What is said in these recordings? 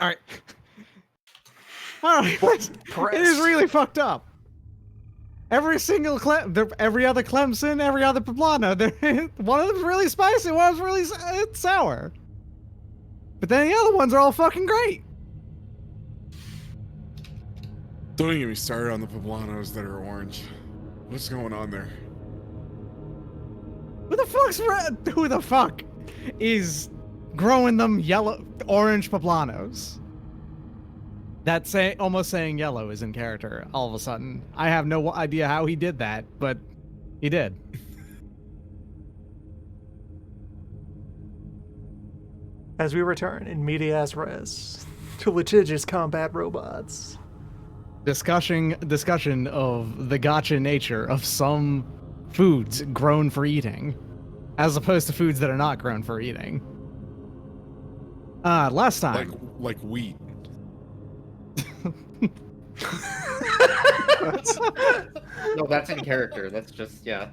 All right. All right. It is really fucked up. Every single every other Clemson, every other poblano, one of them's really spicy, one of them's really sour. But then the other ones are all fucking great. Don't even get me started on the poblanos that are orange. What's going on there? Who the fuck is growing them orange poblanos? That almost saying yellow is in character all of a sudden. I have no idea how he did that, but he did. As we return in medias res to litigious combat robots. Discussion of the gotcha nature of some foods grown for eating, as opposed to foods that are not grown for eating. Last time. Like wheat. No, that's in character. That's just, yeah.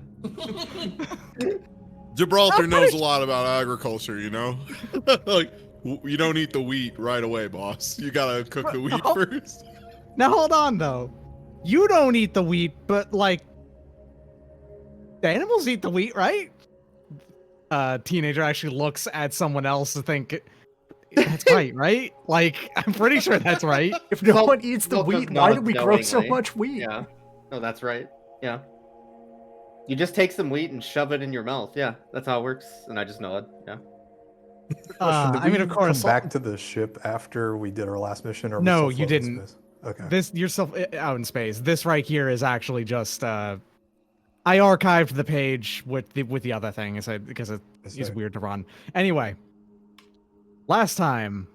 Gibraltar knows a lot about agriculture, you know? Like, you don't eat the wheat right away, boss. You gotta cook the wheat first. Now hold on, though. You don't eat the wheat, but, like, the animals eat the wheat, right? Teenager actually looks at someone else to think, that's right? Like, I'm pretty sure that's right. If no one eats the wheat, why do we grow so much wheat? Yeah. No, that's right. Yeah. You just take some wheat and shove it in your mouth. Yeah, that's how it works. And I just know it. Yeah. I mean, of course. Come back to the ship after we did our last mission, or no, you didn't. Okay. You're still out in space. This right here is actually just. I archived the page with the other thing because it's weird to run. Anyway, last time,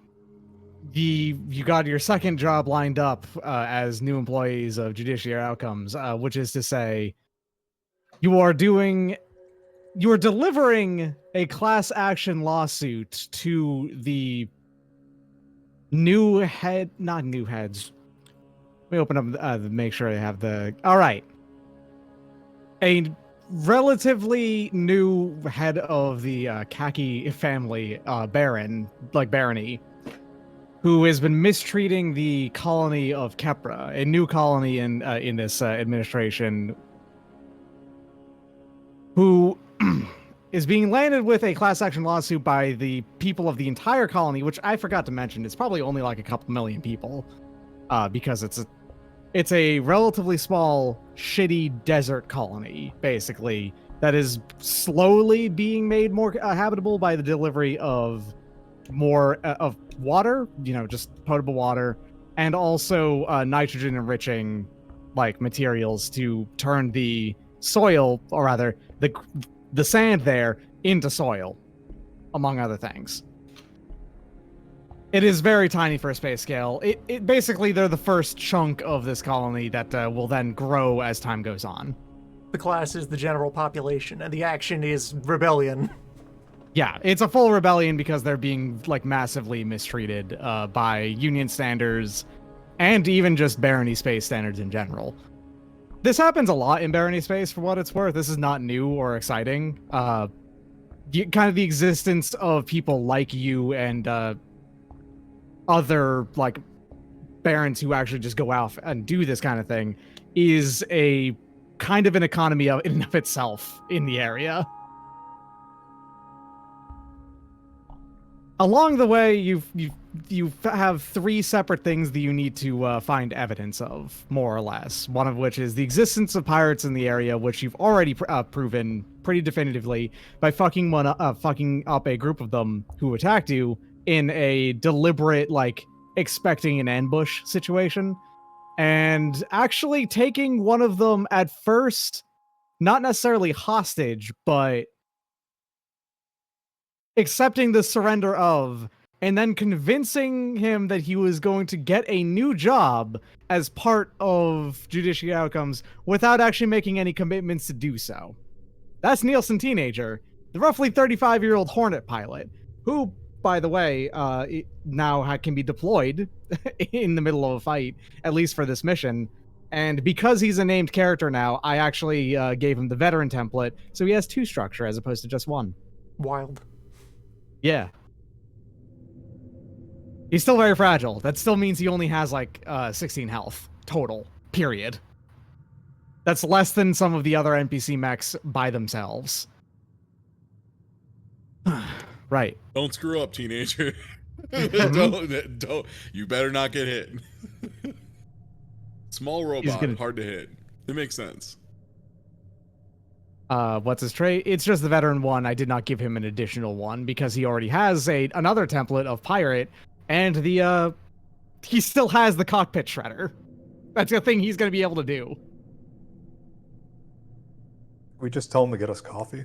you got your second job lined up as new employees of Judiciary Outcomes, which is to say, you are delivering a class action lawsuit to the not new heads. Let me open up make sure I have the. All right. A relatively new head of the Khaki family, barony, who has been mistreating the colony of Kepra, a new colony in this administration, who is being landed with a class action lawsuit by the people of the entire colony, which I forgot to mention. It's probably only like a couple million people, because it's a relatively small, shitty desert colony, basically, that is slowly being made more habitable by the delivery of more of water, just potable water, and also nitrogen enriching materials to turn the soil, or rather the sand there, into soil, among other things. It is very tiny for a space scale. It basically, they're the first chunk of this colony that will then grow as time goes on. The class is the general population, and the action is rebellion. Yeah, it's a full rebellion because they're being massively mistreated by Union standards, and even just Barony space standards in general. This happens a lot in Barony space, for what it's worth. This is not new or exciting. Kind of the existence of people like you and other barons who actually just go out and do this kind of thing is a kind of an economy in and of itself in the area. Along the way, you have three separate things that you need to find evidence of, more or less. One of which is the existence of pirates in the area, which you've already proven pretty definitively by fucking up a group of them who attacked you in a deliberate, expecting an ambush situation, and actually taking one of them at first, not necessarily hostage, but accepting the surrender of, and then convincing him that he was going to get a new job as part of Judiciary Outcomes without actually making any commitments to do so. That's Nielsen Teenager, the roughly 35-year-old Hornet pilot, who, by the way, now can be deployed in the middle of a fight, at least for this mission. And because he's a named character now, I actually gave him the veteran template, so he has two structure as opposed to just one. Wild. Yeah. He's still very fragile. That still means he only has like 16 health total, period. That's less than some of the other NPC mechs by themselves. Right. Don't screw up, teenager. don't. You better not get hit. Small robot, hard to hit. It makes sense. What's his trait? It's just the veteran one. I did not give him an additional one because he already has another template of pirate, and he still has the cockpit shredder. That's the thing he's going to be able to do. We just tell him to get us coffee.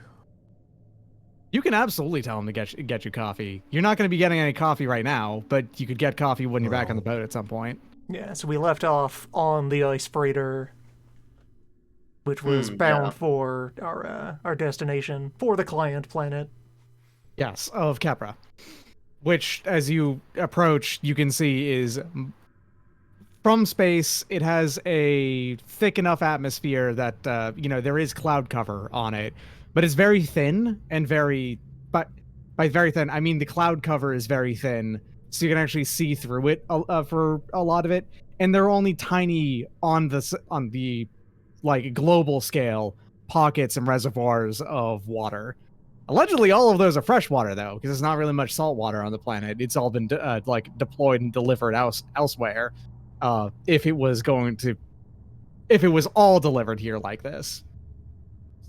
You can absolutely tell him to get you coffee. You're not going to be getting any coffee right now, but you could get coffee when you're back on the boat at some point. Yeah, so we left off on the ice freighter, which was bound for our destination, for the client planet. Yes, of Kepra. Which, as you approach, you can see is from space. It has a thick enough atmosphere that there is cloud cover on it, but it's very thin and but by very thin I mean the cloud cover is very thin, so you can actually see through it for a lot of it, and they're only tiny on the like global scale pockets and reservoirs of water. Allegedly, all of those are fresh water, though, because there's not really much salt water on the planet. It's all been deployed and delivered elsewhere. If it was all delivered here like this,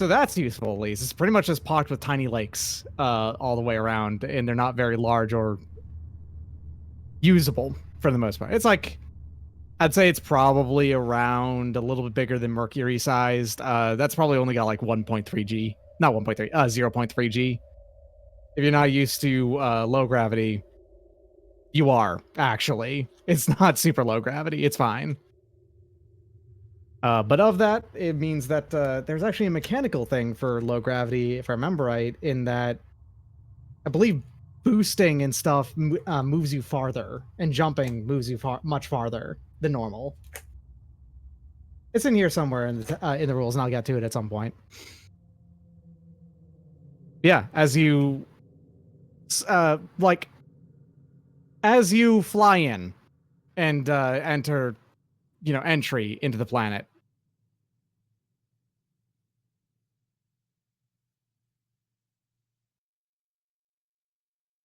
so that's useful. At least it's pretty much just pocked with tiny lakes all the way around, and they're not very large or usable for the most part. It's like, I'd say it's probably around a little bit bigger than Mercury sized. That's probably only got like 1.3 G. Not 1.3, 0.3 G. If you're not used to low gravity, you are, actually. It's not super low gravity. It's fine. But of that, it means that there's actually a mechanical thing for low gravity, if I remember right, in that I believe boosting and stuff moves you farther, and jumping moves you much farther than normal. It's in here somewhere in the rules, and I'll get to it at some point. Yeah, as you fly in and enter, entry into the planet.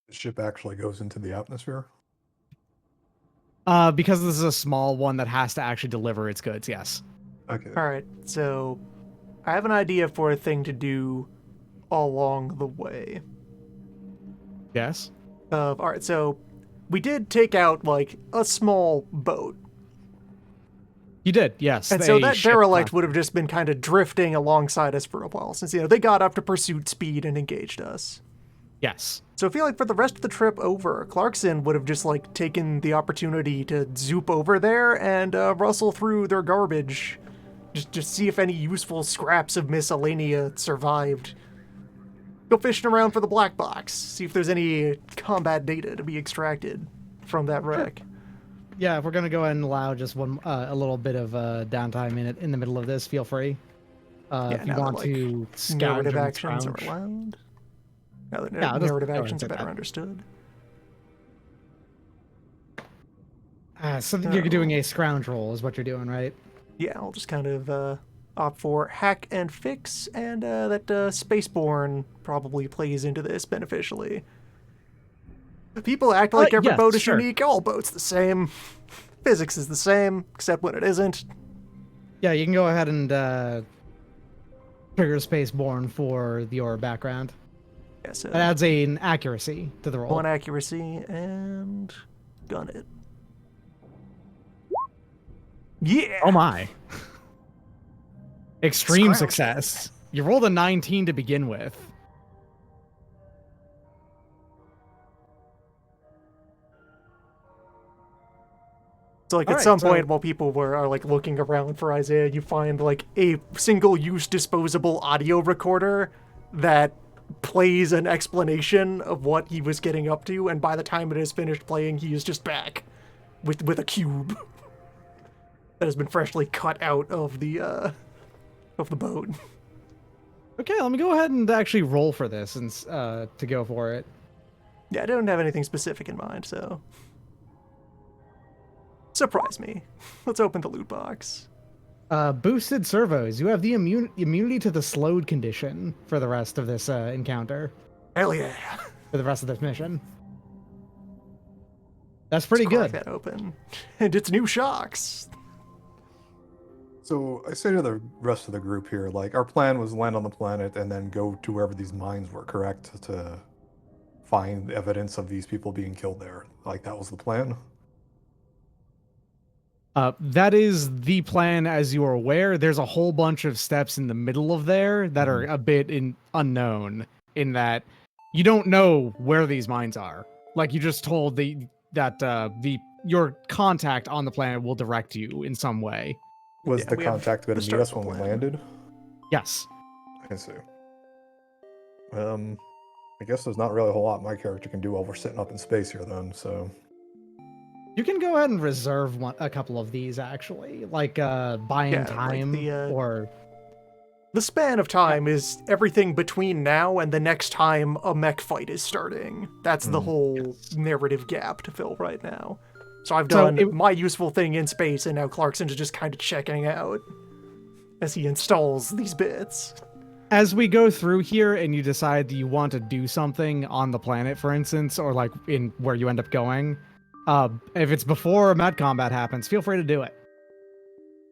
The ship actually goes into the atmosphere. Because this is a small one that has to actually deliver its goods, yes. Okay. All right, so I have an idea for a thing to do along the way. Yes. All right, so we did take out like a small boat. You did, yes. And so that derelict would have just been kind of drifting alongside us for a while, since they got up to pursuit speed and engaged us. Yes. So I feel like for the rest of the trip over, Clarkson would have just like taken the opportunity to zoop over there and rustle through their garbage, just see if any useful scraps of miscellanea survived. Go fishing around for the black box, see if there's any combat data to be extracted from that wreck. Yeah, if we're gonna go ahead and allow just a little bit of downtime in the middle of this, feel free. If you want to scout narrative actions are allowed. Now that narrative actions are better understood. So you're doing a scrounge roll, is what you're doing, right? Yeah, I'll just kind of opt for hack and fix, and that Spaceborne probably plays into this beneficially. People act like every boat is unique. All boats the same. Physics is the same, except when it isn't. Yeah, you can go ahead and trigger Spaceborne for your background. Yeah, so that adds an accuracy to the roll. 1 accuracy and gun it. Yeah. Oh my. Extreme success. You rolled a 19 to begin with. So like at some point while people are like looking around for Isaiah, you find like a single-use disposable audio recorder that plays an explanation of what he was getting up to, and by the time it is finished playing, he is just back with a cube that has been freshly cut out of the boat. Okay, let me go ahead and actually roll for this and to go for it. Yeah, I don't have anything specific in mind, so Surprise me. Let's open the loot box. Boosted servos. You have the immunity to the slowed condition for the rest of this encounter. Hell yeah. For the rest of this mission. That's pretty Let's crack good. that open. And it's new shocks. So I say to the rest of the group here, like, our plan was land on the planet and then go to wherever these mines were, correct? To find evidence of these people being killed there. Like, that was the plan? That is the plan, as you are aware. There's a whole bunch of steps in the middle of there that are a bit unknown, in that you don't know where these mines are. Like, you just told your contact on the planet will direct you in some way. Was Yeah, the we have contact going the to meet start us of the when we plan. landed? Yes. I see. I guess there's not really a whole lot my character can do while we're sitting up in space here then, so... You can go ahead and reserve a couple of these, actually. Like, buying Yeah, like time, or... The span of time is everything between now and the next time a mech fight is starting. That's the whole narrative gap to fill right now. So I've done my useful thing in space, and now Clarkson is just kind of checking out as he installs these bits. As we go through here and you decide that you want to do something on the planet, for instance, or like in where you end up going, if it's before med combat happens, feel free to do it.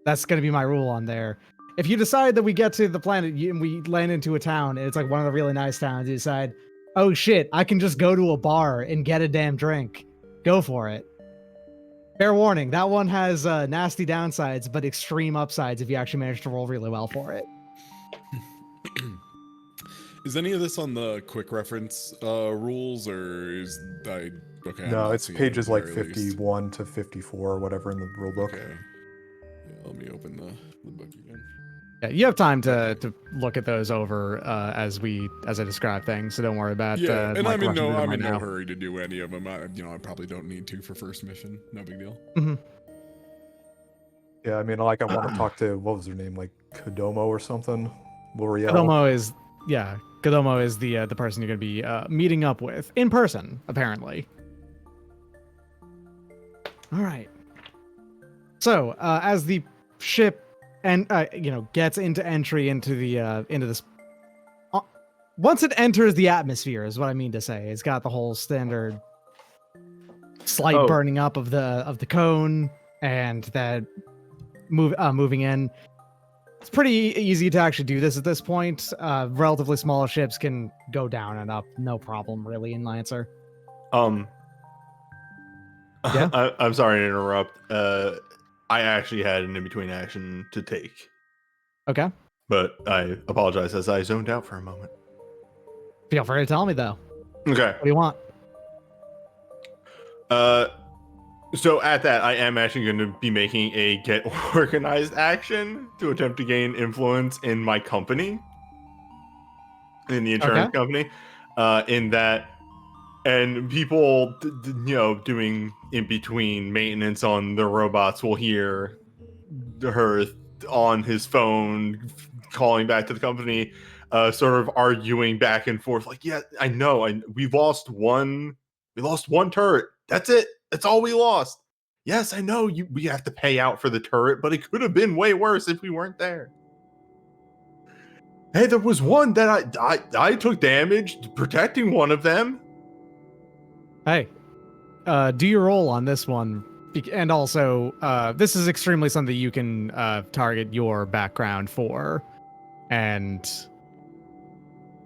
That's going to be my rule on there. If you decide that we get to the planet and we land into a town, and it's like one of the really nice towns, you decide, oh shit, I can just go to a bar and get a damn drink. Go for it. Fair warning, that one has nasty downsides, but extreme upsides if you actually manage to roll really well for it. Is any of this on the quick reference rules, or is okay? I'm No, not it's seeing pages it at like the very least. 51 to 54 or whatever in the rule book. Okay. Yeah, let me open the book again. Yeah, you have time to look at those over as I describe things, so don't worry about. Yeah, and my I'm in collection no of them I'm right in no now. hurry to do any of them. I probably don't need to for first mission. No big deal. Mm-hmm. Yeah, I mean, like, I want to talk to, what was her name, like, Kodomo or something? L'Oreal? Kodomo is the person you're going to be meeting up with in person, apparently. All right. So as the ship gets into entry into the into this, once it enters the atmosphere, is what I mean to say. It's got the whole standard slight burning up of the cone, and that moving in. It's pretty easy to actually do this at this point. Relatively small ships can go down and up, no problem really in Lancer. Yeah? I'm sorry to interrupt. I actually had an in-between action to take. Okay. But I apologize as I zoned out for a moment. Feel free to tell me though. Okay. What do you want? So at that, I am actually going to be making a get organized action to attempt to gain influence in my company, in the insurance company, in that, and people, doing in between maintenance on the robots will hear her on his phone calling back to the company, sort of arguing back and forth, like, yeah, I know, we lost one turret. That's it. That's all we lost. Yes, I know we have to pay out for the turret, but it could have been way worse if we weren't there. Hey, there was one that I took damage protecting one of them. Hey, do your roll on this one. And also, this is extremely something you can target your background for. And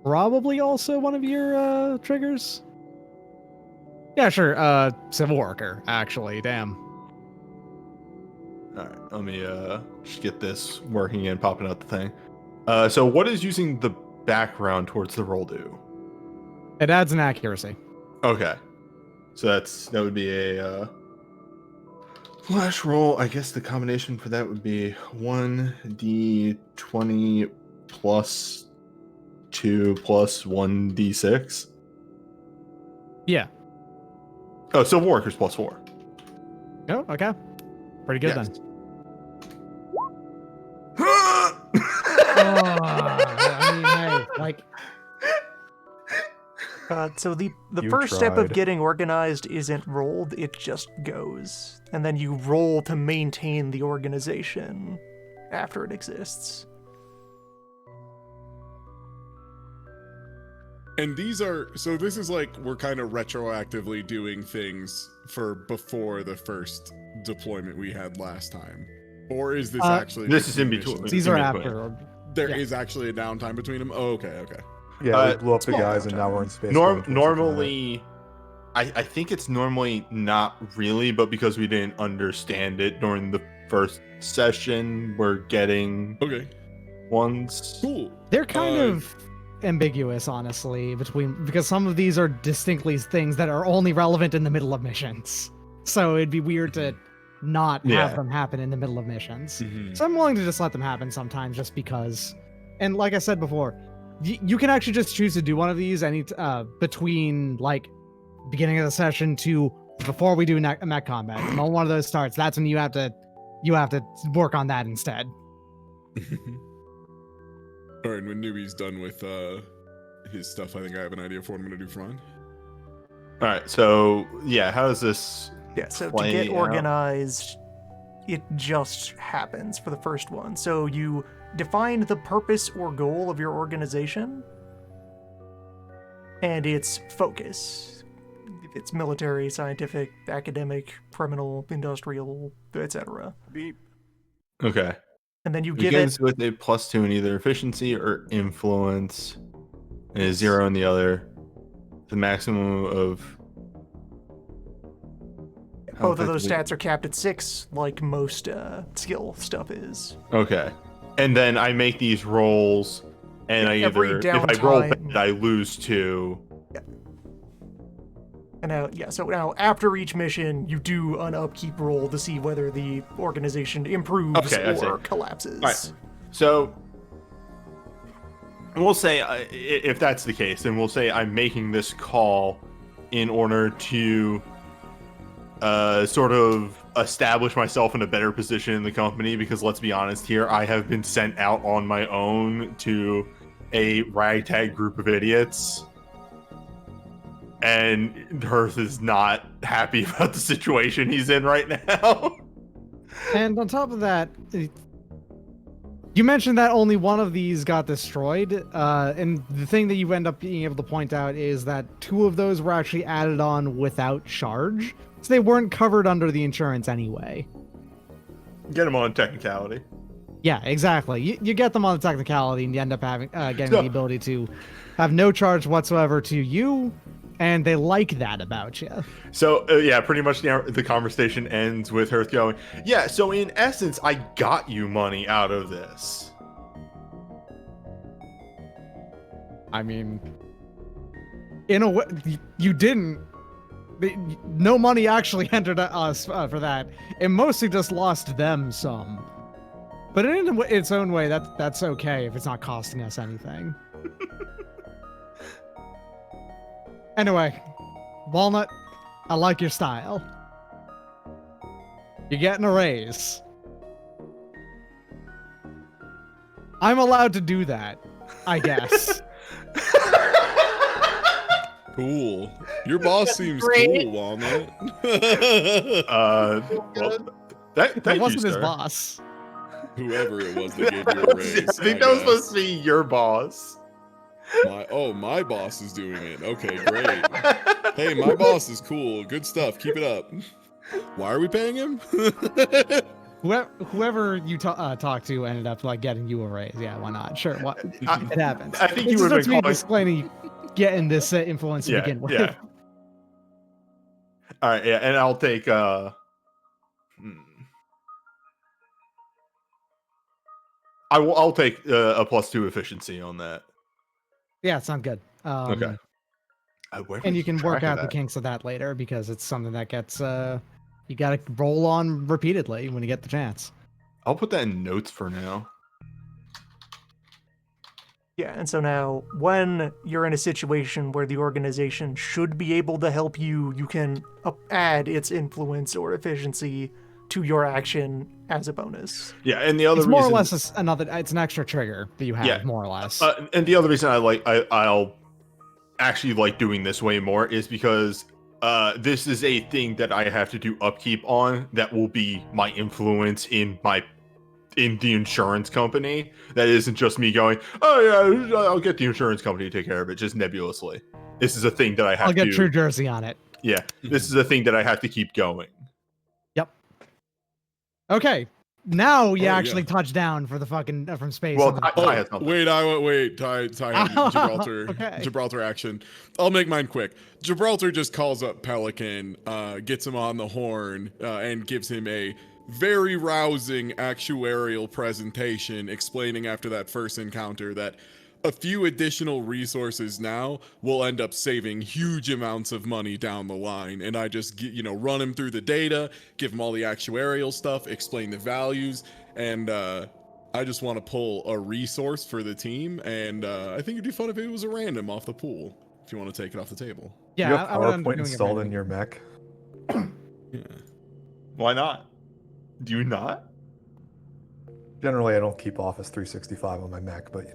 probably also one of your triggers. Yeah, sure. Civil worker, actually. Damn. All right, let me just get this working and popping out the thing. So what is using the background towards the roll do? It adds an accuracy. Okay. So that would be a flash roll. I guess the combination for that would be 1d20 plus 2 plus 1d6. Yeah. Oh, Civil Workers plus 4. Oh, okay. Pretty good Yes. then. I mean, hey, like, So the You first step of tried. getting organized isn't rolled, it just goes. And then you roll to maintain the organization after it exists. And these are so this is like we're kind of retroactively doing things for before the first deployment we had last time. Or is this actually This is in between. missions? These in are between. after. There yeah. is actually a downtime between them. Oh, okay. Yeah, we blew up the small guys, and now we're in space. going towards the planet. Normally, I think it's normally not really, but because we didn't understand it during the first session, we're getting Okay. ones. Cool. They're kind of ambiguous, honestly, because some of these are distinctly things that are only relevant in the middle of missions. So it'd be weird to not have them happen in the middle of missions. Mhm. So I'm willing to just let them happen sometimes, just because. And like I said before, you can actually just choose to do one of these between like beginning of the session to before we do mech combat. And when one of those starts, that's when you have to work on that instead. All right, when Newbie's done with his stuff, I think I have an idea for what I'm gonna do for mine. All right, so yeah, how does this? Yeah, so to play get out? organized, it just happens for the first one. So you define the purpose or goal of your organization, and its focus. If it's military, scientific, academic, criminal, industrial, etc. Okay. And then you It give begins it with a +2 in either efficiency or influence, and a 0 in the other. The maximum of both of those stats are capped at 6, like most skill stuff is. Okay, and then I make these rolls, and I Every either if I roll downtime- bad, I lose 2. And now after each mission, you do an upkeep roll to see whether the organization improves Okay, I see. or collapses. All right. So we'll say if that's the case, then we'll say I'm making this call in order to sort of establish myself in a better position in the company, because let's be honest here, I have been sent out on my own to a ragtag group of idiots, and Hearth is not happy about the situation he's in right now. And on top of that, you mentioned that only one of these got destroyed, and the thing that you end up being able to point out is that 2 of those were actually added on without charge, so they weren't covered under the insurance anyway. Get him on technicality. Yeah, exactly. You get them on the technicality, and you end up having getting the ability to have no charge whatsoever to you, and they like that about you. So yeah, pretty much the conversation ends with Hearth going, yeah, so in essence, I got you money out of this. I mean, in a way, you didn't. No money actually entered us for that. It mostly just lost them some. But in its own way, that's okay if it's not costing us anything. Anyway, Walnut, I like your style. You're getting a raise. I'm allowed to do that, I guess. Cool. Your boss seems cool, Walnut. Well, That thank wasn't you, his sir. boss. Whoever it was that gave you a raise. I think that was supposed to be your boss. My boss is doing it. Okay, great. Hey, my boss is cool. Good stuff. Keep it up. Why are we paying him? Whoever you talk to ended up like getting you a raise. Yeah, why not? Sure, it happens. I think It's you would just have me been explaining getting this influence to begin with. Yeah. All right, yeah, and I'll take I'll take a +2 efficiency on that. Yeah, sounds good. Okay. And you can work out the kinks of that later, because it's something that gets you gotta roll on repeatedly when you get the chance. I'll put that in notes for now. Yeah, and so now when you're in a situation where the organization should be able to help you, you can add its influence or efficiency to your action as a bonus. Yeah, and the other It's reason, more or less it's an extra trigger that you have, Yeah. more or less. And the other reason I'll actually like doing this way more is because this is a thing that I have to do upkeep on that will be my influence in the insurance company. That isn't just me going, oh yeah, I'll get the insurance company to take care of it, just nebulously. This is a thing that I have I'll get to. True Jersey on it. Yeah, this is a thing that I have to keep going. Yep. Okay. Now you Oh, actually yeah. touch down for the fucking from space. Well, on the- Ty has something. Wait. Ty had Gibraltar. Okay. Gibraltar action. I'll make mine quick. Gibraltar just calls up Pelican, gets him on the horn, and gives him a very rousing actuarial presentation explaining after that first encounter that a few additional resources now will end up saving huge amounts of money down the line. And I just, run him through the data, give him all the actuarial stuff, explain the values, and I just want to pull a resource for the team. And I think it'd be fun if it was a random off the pool, if you want to take it off the table. Yeah, you have I would end up PowerPoint doing it installed in randomly. your mech? Yeah. Why not? Do you not? Generally, I don't keep Office 365 on my mech, but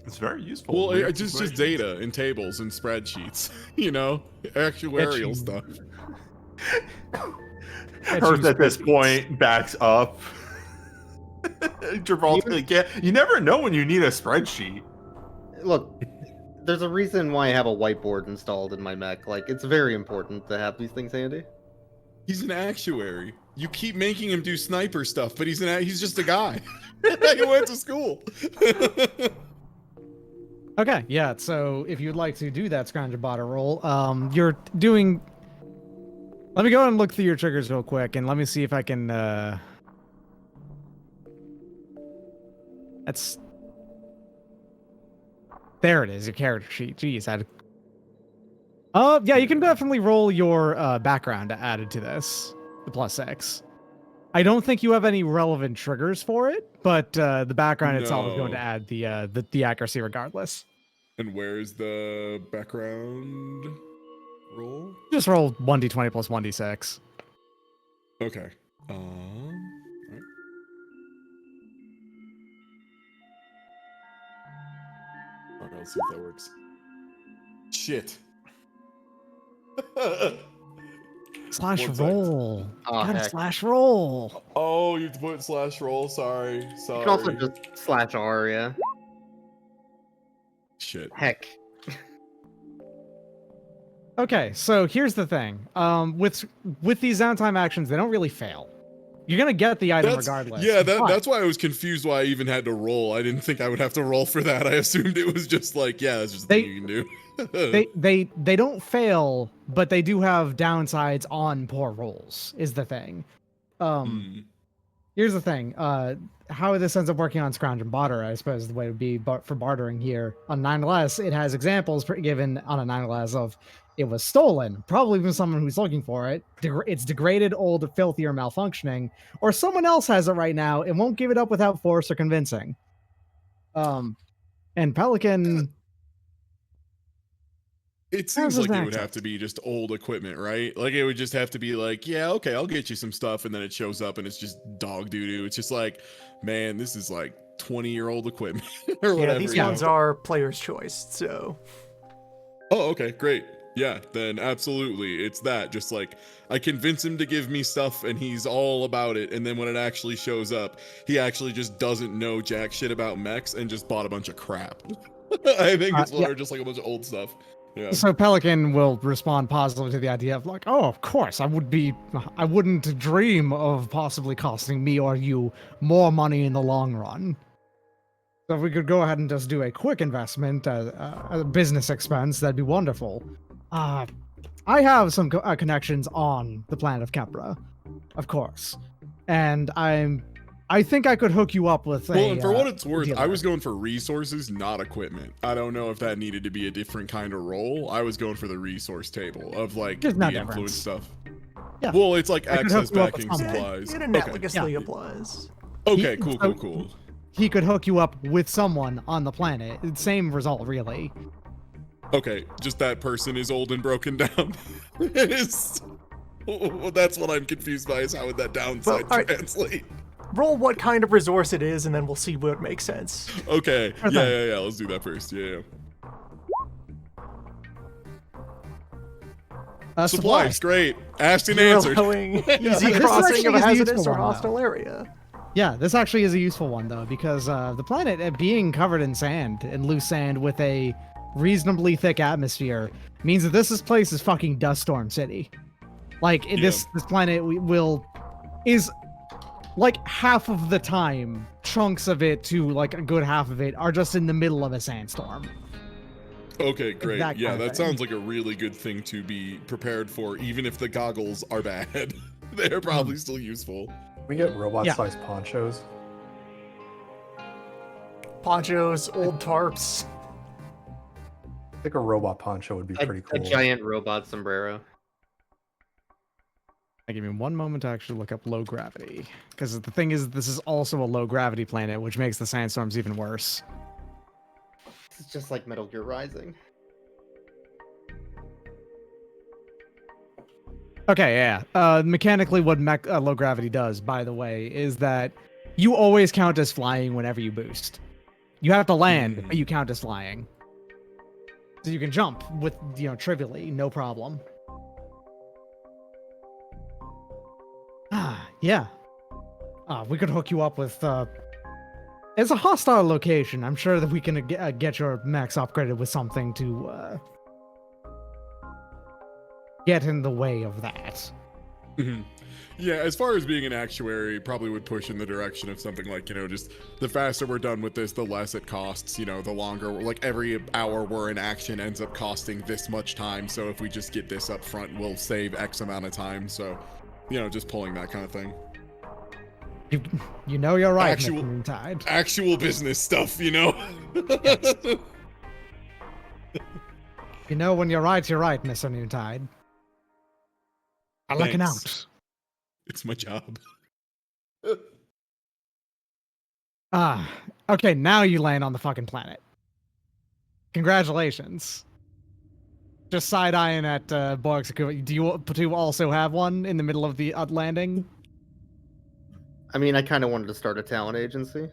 It's very useful. Well, in weird it's just situations. data and tables and spreadsheets, actuarial Itchy. stuff. Earth at this point backs up. Gibraltar, you never know when you need a spreadsheet. Look, there's a reason why I have a whiteboard installed in my mech. Like, it's very important to have these things handy. He's an actuary. You keep making him do sniper stuff, but he's just a guy. He went to school. Okay, yeah. So if you'd like to do that Scrounger Botter roll, you're doing. Let me go and look through your triggers real quick, and let me see if I can. That's. There it is, your character sheet. Jeez, yeah, you can definitely roll your background added to this, the +6. I don't think you have any relevant triggers for it, but the background itself is going to No. add the accuracy regardless. And where's the background roll? Just roll 1d20 plus 1d6. Okay. Right. Okay, let's see if that works. Shit. Slash 1 second. roll. Oh, Gotta heck. slash roll. Oh, you have to put /roll. Sorry. You can also just /R, yeah. Shit. Heck. Okay, so here's the thing. With these downtime actions, they don't really fail. You're gonna get the item regardless. Yeah, but that's why I was confused why I even had to roll. I didn't think I would have to roll for that. I assumed it was just like, yeah, that's just the thing you can do. they don't fail, but they do have downsides on poor rolls, is the thing. Here's the thing. How this ends up working on Scrounge and Barter, I suppose the way it would be for bartering here. On 9LS, it has examples given on a 9LS of it was stolen, probably from someone who's looking for it. It's degraded, old, filthy, or malfunctioning, or someone else has it right now and won't give it up without force or convincing. And Pelican. It seems How's like his it would have accent? to be just old equipment, right? Like it would just have to be like, yeah, okay, I'll get you some stuff, and then it shows up and it's just dog doo doo. It's just like, man, this is like 20-year-old equipment or whatever. Yeah, these you know? ones are player's choice, so. Oh, okay, great. Yeah, then absolutely. It's that. Just like I convince him to give me stuff and he's all about it. And then when it actually shows up, he actually just doesn't know jack shit about mechs and just bought a bunch of crap. I think it's yeah. just like a bunch of old stuff. Yeah. So Pelican will respond positively to the idea of like, oh, of course, I wouldn't dream of possibly costing me or you more money in the long run. So if we could go ahead and just do a quick investment as a business expense, that'd be wonderful. I have some connections on the planet of Kepra, of course, and I think I could hook you up with Well, and for what it's worth, dealer. I was going for resources, not equipment. I don't know if that needed to be a different kind of role. I was going for the resource table of like There's the no influence difference. stuff. Yeah. Well, it's like I could hook access you up with backing something. supplies. It Okay. analogously Yeah. applies. Okay, He- cool, so- cool. He could hook you up with someone on the planet. Same result, really. Okay, just that person is old and broken down. Well, that's what I'm confused by, is how would that downside alright. translate? Roll what kind of resource it is, and then we'll see what makes sense. Okay, Sure yeah, thing. yeah, let's do that first. Yeah. Supplies, great. Asked and You're answered. allowing easy This is crossing of actually a a hazardous useful or one, hostile area. Yeah, this actually is a useful one though, because the planet being covered in sand and loose sand with a reasonably thick atmosphere means that this place is fucking Dust Storm City. Like this planet is like half of the time chunks of it to like a good half of it are just in the middle of a sandstorm. Okay, great. That Yeah, kind of that thing. sounds like a really good thing to be prepared for, even if the goggles are bad. They're probably still useful. We get robot-sized ponchos. Ponchos, old tarps. I think a robot poncho would be pretty A cool. giant robot sombrero. Give me one moment to actually look up low gravity, because the thing is, this is also a low gravity planet, which makes the sandstorms even worse. It's just like Metal Gear Rising. Okay, yeah. Mechanically, what low gravity does, by the way, is that you always count as flying whenever you boost. You have to land, but you count as flying. So you can jump with, trivially, no problem. Yeah. We could hook you up with, it's a hostile location. I'm sure that we can get your mechs upgraded with something to, get in the way of that. Yeah, as far as being an actuary, probably would push in the direction of something like, just the faster we're done with this, the less it costs, the longer, like every hour we're in action ends up costing this much time. So if we just get this up front, we'll save X amount of time. So, just pulling that kind of thing. You know you're right, Mr. Noontide. Actual business stuff, Yes. You know when you're right, Mr. Noontide. I'm looking out. It's my job. Okay, now you land on the fucking planet. Congratulations. Just side-eyeing at Borg's. Do you also have one in the middle of the landing? I mean, I kind of wanted to start a talent agency.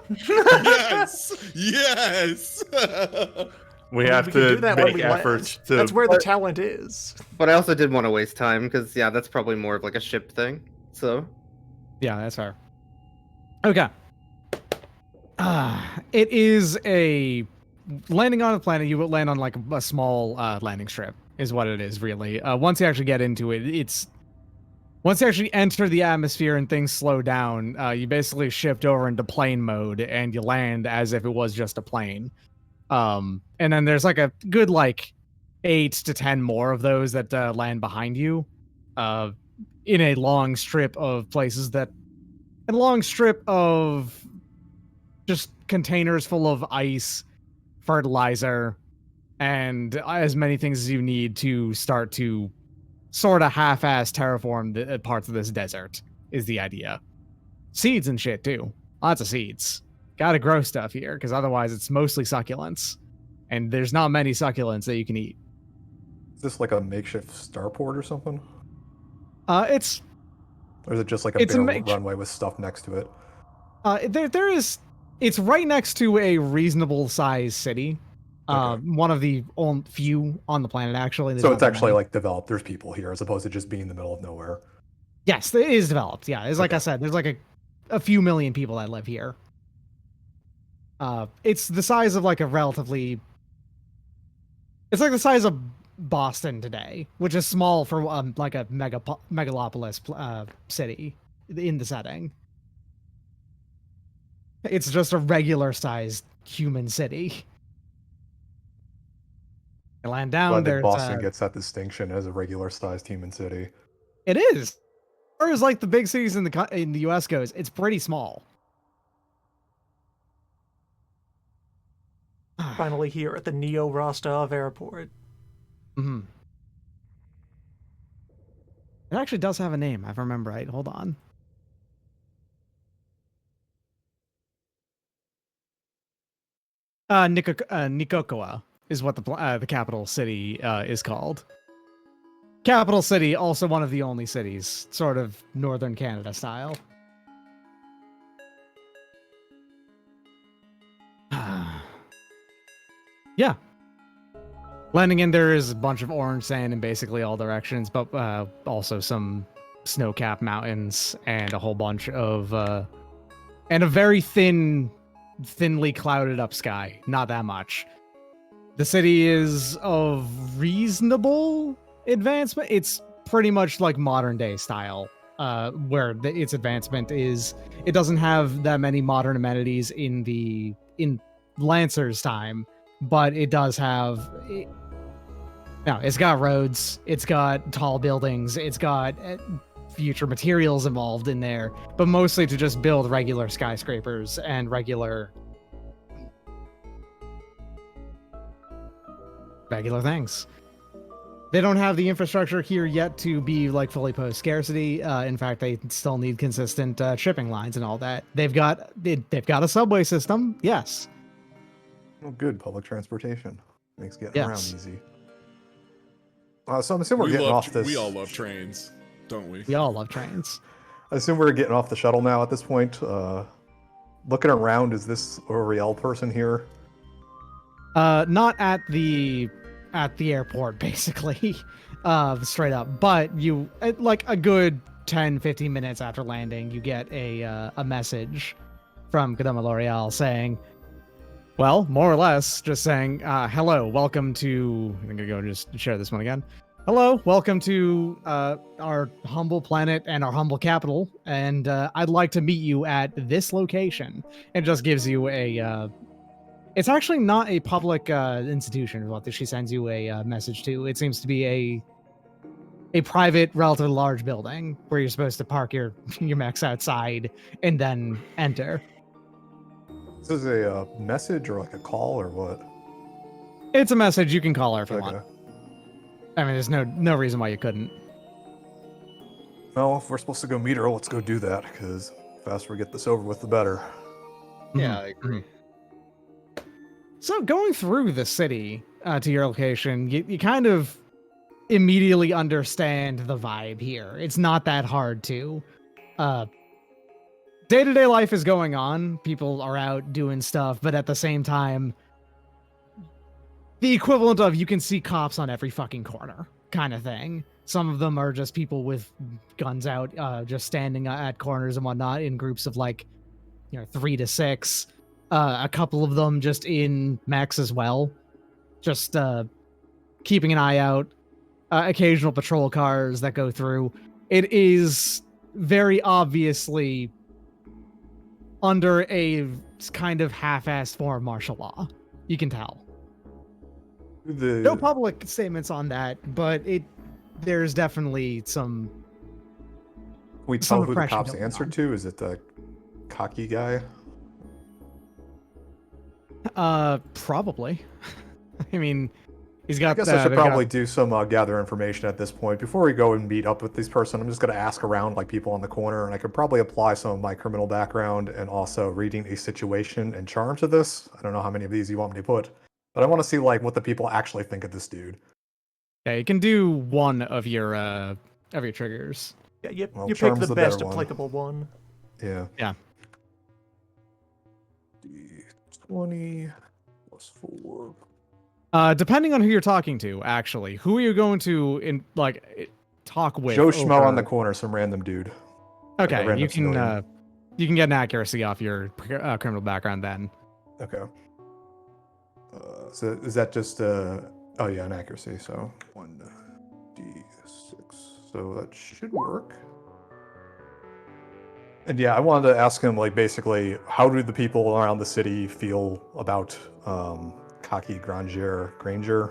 Yes! Yes! We have can do to that when make we efforts land. to. That's where the talent is. But I also did want to waste time because, that's probably more of like a ship thing. So, Yeah, that's fair. Okay. It is a landing on a planet. You will land on like a small landing strip, is what it is really. Once you actually get into it, once you actually enter the atmosphere and things slow down, you basically shift over into plane mode and you land as if it was just a plane. And then there's like a good 8 to 10 more of those that land behind you, in a long strip of places a long strip of just containers full of ice, fertilizer, and as many things as you need to start to sort of half-ass terraform the parts of this desert is the idea. Seeds and shit too. Lots of seeds. Gotta grow stuff here, because otherwise it's mostly succulents. And there's not many succulents that you can eat. Is this like a makeshift starport or something? Or is it just like a bare runway with stuff next to it? It's right next to a reasonable sized city. Okay. One of the few on the planet, actually. So it's actually like developed. There's people here as opposed to just being in the middle of nowhere. Yes, it is developed. Yeah, it's like I said, there's like a few million people that live here. It's the size of like a relatively... It's like the size of Boston today, which is small for like a megalopolis city in the setting. It's just a regular sized human city. You land down Glad that Boston gets that distinction as a regular sized human city. It is. As far as like the big cities in the US goes, it's pretty small. Finally here at the Neo Rostov airport. Mm-hmm. It actually does have a name, if I remember right. Hold on. Nikokoa is what the capital city is called. Capital city, also one of the only cities, sort of northern Canada style. Yeah. Landing in there is a bunch of orange sand in basically all directions, but also some snow-capped mountains and a whole bunch of and a very thinly clouded up sky. Not that much. The city is of reasonable advancement. It's pretty much like modern day style, where its advancement is. It doesn't have that many modern amenities in Lancer's time, but it does have. No, it's got roads, it's got tall buildings, it's got future materials involved in there, but mostly to just build regular skyscrapers and regular things. They don't have the infrastructure here yet to be like fully post scarcity. In fact, they still need consistent shipping lines and all that. They've got a subway system, yes. Oh, good public transportation makes getting Yes. around easy. So I'm assuming we're getting off this. We all love trains, don't we? We all love trains. I assume we're getting off the shuttle now at this point. Looking around, is this a real person here? Not at the airport, basically, straight up. But you, like a good 10-15 minutes after landing, you get a message from Kadama L'Oreal saying, well, more or less, just saying, hello, welcome to... I'm gonna go just share this one again. Hello, welcome to our humble planet and our humble capital, and I'd like to meet you at this location. It just gives you a... It's actually not a public institution, what she sends you a message to. It seems to be a private, relatively large building where you're supposed to park your mechs outside and then enter. This is a message or like a call or what? It's a message. You can call her if you Okay. want. I mean, there's no reason why you couldn't. Well, if we're supposed to go meet her, let's go do that, because the faster we get this over with, the better. Yeah, I agree. So going through the city to your location, you kind of immediately understand the vibe here. It's not that hard to. Day-to-day life is going on. People are out doing stuff, but at the same time, the equivalent of you can see cops on every fucking corner kind of thing. Some of them are just people with guns out, just standing at corners and whatnot in groups of 3 to 6. A couple of them just in mechs as well, just keeping an eye out. Occasional patrol cars that go through. It is very obviously under a kind of half-assed form of martial law. You can tell. No public statements on that, but there's definitely some. We tell who the repression cops going answered on. to? Is it the cocky guy? Probably. I mean, he's I got. guess I should they've got- probably do some gather information at this point. Before we go and meet up with this person, I'm just going to ask around like people on the corner, and I could probably apply some of my criminal background and also reading a situation and charm to this. I don't know how many of these you want me to put, but I want to see like what the people actually think of this dude. Yeah, you can do one of your triggers. Yeah, Well, you pick charm's the the better best one. applicable one. Yeah. Yeah. D20 plus 4. Depending on who you're talking to, actually, who are you going to talk with? Joe Schmo on the over- corner, some random dude. a Okay, random you can civilian. you can get an accuracy off your criminal background then. Okay. So is that just oh yeah, an accuracy, so 1d6. So that should work. And yeah, I wanted to ask him like basically how do the people around the city feel about Cocky Granger,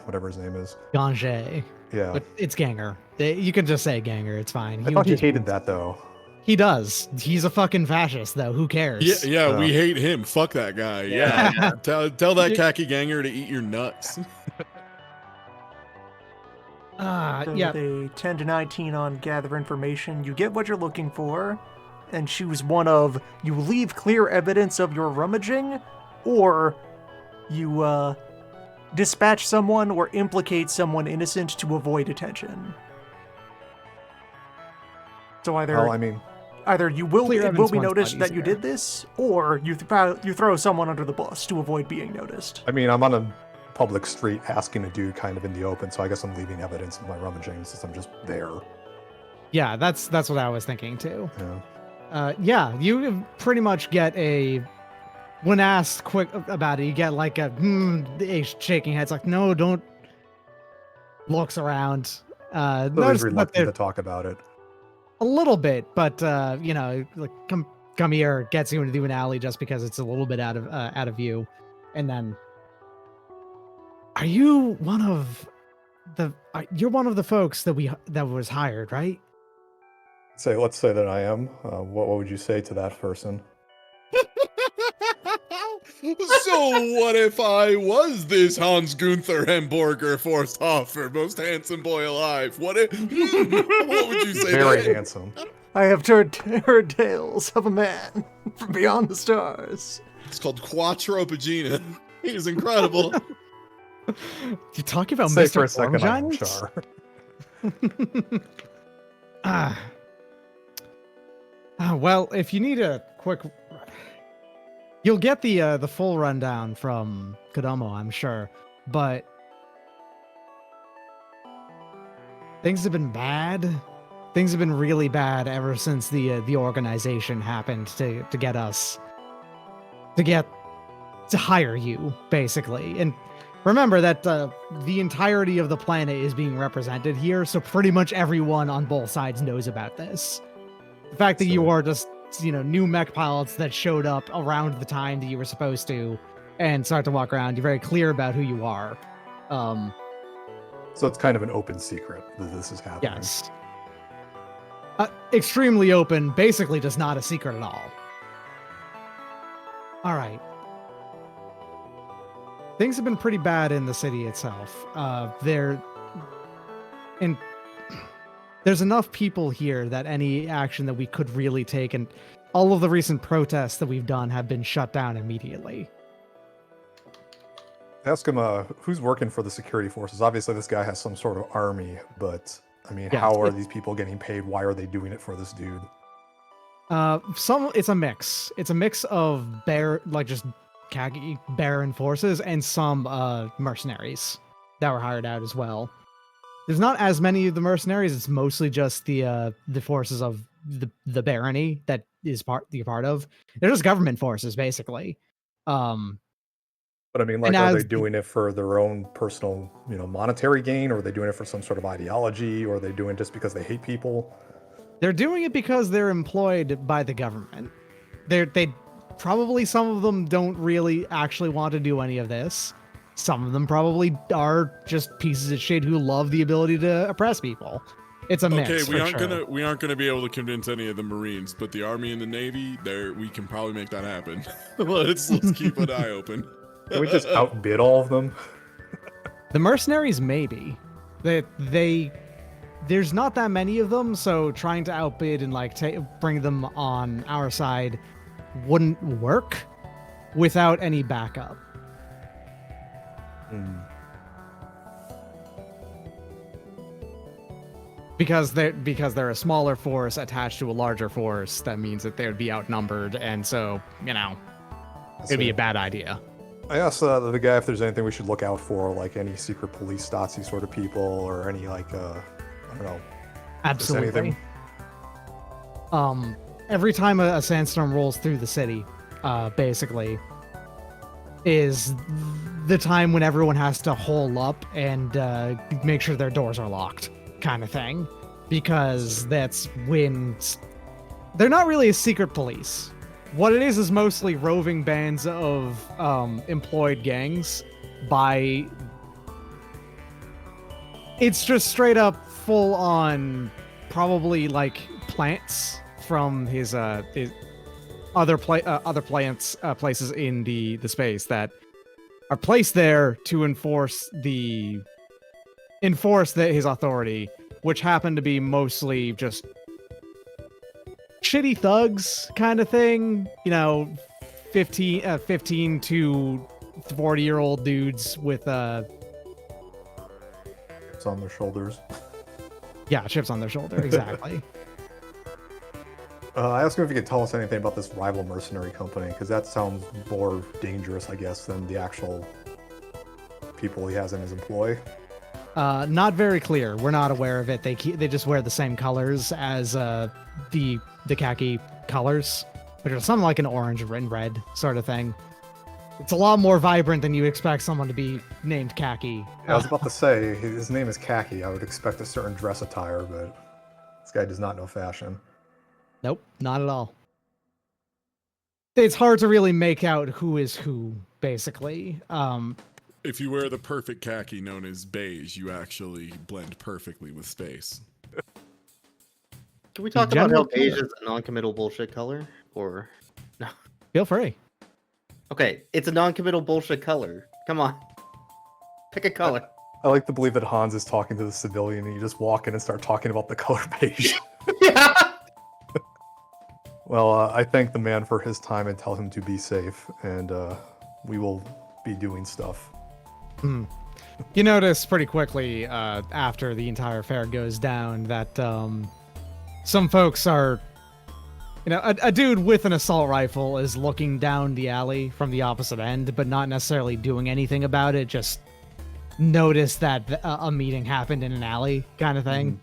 whatever his name is. Ganger, Yeah. but it's Ganger. You can just say Ganger. It's fine. I thought he just- hated that though. He does. He's a fucking fascist, though. Who cares? Yeah, we hate him. Fuck that guy. Yeah. Tell that khaki ganger to eat your nuts. So Yeah. with a 10 to 19 on gather information, you get what you're looking for, and choose one of you leave clear evidence of your rummaging, or you dispatch someone or implicate someone innocent to avoid attention. So either Well, I mean, either you will Clear it will evidence be one's noticed quite that you easier. did this, or you throw someone under the bus to avoid being noticed. I'm gonna public street asking a dude kind of in the open, so I guess I'm leaving evidence of my rummaging since I'm just there. Yeah, that's what I was thinking too. Yeah. Yeah, you pretty much get when asked quick about it, you get like a shaking heads, like, no, don't. Looks around. So he's Notice that reluctant to talk about it. a little bit, but like come here, gets you into an alley just because it's a little bit out of view, and then are you one of you're one of the folks that was hired, right? Let's say that I am. What would you say to that person? So what if I was this Hans Gunther Hamburger Forsthofer, most handsome boy alive? What would you say? Very then? handsome. I have heard tales of a man from beyond the stars. It's called Quattro Pagina. He's incredible. You talking about Say Mr. for a second, I am Giants? Char. Well, if you need a quick, you'll get the full rundown from Kodomo, I'm sure. But things have been bad. Things have been really bad ever since the organization happened to get us to hire you, basically. And remember that the entirety of the planet is being represented here, so pretty much everyone on both sides knows about this. The fact that you are just, new mech pilots that showed up around the time that you were supposed to and start to walk around, you're very clear about who you are. So it's kind of an open secret that this is happening. Yes. Extremely open, basically just not a secret at all. All right. Things have been pretty bad in the city itself. There's enough people here that any action that we could really take, and all of the recent protests that we've done have been shut down immediately. Ask him who's working for the security forces. Obviously, this guy has some sort of army, but I mean, Yeah, how are these people getting paid? Why are they doing it for this dude? It's a mix. It's a mix of just khaki Baron forces and some mercenaries that were hired out as well. There's not as many of the mercenaries. It's mostly just the forces of the barony that is part of. They're just government forces, basically. But I mean, like, are they doing it for their own personal, monetary gain, or are they doing it for some sort of ideology, or are they doing it just because they hate people? They're doing it because they're employed by the government. They probably, some of them don't really actually want to do any of this. Some of them probably are just pieces of shit who love the ability to oppress people. It's a mix. Okay, we aren't gonna be able to convince any of the Marines, but the Army and the Navy, we can probably make that happen. let's keep an eye open. Can we just outbid all of them? The mercenaries, maybe. There's not that many of them, so trying to outbid and bring them on our side wouldn't work without any backup. Because they're a smaller force attached to a larger force, that means that they would be outnumbered, and so it'd be a bad idea. I asked the guy if there's anything we should look out for, like any secret police Stasi sort of people, or any I don't know. Absolutely. Every time a sandstorm rolls through the city, basically, is the time when everyone has to hole up and make sure their doors are locked, kind of thing. Because that's when they're not really a secret police. What it is mostly roving bands of employed gangs by... It's just straight up full on, probably plants from his other places in the space that are placed there to enforce his authority, which happen to be mostly just shitty thugs kind of thing, 15 to 40-year-old dudes with chips on their shoulders. Yeah, chips on their shoulder, exactly. I asked him if he could tell us anything about this rival mercenary company, because that sounds more dangerous, I guess, than the actual people he has in his employ? Not very clear. We're not aware of it. They just wear the same colors as the khaki colors, which are something like an orange and red sort of thing. It's a lot more vibrant than you expect someone to be named Khaki. I was about to say, his name is Khaki. I would expect a certain dress attire, but this guy does not know fashion. Nope, not at all. It's hard to really make out who is who, basically. If you wear the perfect khaki known as beige, you actually blend perfectly with space. Can we talk about how general beige color. is a non-committal bullshit color? Or no? Feel free. Okay, it's a non-committal bullshit color. Come on, pick a color. I like to believe that Hans is talking to the civilian, and you just walk in and start talking about the color beige. Yeah. Well, I thank the man for his time and tell him to be safe, and we will be doing stuff. You notice pretty quickly after the entire fair goes down that some folks are, a dude with an assault rifle is looking down the alley from the opposite end, but not necessarily doing anything about it. Just notice that a meeting happened in an alley kind of thing.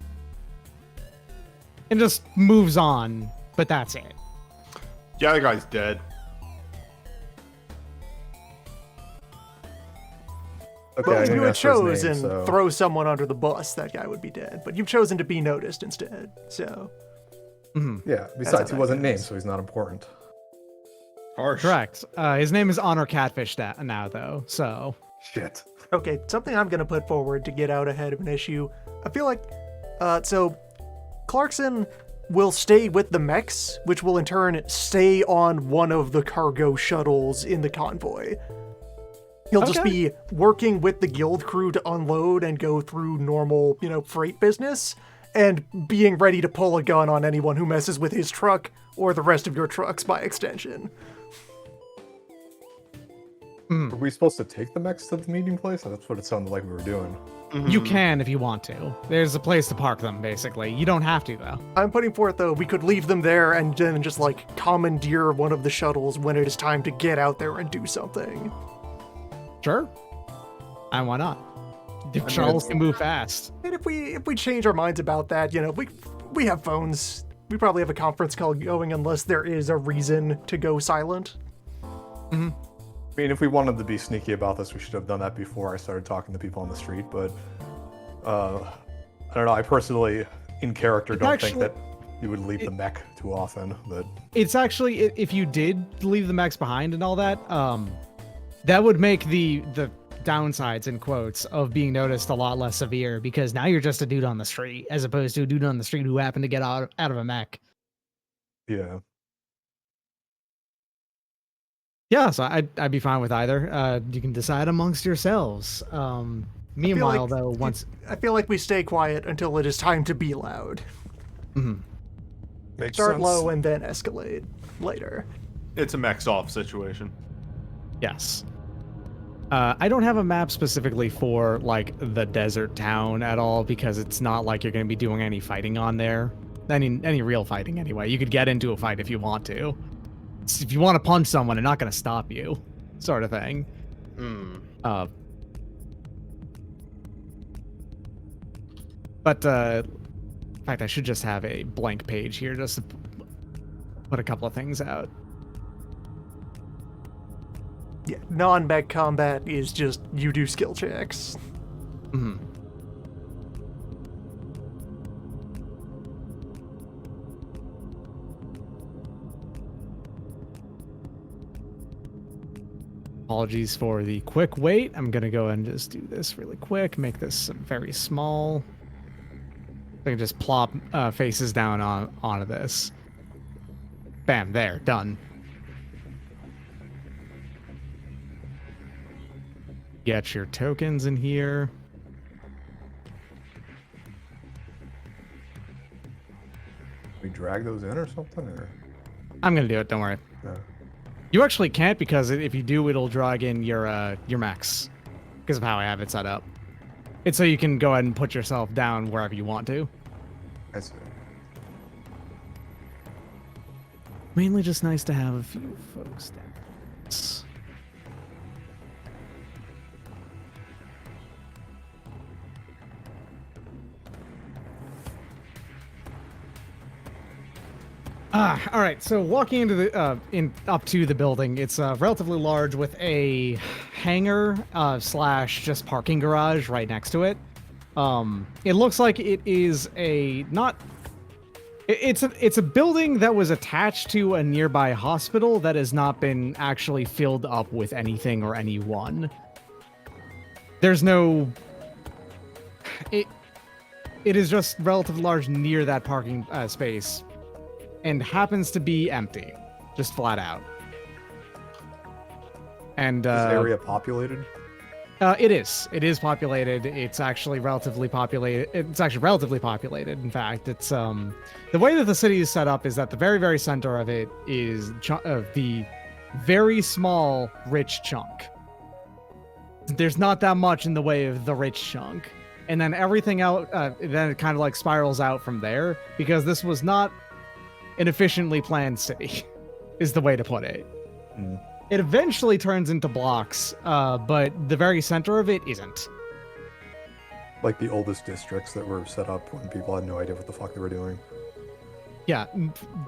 And just moves on, but that's it. The other guy's dead. Okay, Well, I if didn't you had ask for his name, chosen so- throw someone under the bus, that guy would be dead. But you've chosen to be noticed instead, so... Yeah, besides, how he wasn't that named, goes. so he's not important. Harsh. Correct. His name is Honor Catfish now, though, so... Shit. Okay, something I'm going to put forward to get out ahead of an issue. I feel like... So, Clarkson will stay with the mechs, which will in turn stay on one of the cargo shuttles in the convoy. He'll just Okay. be working with the guild crew to unload and go through normal, freight business, and being ready to pull a gun on anyone who messes with his truck, or the rest of your trucks by extension. Were we supposed to take the mechs to the meeting place? That's what it sounded like we were doing. You can if you want to. There's a place to park them, basically. You don't have to, though. I'm putting forth, though, we could leave them there and then just, commandeer one of the shuttles when it is time to get out there and do something. Sure. And why not? The shuttles can move fast. And if we change our minds about that, we have phones. We probably have a conference call going unless there is a reason to go silent. I mean, if we wanted to be sneaky about this, we should have done that before I started talking to people on the street, but I don't know. I personally, in character, don't think that you would leave the mech too often, but... It's actually, if you did leave the mechs behind and all that, that would make the downsides, in quotes, of being noticed a lot less severe, because now you're just a dude on the street, as opposed to a dude on the street who happened to get out of a mech. Yeah. Yeah, so I'd be fine with either. You can decide amongst yourselves. Meanwhile, though, once... I feel like we stay quiet until it is time to be loud. Makes Start sense. low and then escalate later. It's a max off situation. Yes. I don't have a map specifically for, the desert town at all, because it's not like you're going to be doing any fighting on there. Any real fighting, anyway. You could get into a fight if you want to. If you want to punch someone, they're not going to stop you, sort of thing. But, in fact, I should just have a blank page here just to put a couple of things out. Yeah, non-mech combat is just you do skill checks. Apologies for the quick wait. I'm going to go ahead and just do this really quick, make this very small. I can just plop faces down onto this. Bam, there, done. Get your tokens in here. We drag those in or something? Or... I'm going to do it, don't worry. No. You actually can't, because if you do, it'll drag in your mechs, because of how I have it set up. It's so you can go ahead and put yourself down wherever you want to. I see. Mainly just nice to have a few folks down. All right. So walking into the up to the building, it's relatively large with a hangar slash just parking garage right next to it. It looks like it is a not. It's a building that was attached to a nearby hospital that has not been actually filled up with anything or anyone. There's no. It is just relatively large near that parking space. And happens to be empty, just flat out. And Is this area populated? it is. It is populated. It's actually relatively populated. In fact, it's the way that the city is set up is that the very, very center of it is the very small rich chunk. There's not that much in the way of the rich chunk, and then everything out. Then it kind of like spirals out from there because this was not an efficiently planned city, is the way to put it. Mm. It eventually turns into blocks, but the very center of it isn't. Like the oldest districts that were set up when people had no idea what the fuck they were doing. Yeah,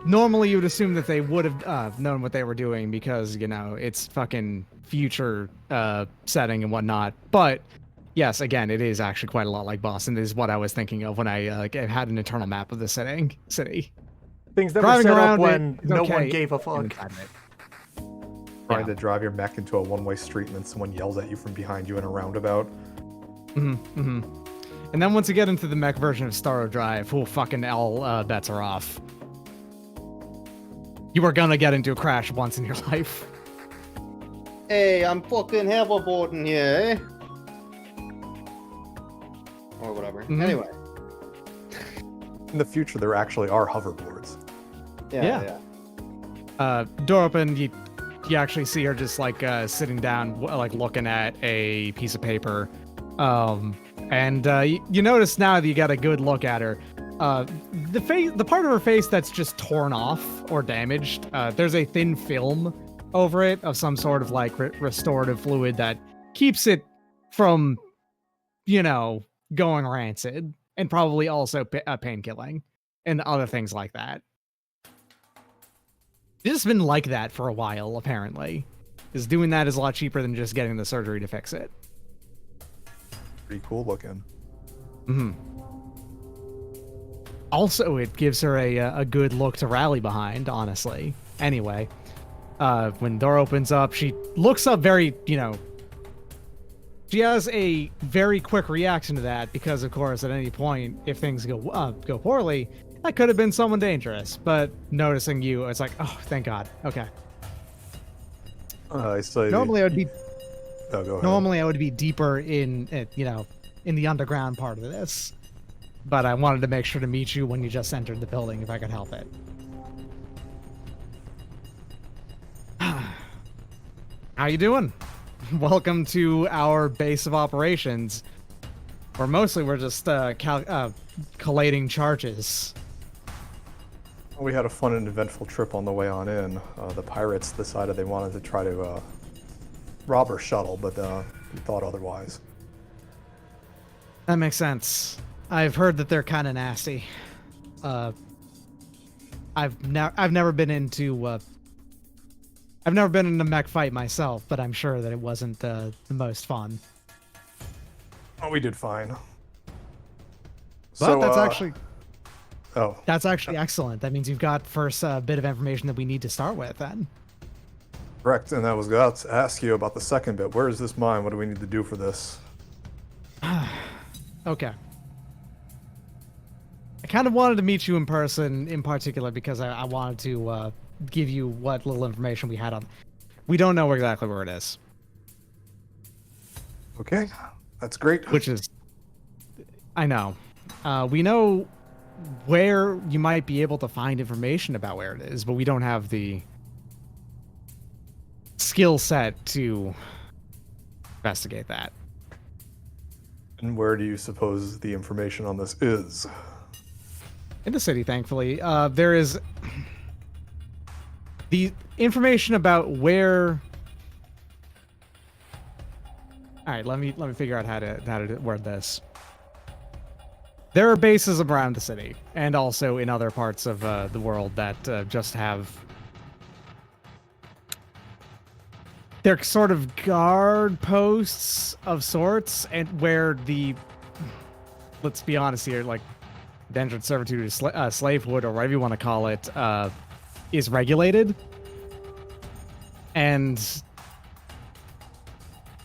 normally you would assume that they would have known what they were doing because, you know, it's fucking future setting and whatnot. But yes, again, it is actually quite a lot like Boston. This is what I was thinking of when I had an internal map of the city. Things that Driving were set around up when it is no okay one gave a fuck. inside of it. Trying to drive your mech into a one-way street and then someone yells at you from behind you in a roundabout. And then once you get into the mech version of Starro Drive, fucking all bets are off. You are gonna get into a crash once in your life. Hey, I'm fucking hoverboarding here, eh? Or whatever. Anyway. In the future, there actually are hoverboards. Yeah. Door open, you actually see her just like sitting down, like looking at a piece of paper. And you notice now that you got a good look at her. The part of her face that's just torn off or damaged, there's a thin film over it of some sort of like restorative fluid that keeps it from, going rancid, and probably also painkilling and other things like that. It's just been like that for a while, apparently. Because doing that is a lot cheaper than just getting the surgery to fix it. Pretty cool looking. Also, it gives her a good look to rally behind, honestly. Anyway, when the door opens up, she looks up very, she has a very quick reaction to that because, of course, at any point, if things go poorly, that could have been someone dangerous. But noticing you, it's like, oh, thank God. Okay. I say Normally, I would be. Oh, go ahead. Normally, I would be deeper in the underground part of this, but I wanted to make sure to meet you when you just entered the building, if I could help it. How you doing? Welcome to our base of operations. Or mostly we're just collating charges. We had a fun and eventful trip on the way on in. The pirates decided they wanted to try to rob our shuttle, but we thought otherwise. That makes sense. I've heard that they're kind of nasty. I've never been into I've never been in a mech fight myself, but I'm sure that it wasn't the most fun. Oh, we did fine. But So, that's actually Oh, that's actually excellent. That means you've got first bit of information that we need to start with then. correct. And I was about to ask you about the second bit. Where is this mine? What do we need to do for this? Okay. I kind of wanted to meet you in person in particular because I wanted to give you what little information we had on. We don't know exactly where it is. Okay, that's great. Which is, I know. We know where you might be able to find information about where it is, but we don't have the skill set to investigate that. And where do you suppose the information on this is? In the city, thankfully. There is the information about where. All right, let me figure out how to word this. There are bases around the city, and also in other parts of the world that just have... They're sort of guard posts of sorts, and where the... Let's be honest here, like, indentured servitude or slavehood, or whatever you want to call it, is regulated. And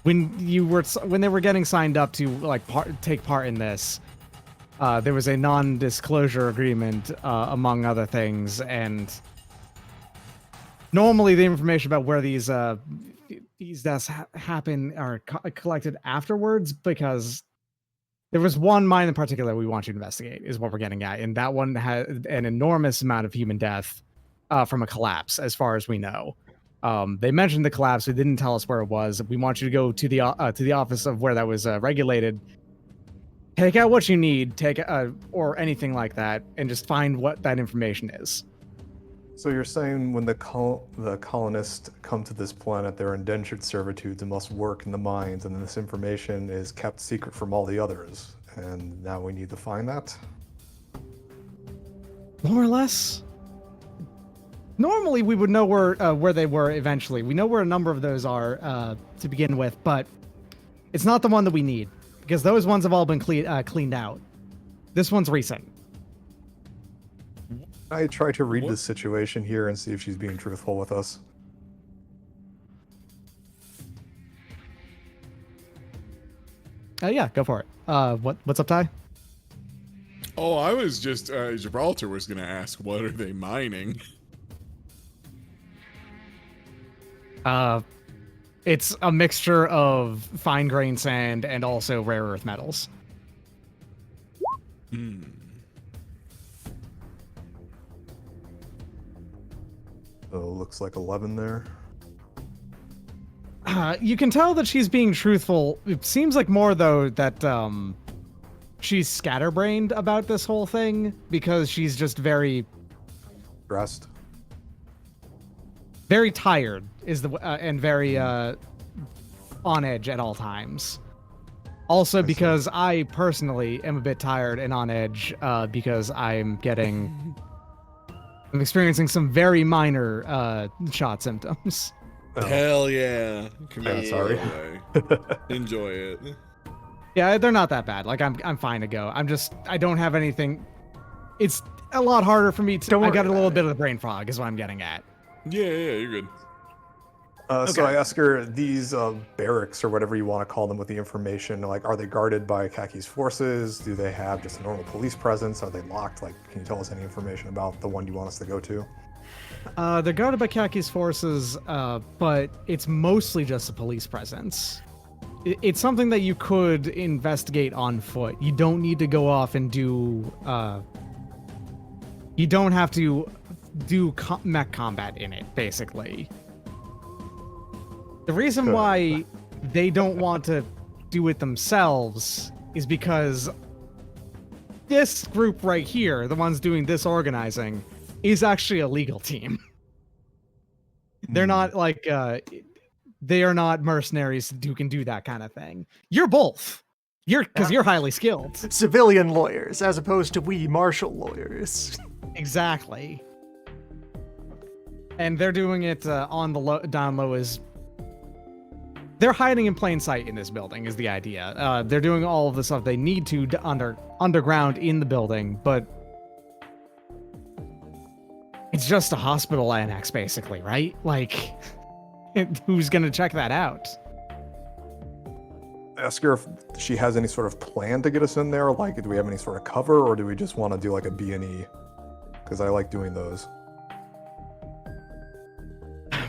when they were getting signed up to like take part in this, there was a non-disclosure agreement, among other things, and normally the information about where these deaths happen are collected afterwards, because there was one mine in particular we want you to investigate, is what we're getting at, and that one had an enormous amount of human death from a collapse, as far as we know. They mentioned the collapse. They didn't tell us where it was. We want you to go to the office of where that was regulated. Take out what you need, or anything like that, and just find what that information is. So you're saying when the colonists come to this planet, they're indentured servitudes and must work in the mines, and this information is kept secret from all the others, and now we need to find that? More or less. Normally, we would know where they were eventually. We know where a number of those are to begin with, but it's not the one that we need, because those ones have all been cleaned out. This one's recent. I try to read the situation here and see if she's being truthful with us. Yeah, go for it. What's up, Ty? Oh, I was just Gibraltar was gonna ask, what are they mining? It's a mixture of fine grain sand and also rare earth metals. Hmm. So looks like 11 there. You can tell that she's being truthful. It seems like more, though, that she's scatterbrained about this whole thing, because she's just very Dressed. very tired and very on edge at all times. Also, because I personally am a bit tired and on edge because I'm experiencing some very minor shot symptoms. Oh. Hell yeah! Sorry. Enjoy it. Yeah, they're not that bad. Like I'm fine to go. I don't have anything. It's a lot harder for me to. I got a little bit of the brain fog, is what I'm getting at. Yeah, you're good. So I ask her, these barracks, or whatever you want to call them, with the information, like, are they guarded by Kaki's forces? Do they have just a normal police presence? Are they locked? Like, can you tell us any information about the one you want us to go to? They're guarded by Kaki's forces, but it's mostly just a police presence. It's something that you could investigate on foot. You don't need to go off and do... you don't have to do mech combat in it, basically. The reason why they don't want to do it themselves is because this group right here, the ones doing this organizing, is actually a legal team. They're not like, they are not mercenaries who can do that kind of thing. You're both. Because you're highly skilled. Civilian lawyers, as opposed to we martial lawyers. Exactly. And they're doing it on the down low as... They're hiding in plain sight in this building, is the idea. They're doing all of the stuff they need to underground in the building, but it's just a hospital annex, basically, right? Like, who's gonna check that out? Ask her if she has any sort of plan to get us in there. Like, do we have any sort of cover, or do we just want to do like a B&E? Because I like doing those.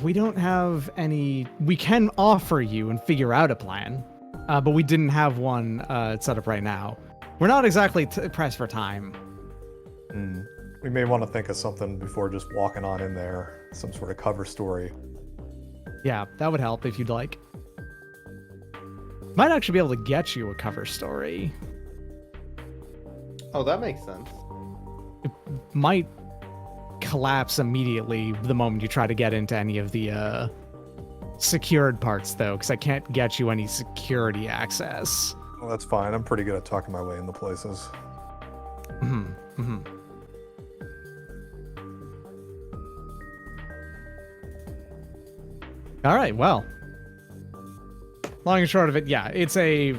We don't have any... We can offer you and figure out a plan, but we didn't have one set up right now. We're not exactly pressed for time. We may want to think of something before just walking on in there. Some sort of cover story. Yeah, that would help if you'd like. Might actually be able to get you a cover story. Oh, that makes sense. It might collapse immediately the moment you try to get into any of the secured parts, though, because I can't get you any security access. Well, that's fine. I'm pretty good at talking my way into places. All right, well, long and short of it, yeah, it's a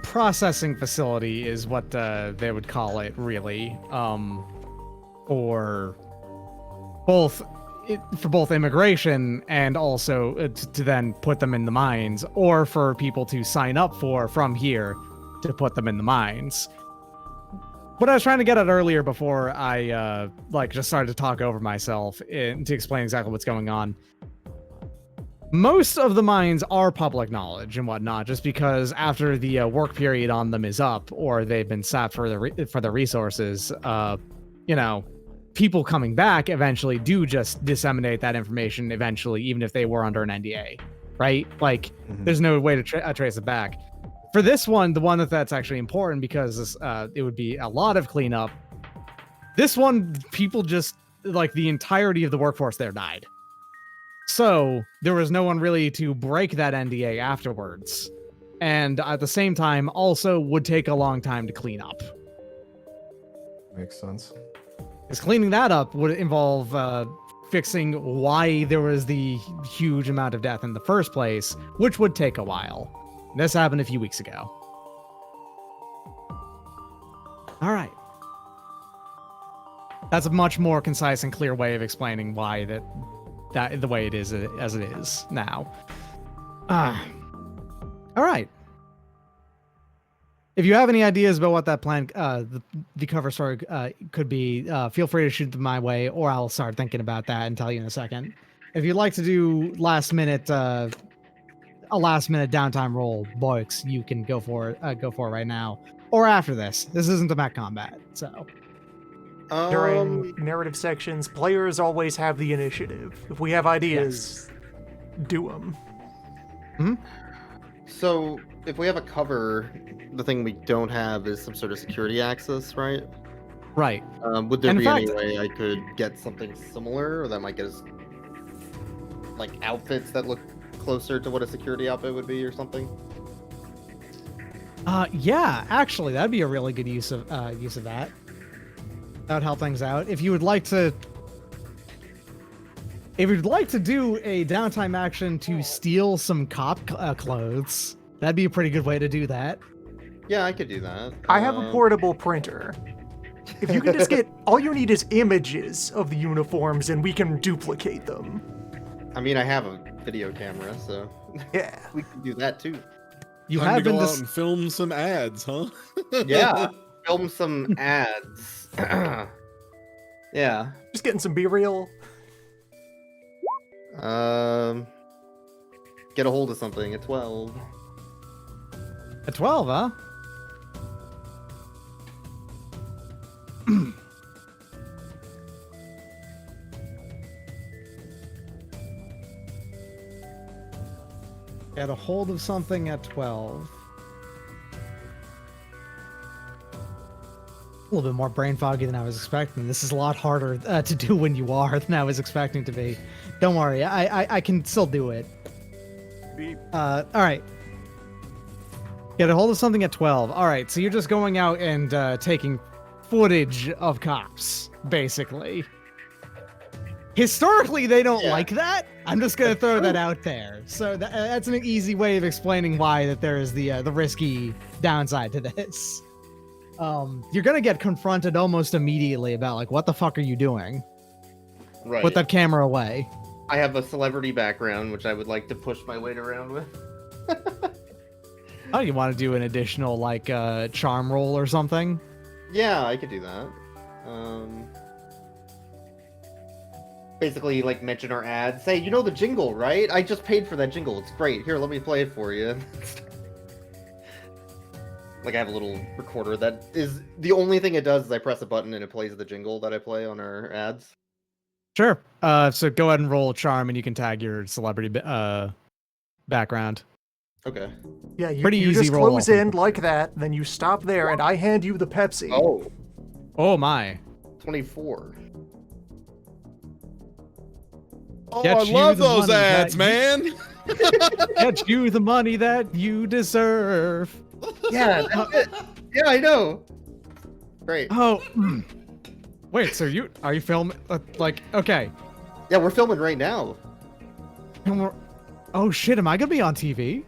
processing facility is what they would call it, really, for both immigration and also to then put them in the mines, or for people to sign up from here to put them in the mines. What I was trying to get at earlier before I just started to talk over myself to explain exactly what's going on. Most of the mines are public knowledge and whatnot, just because after the work period on them is up, or they've been sapped for the resources, people coming back eventually do just disseminate that information eventually, even if they were under an NDA, right? Like, there's no way to trace it back. For this one, the one that's actually important because it would be a lot of cleanup. This one, people just, like, the entirety of the workforce there died. So there was no one really to break that NDA afterwards. And at the same time, also would take a long time to clean up. Makes sense. Because cleaning that up would involve fixing why there was the huge amount of death in the first place, which would take a while. This happened a few weeks ago. All right. That's a much more concise and clear way of explaining why that the way it is as it is now. All right. If you have any ideas about what that plan, the cover story could be, feel free to shoot them my way, or I'll start thinking about that and tell you in a second. If you'd like to do a last minute downtime roll, boys, you can go for it. Go for it right now, or after this. This isn't a mech combat, so. During narrative sections, players always have the initiative. If we have ideas, do them. Mm-hmm. So, if we have a cover, the thing we don't have is some sort of security access, right? Right. Would there In be fact, any way I could get something similar, or that might get us, like, outfits that look closer to what a security outfit would be, or something? Yeah, actually, that'd be a really good use of that. That would help things out. If you'd like to do a downtime action to steal some cop clothes, that'd be a pretty good way to do that. Yeah, I could do that. I have a portable printer. If you can just get, all you need is images of the uniforms and we can duplicate them. I mean, I have a video camera, so Yeah. we can do that too. You Time have to been go out and film some ads, huh? Yeah, film some ads. Yeah. Just getting some B-reel. Get a hold of something at 12. At 12, huh? Get a hold of something at 12. A little bit more brain foggy than I was expecting. This is a lot harder to do when you are than I was expecting to be. Don't worry, I can still do it. All right. Get a hold of something at 12. All right, so you're just going out and taking footage of cops, basically. Historically, they don't like that. I'm just gonna throw that out there. So that's an easy way of explaining why that there is the risky downside to this. You're gonna get confronted almost immediately about, like, what the fuck are you doing? Right. Put that camera away. I have a celebrity background, which I would like to push my weight around with. Oh, you want to do an additional, like, charm roll or something? Yeah, I could do that. Basically, like, mention our ads. Say, you know the jingle, right? I just paid for that jingle. It's great. Here, let me play it for you. Like, I have a little recorder that is... The only thing it does is I press a button and it plays the jingle that I play on our ads. Sure. So go ahead and roll charm, and you can tag your celebrity background. Okay. Yeah, you, Pretty you easy just roll close off. in like that, then you stop there, and I hand you the Pepsi. Oh, Oh my. 24. Oh, Get I you love the those money ads, that man. Get you the money that you deserve. Yeah, that's it. Yeah, I know. Great. Oh, wait. So are you filming? Like, okay. Yeah, we're filming right now. And oh shit! Am I gonna be on TV?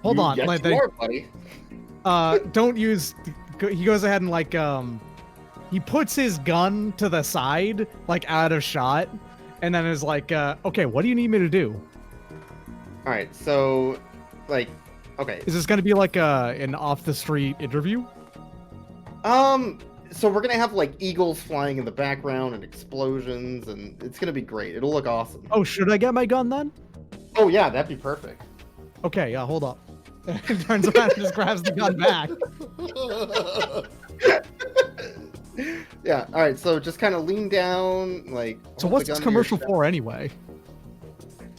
Hold on. Yes, Like, you are, buddy. don't use. He goes ahead and like he puts his gun to the side, like out of shot, and then is like, okay, what do you need me to do? All right, so, like, okay. Is this gonna be like an off the street interview? So we're gonna have like eagles flying in the background and explosions, and it's gonna be great. It'll look awesome. Oh, should I get my gun then? Oh yeah, that'd be perfect. Okay, yeah, hold up. Turns around and just grabs the gun back. Yeah. All right. So just kind of lean down, like. So hold what's the this gun to your commercial chest. for anyway?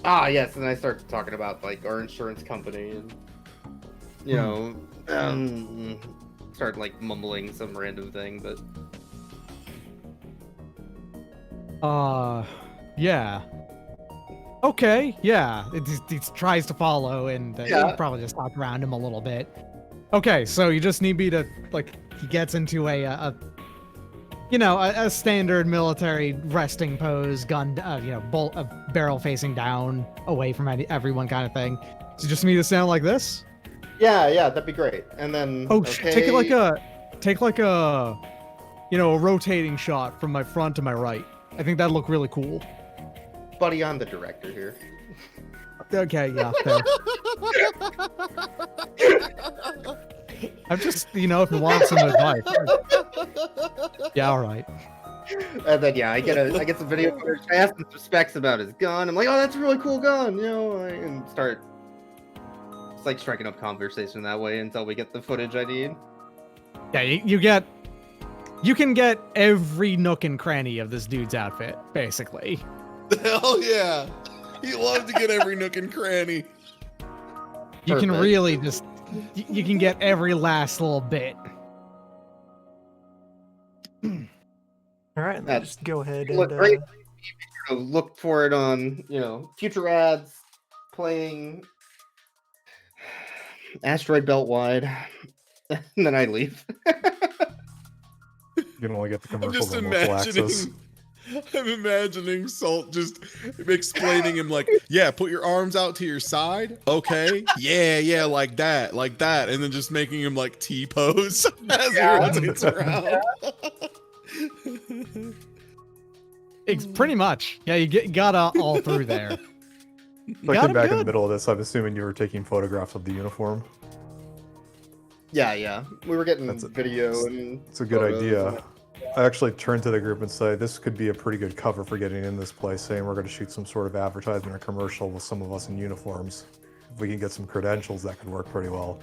Ah, yes. And I start talking about like our insurance company and, you know, start like mumbling some random thing, but. Yeah. Okay, yeah. It tries to follow, and Yeah. you probably just talk around him a little bit. Okay, so you just need me to, like, he gets into a standard military resting pose, gun, barrel facing down, away from everyone kind of thing. So you just need to stand like this? Yeah, that'd be great. And then. Oh, okay. take like a rotating shot from my front to my right. I think that'd look really cool. Buddy, I'm the director here. Okay, yeah, fair. I'm just, if you want some advice. Yeah, all right. And then I get some video footage. I ask him some specs about his gun. I'm like, oh, that's a really cool gun, and start just like striking up conversation that way until we get the footage I need. Yeah, you can get every nook and cranny of this dude's outfit, basically. Hell yeah. He loved to get every nook and cranny. You can Perfect. really just, you can get every last little bit. All right, then That's- just go ahead Look and great. Look for it on, future ads, playing Asteroid Belt wide, and then I leave. You can only get the I'm commercials just on local access. imagining. I'm imagining Salt just explaining him like, yeah, put your arms out to your side. Okay. Yeah, like that. And then just making him like T-pose as he rotates around. It's pretty much. Yeah, you got all through there. Like Got him back in the good. middle of this, I'm assuming you were taking photographs of the uniform. Yeah. We were getting That's a- video and. It's a good photos idea. and- I actually turned to the group and said, this could be a pretty good cover for getting in this place, saying we're going to shoot some sort of advertisement or commercial with some of us in uniforms. If we can get some credentials, that could work pretty well.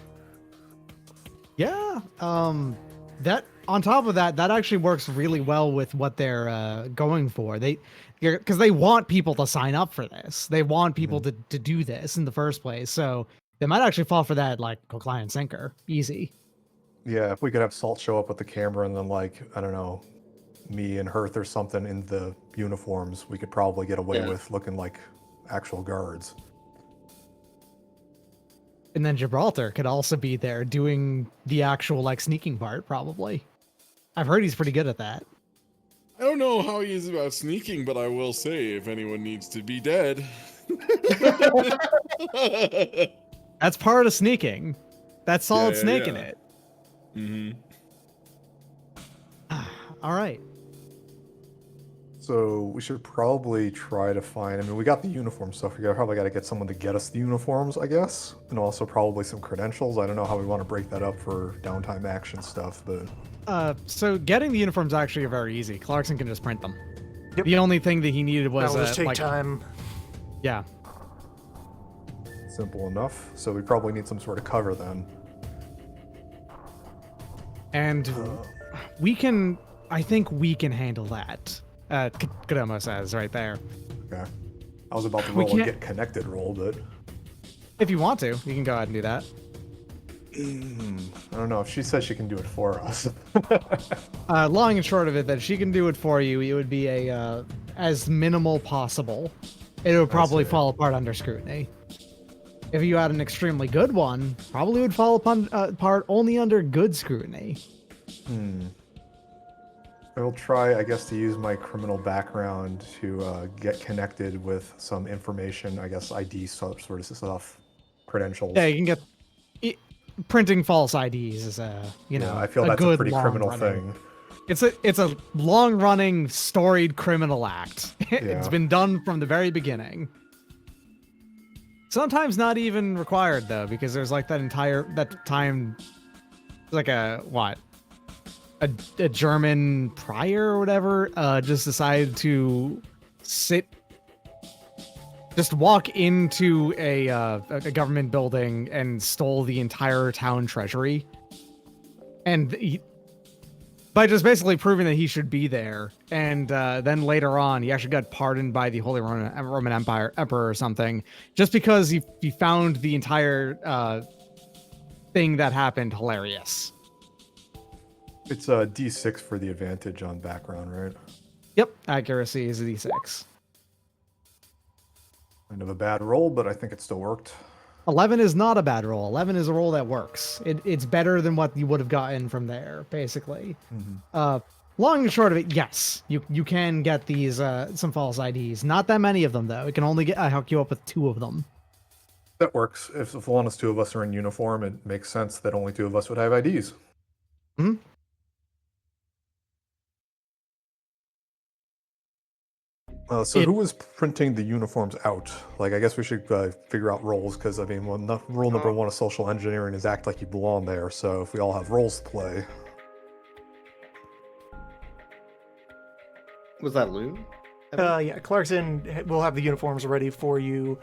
Yeah. That on top of that actually works really well with what they're going for. Because they want people to sign up for this. They want people to do this in the first place. So they might actually fall for that, like, hook, line, and sinker. Easy. Yeah, if we could have Salt show up with the camera and then, like, I don't know, me and Hearth or something in the uniforms, we could probably get away Yeah. with looking like actual guards. And then Gibraltar could also be there doing the actual, like, sneaking part, probably. I've heard he's pretty good at that. I don't know how he is about sneaking, but I will say if anyone needs to be dead. That's part of sneaking. That's solid Yeah, snaking yeah. it. Mm-hmm. All right. So we should probably try to find, we got the uniform stuff. We probably got to get someone to get us the uniforms, I guess. And also probably some credentials. I don't know how we want to break that up for downtime action stuff, but So getting the uniforms actually are very easy. Clarkson can just print them. Yep. The only thing that he needed was that'll just take like, time. yeah. simple enough. So we probably need some sort of cover then. And I think we can handle that. Kudomo says right there. Okay. I was about to We roll a can't- get connected roll, but If you want to, you can go ahead and do that. I don't know. If she says she can do it for us. Long and short of it, that she can do it for you. It would be as minimal possible. It would probably see. fall apart under scrutiny. If you had an extremely good one, probably would fall apart only under good scrutiny. I'll try, I guess, to use my criminal background to get connected with some information, I guess ID sort of stuff, credentials. Yeah, you can get printing false IDs is I feel a that's a good pretty criminal thing. It's a long running storied criminal act. It's Yeah. been done from the very beginning. Sometimes not even required though, because there's like that time, like a German prior or whatever, just decided to just walk into a government building and stole the entire town treasury, and by just basically proving that he should be there. And then later on, he actually got pardoned by the Holy Roman Emperor or something, just because he found the entire thing that happened hilarious. It's a D6 for the advantage on background, right? Yep, accuracy is a D6. Kind of a bad roll, but I think it still worked. 11 is not a bad roll. 11 is a roll that works. It's better than what you would have gotten from there, basically. Long and short of it, yes, you can get these some false IDs. Not that many of them, though. It can only hook you up with 2 of them. That works. If as long as 2 of us are in uniform, it makes sense that only 2 of us would have IDs. Hmm. Who was printing the uniforms out? Like, I guess we should figure out roles, because, I mean, rule number 1 of social engineering is act like you belong there, so if we all have roles to play. Was that Loon? Yeah, Clarkson will have the uniforms ready for you.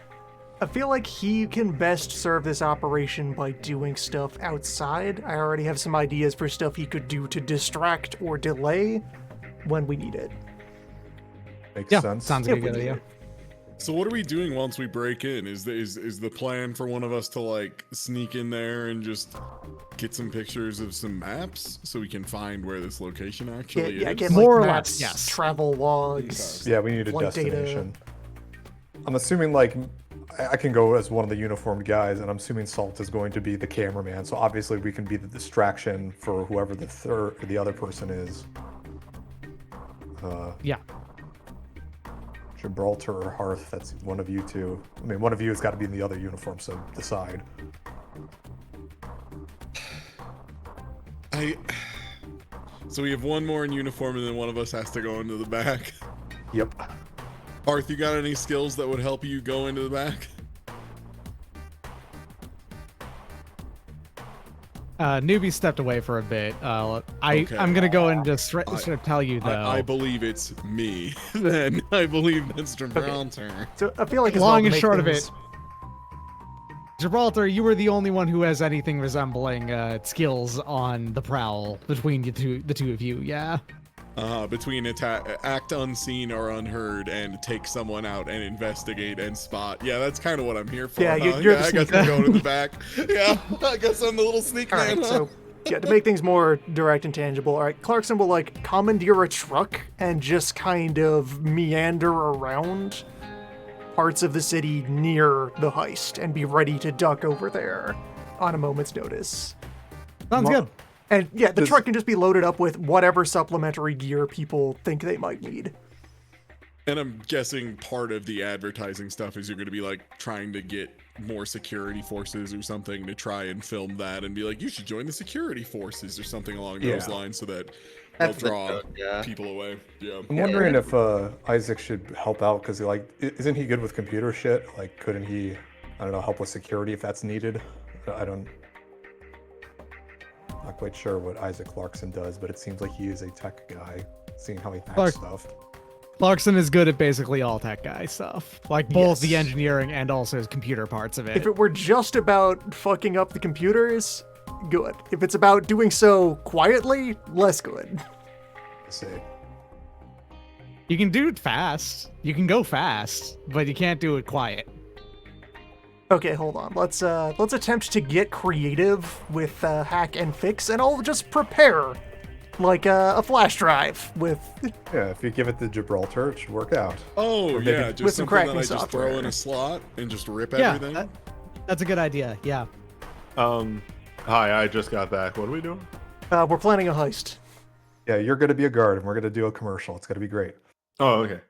I feel like he can best serve this operation by doing stuff outside. I already have some ideas for stuff he could do to distract or delay when we need it. Makes Yeah, sense. sounds like a good idea. So what are we doing once we break in? Is the plan for one of us to like sneak in there and just get some pictures of some maps so we can find where this location actually is? Get More like, or maps, less, yes. travel logs. Yeah, we need a flight data. destination. I'm assuming, like, I can go as one of the uniformed guys, and I'm assuming Salt is going to be the cameraman, so obviously we can be the distraction for whoever the other person is. Yeah. Gibraltar or Hearth, that's one of you 2. I mean, one of you has got to be in the other uniform, so decide. So we have one more in uniform, and then one of us has to go into the back. Yep. Arth, you got any skills that would help you go into the back? Newbie stepped away for a bit. Okay. I'm gonna go and just tell you though. I believe it's me. Then I believe that's Gibraltar. So I feel like as Long well and to make short of things- it, Gibraltar, you were the only one who has anything resembling skills on the prowl between the two of you. Yeah. Between act unseen or unheard and take someone out and investigate and spot. Yeah, that's kind of what I'm here for. Yeah, huh? you're the I guess sneak I'm going to the back. Yeah, I guess I'm the little sneak All man. right, huh? so yeah, to make things more direct and tangible, all right, Clarkson will like commandeer a truck and just kind of meander around parts of the city near the heist and be ready to duck over there on a moment's notice. Sounds good. And yeah, the truck can just be loaded up with whatever supplementary gear people think they might need. And I'm guessing part of the advertising stuff is you're going to be like trying to get more security forces or something to try and film that and be like, you should join the security forces or something along those lines so that they'll That's the draw joke, yeah. people away. Yeah. I'm wondering if Isaac should help out, because isn't he good with computer shit? Like, couldn't he, I don't know, help with security if that's needed? Not quite sure what Isaac Clarkson does, but it seems like he is a tech guy, seeing how he hacks stuff. Clarkson is good at basically all tech guy stuff, like both the Yes. engineering and also his computer parts of it. If it were just about fucking up the computers, good. If it's about doing so quietly, less good. I see. You can do it fast. You can go fast, but you can't do it quiet. Okay, hold on. Let's attempt to get creative with hack and fix, and I'll just prepare like a flash drive with. Yeah, if you give it to Gibraltar, it should work out. Oh, Or maybe yeah, with just some something that cracking I just software. throw in a slot and just rip Yeah, everything. that's a good idea. Yeah. Hi, I just got back. What are we doing? We're planning a heist. Yeah, you're going to be a guard, and we're going to do a commercial. It's going to be great. Oh, okay.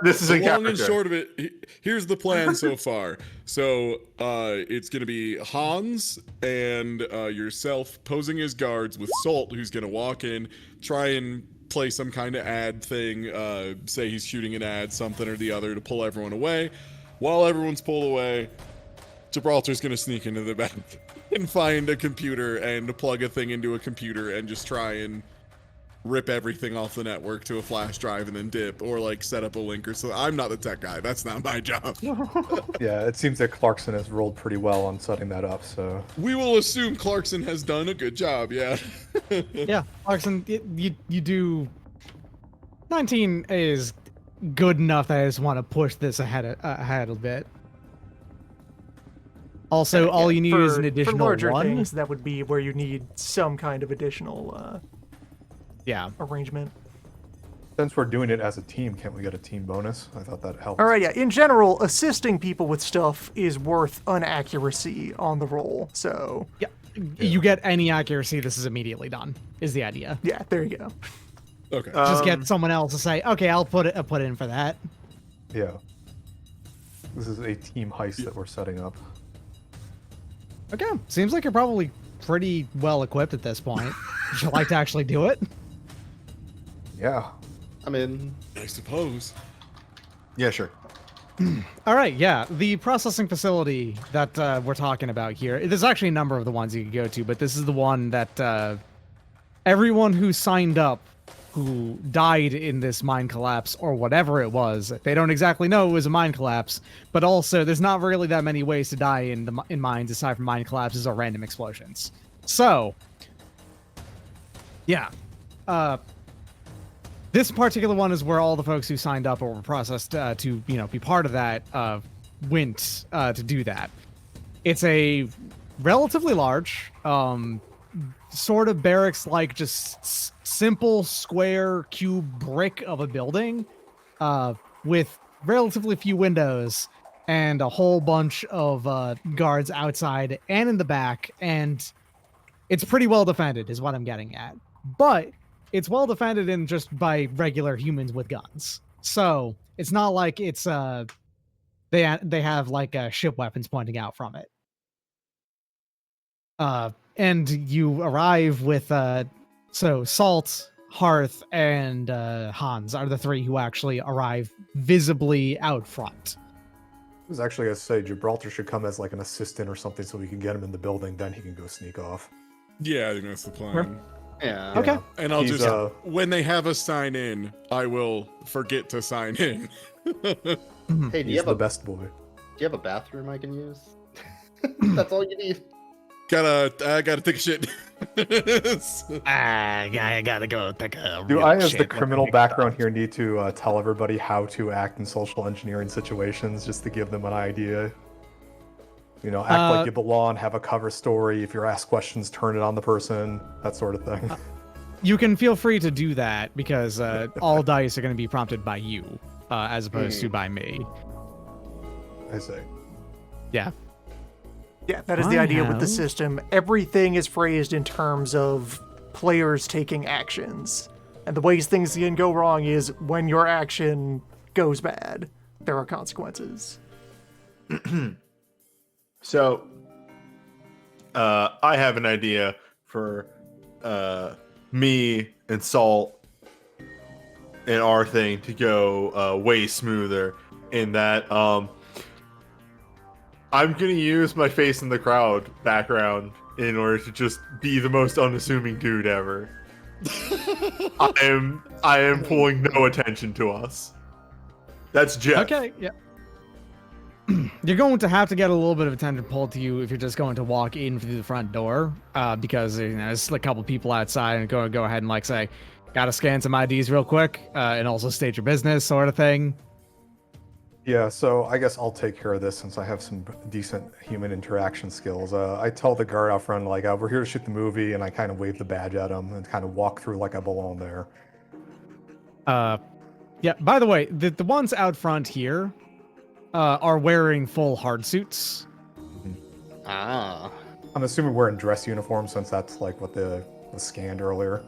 This is The a long and character. short of it, here's the plan so far. So it's gonna be Hans and yourself posing as guards with Salt, who's gonna walk in, try and play some kind of ad thing, say he's shooting an ad, something or the other, to pull everyone away. While everyone's pulled away, Gibraltar's gonna sneak into the back and find a computer and plug a thing into a computer and just try and rip everything off the network to a flash drive and then dip, or like set up a link or so. I'm not the tech guy. That's not my job. Yeah, it seems that Clarkson has rolled pretty well on setting that up, so... We will assume Clarkson has done a good job, yeah. Yeah, Clarkson, you do... 19 is good enough that I just want to push this ahead a bit. Also, all you need is an additional for larger one. things, that would be where you need some kind of additional Yeah. arrangement. Since we're doing it as a team, can't we get a team bonus? I thought that helped. All right, yeah. In general, assisting people with stuff is worth an accuracy on the roll. So Yeah. You get any accuracy, this is immediately done, is the idea. yeah, there you go. Okay. Just get someone else to say, okay, I'll put in for that. Yeah. This is a team heist that we're setting up. Okay, seems like you're probably pretty well equipped at this point. Would you like to actually do it? Yeah. I'm in. I suppose. Yeah, sure. All right, yeah. The processing facility that we're talking about here, there's actually a number of the ones you could go to, but this is the one that everyone who signed up who died in this mine collapse or whatever it was, they don't exactly know it was a mine collapse, but also there's not really that many ways to die in mines aside from mine collapses or random explosions. So, yeah. This particular one is where all the folks who signed up or were processed to, be part of that went to do that. It's a relatively large, sort of barracks-like, just simple square cube brick of a building with relatively few windows and a whole bunch of guards outside and in the back, and it's pretty well defended is what I'm getting at. But it's well defended in just by regular humans with guns. So it's not like it's they have like ship weapons pointing out from it. And you arrive with so Salt, Hearth, and Hans are the three who actually arrive visibly out front. I was actually going to say Gibraltar should come as like an assistant or something so we can get him in the building, then he can go sneak off. Yeah, I think that's the plan. Yeah. Okay. And I'll He's, just, when they have us sign in, I will forget to sign in. Hey, do you He's have the a best boy. do you have a bathroom I can use? That's all you need. I gotta take a shit. I gotta go take a. Do I, as the criminal background here, need to tell everybody how to act in social engineering situations just to give them an idea? You know, act like you belong, have a cover story. If you're asked questions, turn it on the person, that sort of thing. You can feel free to do that because all dice are going to be prompted by you as opposed to by me. I say. Yeah. Yeah, that is the idea with the system. Everything is phrased in terms of players taking actions. And the ways things can go wrong is when your action goes bad, there are consequences. So, I have an idea for me and Salt and our thing to go way smoother in that I'm going to use my face in the crowd background in order to just be the most unassuming dude ever. I am pulling no attention to us. That's Jeff. Okay, yeah. You're going to have to get a little bit of attention pulled to you if you're just going to walk in through the front door, because there's a couple people outside and go ahead and like say, gotta scan some IDs real quick, and also state your business sort of thing. Yeah, so I guess I'll take care of this since I have some decent human interaction skills. I tell the guard out front, like, we're here to shoot the movie, and I kind of wave the badge at him and kind of walk through like I belong there. Yeah, by the way, the ones out front here are wearing full hard suits. Ah. I'm assuming we're in dress uniform since that's like what the scanned earlier.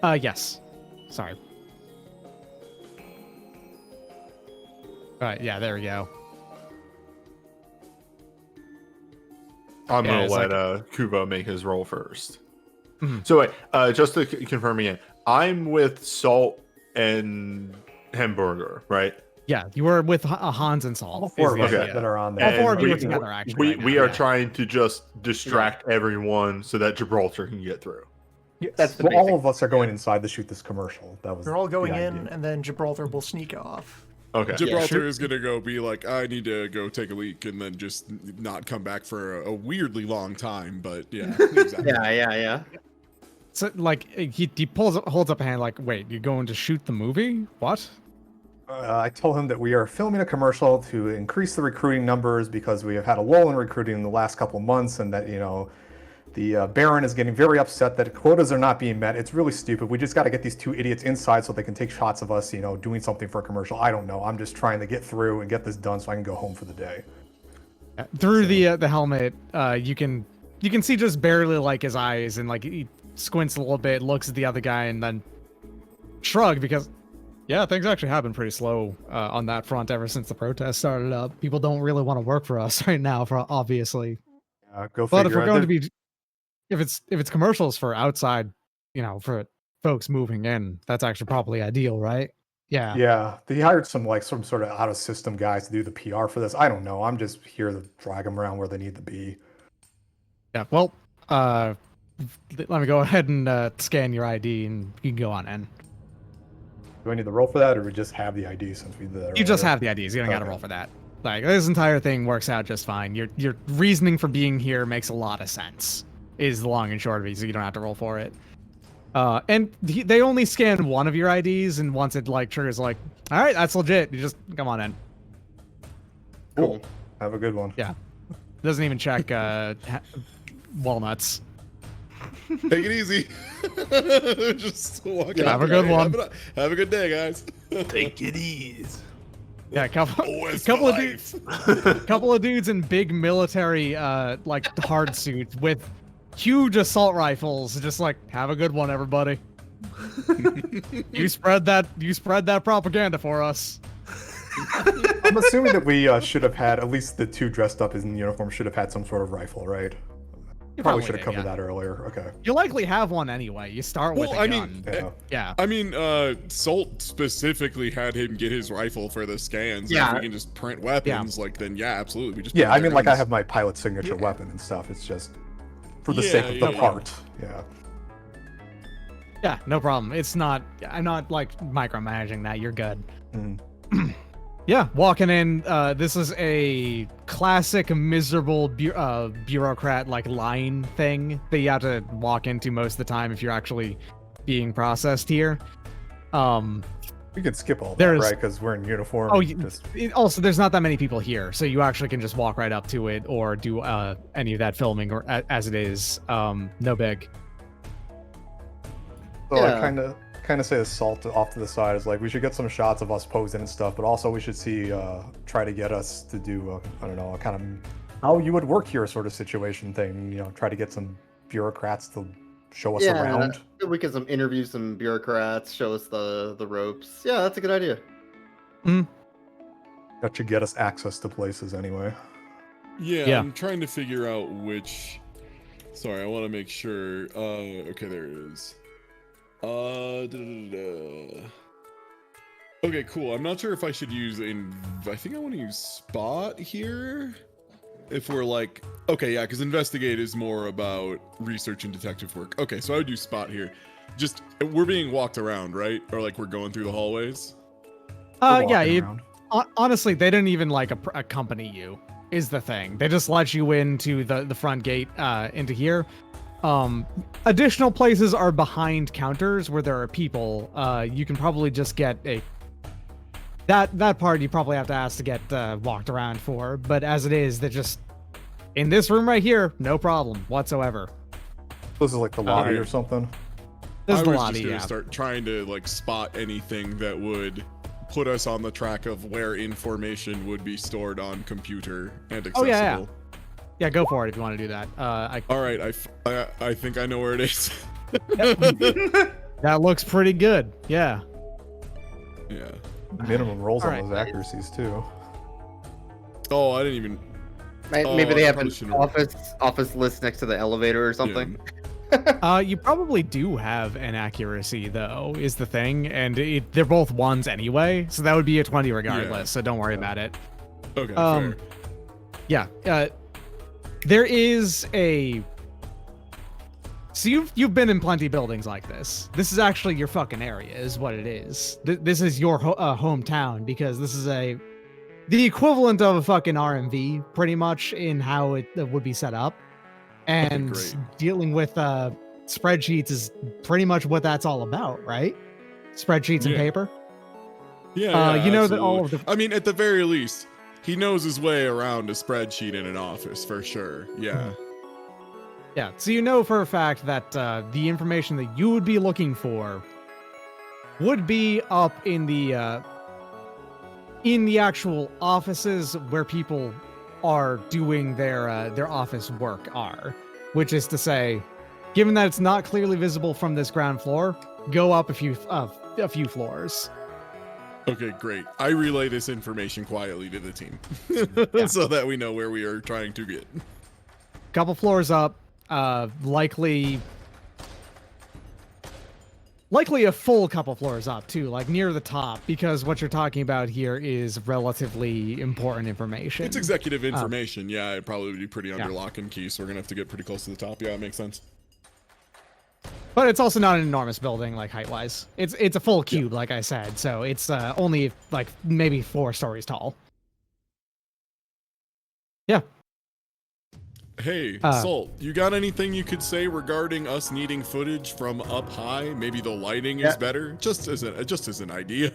Yes. Sorry. All right, yeah, there we go. I'm Yeah, gonna it's let Kubo make his roll first. Mhm. So wait, just to confirm again, I'm with Salt and Hamburger, right? Yeah, you were with Hans and Saul. All four is of the us idea. that are on All there. four of you we- are together, actually. We right now, we are yeah. trying to just distract everyone so that Gibraltar can get through. Yes. That's the Well, all basic. of us are going inside to shoot this commercial. That was We're all going the in, idea. and then Gibraltar will sneak off. Okay. Gibraltar is gonna go be like, I need to go take a leak, and then just not come back for a weirdly long time. But yeah, exactly. Yeah. So, like, he holds up a hand, like, wait, you're going to shoot the movie? What? I told him that we are filming a commercial to increase the recruiting numbers because we have had a lull in recruiting in the last couple of months, and that, you know, the Baron is getting very upset that quotas are not being met. It's really stupid. We just got to get these two idiots inside so they can take shots of us, you know, doing something for a commercial. I don't know. I'm just trying to get through and get this done so I can go home for the day. Through the helmet, you can see just barely like his eyes, and like he squints a little bit, looks at the other guy, and then shrug because, yeah, things actually have been pretty slow on that front ever since the protest started up. People don't really want to work for us right now, for obviously. Go But if figure. we're going to be, if it's commercials for outside, you know, for folks moving in, that's actually probably ideal, right? Yeah. Yeah, they hired some sort of out of system guys to do the PR for this. I don't know. I'm just here to drag them around where they need to be. Yeah. Well, let me go ahead and scan your ID, and you can go on in. Do I need to roll for that, or we just have the ID since we did that? You just earlier? have the IDs. You don't got to Okay. roll for that. Like, this entire thing works out just fine. Your reasoning for being here makes a lot of sense. Is the long and short of it, so you don't have to roll for it. And they only scan one of your IDs, and once it like triggers, like, all right, that's legit. You just come on in. Cool. Have a good one. Yeah. Doesn't even check walnuts. Take it easy. Just walking. Have a good one. Have a good day, guys. Take it easy. Yeah, couple Always couple for of life. dudes, couple of dudes in big military like hard suits with huge assault rifles, just like, have a good one, everybody. you spread that propaganda for us. I'm assuming that we should have had, at least the two dressed up in uniform should have had some sort of rifle, right? You Probably should have did, covered yeah. that earlier. Okay. You likely have one anyway. You start with Well, a I gun. mean, Yeah. Yeah. I mean, Salt specifically had him get his rifle for the scans. Yeah. If we can just print weapons, like, then yeah, absolutely. We just Yeah, put I their mean, like, I guns. have my pilot signature weapon and stuff. It's just for the Yeah, sake of the yeah. part. Yeah. Yeah, no problem. It's not. I'm not like micromanaging that. You're good. Mm. Yeah, walking in. This is a classic miserable bureaucrat like line thing that you have to walk into most of the time if you're actually being processed here. We could skip all that, There's- right? Because we're in uniform. Oh, just... also, there's not that many people here, so you actually can just walk right up to it or do any of that filming or as it is. No big. So Yeah. I kind of say the Salt off to the side is like, we should get some shots of us posing and stuff, but also we should see, try to get us to do, I don't know, a kind of how you would work here sort of situation thing. You know, try to get some bureaucrats to show us around. We can interview some bureaucrats, show us the ropes. Yeah, that's a good idea. That should get us access to places anyway. Yeah, Yeah. I'm trying to figure out which. Sorry, I want to make sure. Okay, there it is. Okay, cool. I'm not sure if I should use I think I want to use Spot here. If we're like, okay, yeah, because Investigate is more about research and detective work. Okay, so I would use Spot here. Just we're being walked around, right? Or like we're going through the hallways. We're Yeah. walking around. Honestly, they didn't even like accompany you. Is the thing. They just let you into the front gate into here. Additional places are behind counters where there are people. You can probably just get that part you probably have to ask to get walked around for. But as it is, they're just in this room right here, no problem whatsoever. This is like the lobby Okay. or something. This is I the was lobby, just gonna yeah. start trying to like spot anything that would put us on the track of where information would be stored on computer and accessible. Oh, yeah. Yeah, go for it if you want to do that. All right, I think I know where it is. That looks pretty good. Yeah. Yeah. Minimum rolls on Alright. those accuracies too. Oh, I didn't even. Maybe I they have probably an shouldn't- office list next to the elevator or something. You probably do have an accuracy though, is the thing, and they're both ones anyway, so that would be a 20 regardless. Yeah. So don't worry about it. Okay, Um, fair. Yeah. There is a. So you've been in plenty buildings like this. This is actually your fucking area, is what it is. This is your hometown because this is the equivalent of a fucking RMV, pretty much in how it would be set up, and great. dealing with spreadsheets is pretty much what that's all about, right? Spreadsheets and Yeah. paper. Yeah, you know that all of absolutely. I mean, at the very least, he knows his way around a spreadsheet in an office for sure. Yeah. Yeah, so you know for a fact that the information that you would be looking for would be up in the actual offices where people are doing their office work are, which is to say, given that it's not clearly visible from this ground floor, go up a few floors. Okay, great. I relay this information quietly to the team Yeah. so that we know where we are trying to get. Couple floors up, likely a full couple floors up too, like near the top, because what you're talking about here is relatively important information. It's executive information. Yeah, it'd probably be pretty under Yeah. lock and key, so we're gonna have to get pretty close to the top. Yeah, it makes sense. But it's also not an enormous building, like height-wise. It's a full cube, like I said, so it's only like maybe 4 stories tall. Yeah. Hey, Salt, you got anything you could say regarding us needing footage from up high? Maybe the lighting is Yeah. better, just as an idea.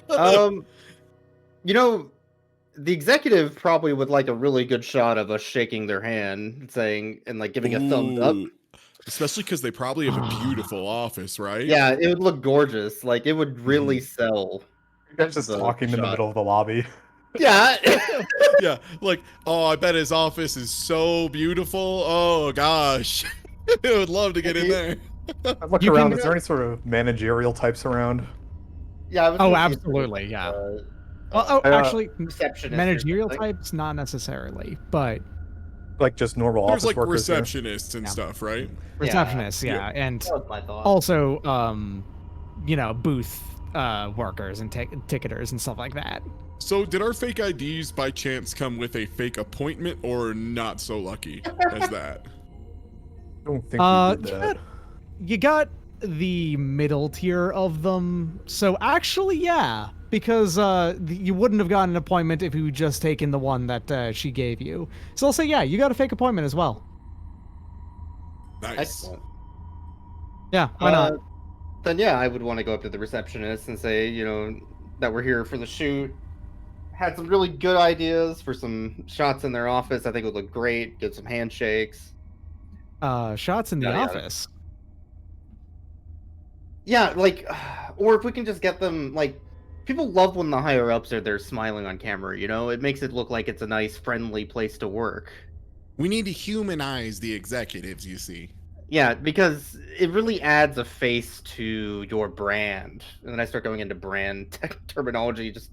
You know, the executive probably would like a really good shot of us shaking their hand, saying and like giving a thumbs up. Ooh, especially because they probably have a beautiful office, right? Yeah, it would look gorgeous. Like it would really sell. You guys just The talking in the shot. middle of the lobby. Yeah. Yeah, like, oh, I bet his office is so beautiful. Oh gosh, I would love to get in there. I look You around. can- Is there any sort of managerial types around? Yeah. I was Oh, gonna say, absolutely, yeah. uh, Well, actually, receptionist or managerial something. types, not necessarily, but Like just normal There's office like workers here? receptionists and Yeah. stuff, right? receptionists, Yeah. and That was my thought. also, booth workers and ticketers and stuff like that. So, did our fake IDs by chance come with a fake appointment, or not so lucky as that? I don't think we did you that. You got the middle tier of them, so actually, yeah, because you wouldn't have gotten an appointment if you just taken the one that she gave you. So I'll say, yeah, you got a fake appointment as well. Nice. Excellent. Yeah, why not? Then yeah, I would want to go up to the receptionist and say, that we're here for the shoot. Had some really good ideas for some shots in their office. I think it would look great. Get some handshakes. Shots in the yada, yada. office. Yeah, like, or if we can just get them, like, people love when the higher ups are there smiling on camera. It makes it look like it's a nice, friendly place to work. We need to humanize the executives, you see. Yeah, because it really adds a face to your brand. And then I start going into brand terminology, just,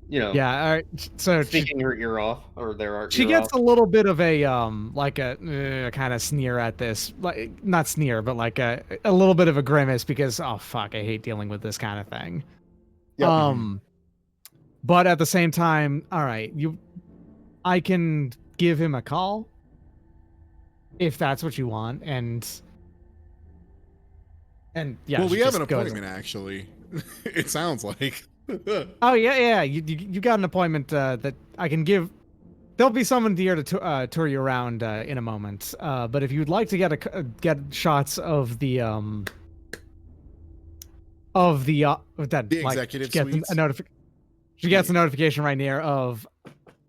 Yeah, all right. So speaking your ear off, or their she ear gets off. a little bit of a like a kind of sneer at this, like not sneer, but like a little bit of a grimace because oh fuck, I hate dealing with this kind of thing. Yep. But at the same time, all right, I can give him a call if that's what you want, and yeah. Well, we she have an just goes- appointment, actually. It sounds like. Oh yeah. You got an appointment that I can give. There'll be someone here to tour you around in a moment. But if you'd like to get shots of the executive suites? She gets a notification right near of,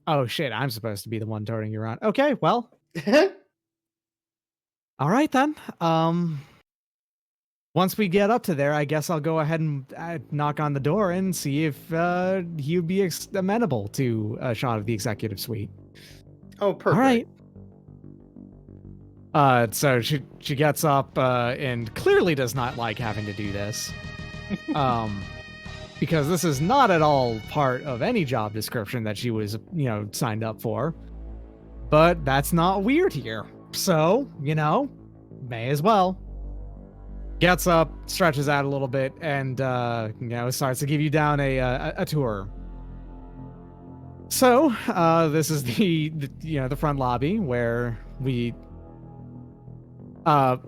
oh shit, I'm supposed to be the one touring you around. Okay, well, all right then. Once we get up to there, I guess I'll go ahead and knock on the door and see if he'd be amenable to a shot of the executive suite. Oh, perfect. All right. So she gets up and clearly does not like having to do this. Because this is not at all part of any job description that she was, signed up for. But that's not weird here. So, may as well. Gets up, stretches out a little bit, and, starts to give you down a tour. So, this is the front lobby where we,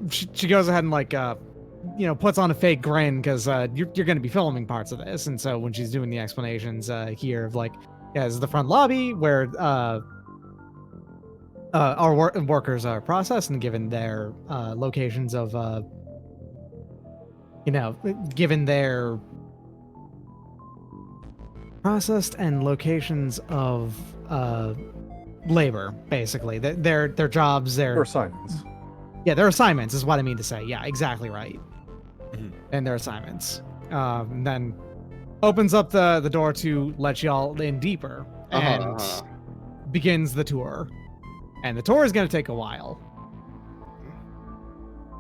she goes ahead and puts on a fake grin because you're going to be filming parts of this. And so when she's doing the explanations here of this is the front lobby where our workers are processed and given their locations of, given their processed and locations of labor, basically. Their jobs, Or assignments. Yeah, their assignments is what I mean to say. Yeah, exactly right. And their assignments. And then opens up the door to let y'all in deeper and begins the tour. And the tour is going to take a while.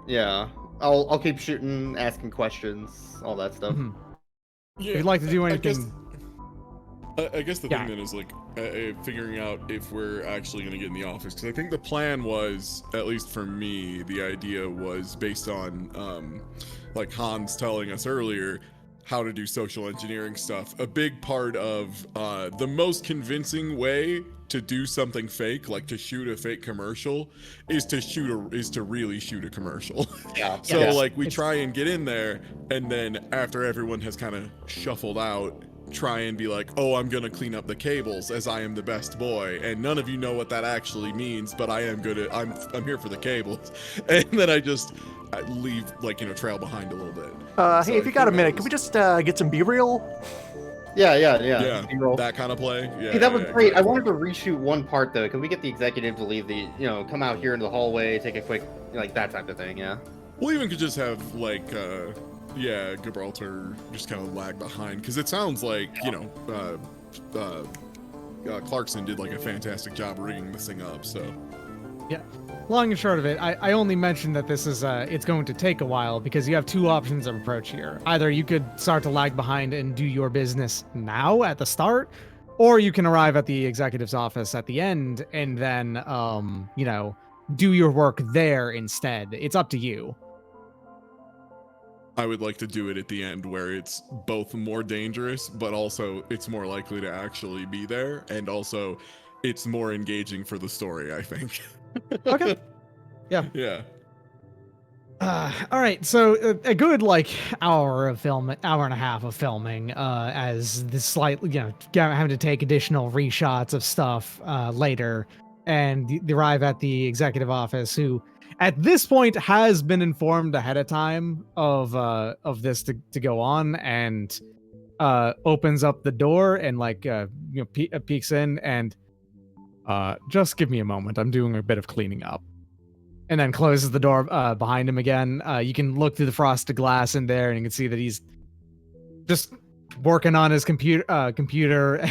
Yeah, I'll keep shooting, asking questions, all that stuff. Mm-hmm. Yeah, if you'd like to do anything... I guess the thing then is figuring out if we're actually going to get in the office, because I think the plan was, at least for me, the idea was based on like Hans telling us earlier how to do social engineering stuff. A big part of the most convincing way to do something fake, like to shoot a fake commercial, is to really shoot a commercial. Yeah. So we try and get in there, and then after everyone has kind of shuffled out, try and be like, oh, I'm gonna clean up the cables as I am the best boy, and none of you know what that actually means, but I am good at I'm here for the cables. And then I leave trail behind a little bit. Hey, if you got a minute, can we just get some B-reel? Yeah. Yeah, that kind of play. Yeah, hey, that was great. I wanted to reshoot one part though. Can we get the executive to leave come out here into the hallway, take a quick that type of thing? Yeah. We even could just have Gibraltar just kind of lag behind, because it sounds like Clarkson did a fantastic job rigging this thing up. So yeah, long and short of it, I only mentioned that this is it's going to take a while because you have two options of approach here. Either you could start to lag behind and do your business now at the start, or you can arrive at the executive's office at the end and then do your work there instead. It's up to you. I would like to do it at the end, where it's both more dangerous, but also it's more likely to actually be there, and also it's more engaging for the story, I think. Okay. Yeah. Yeah. All right. So a good hour and a half of filming, as this slightly, having to take additional reshots of stuff later, and you arrive at the executive office, who at this point has been informed ahead of time of this to go on, and opens up the door and peeks in and just give me a moment. I'm doing a bit of cleaning up. And then closes the door behind him again. You can look through the frosted glass in there, and you can see that he's just working on his computer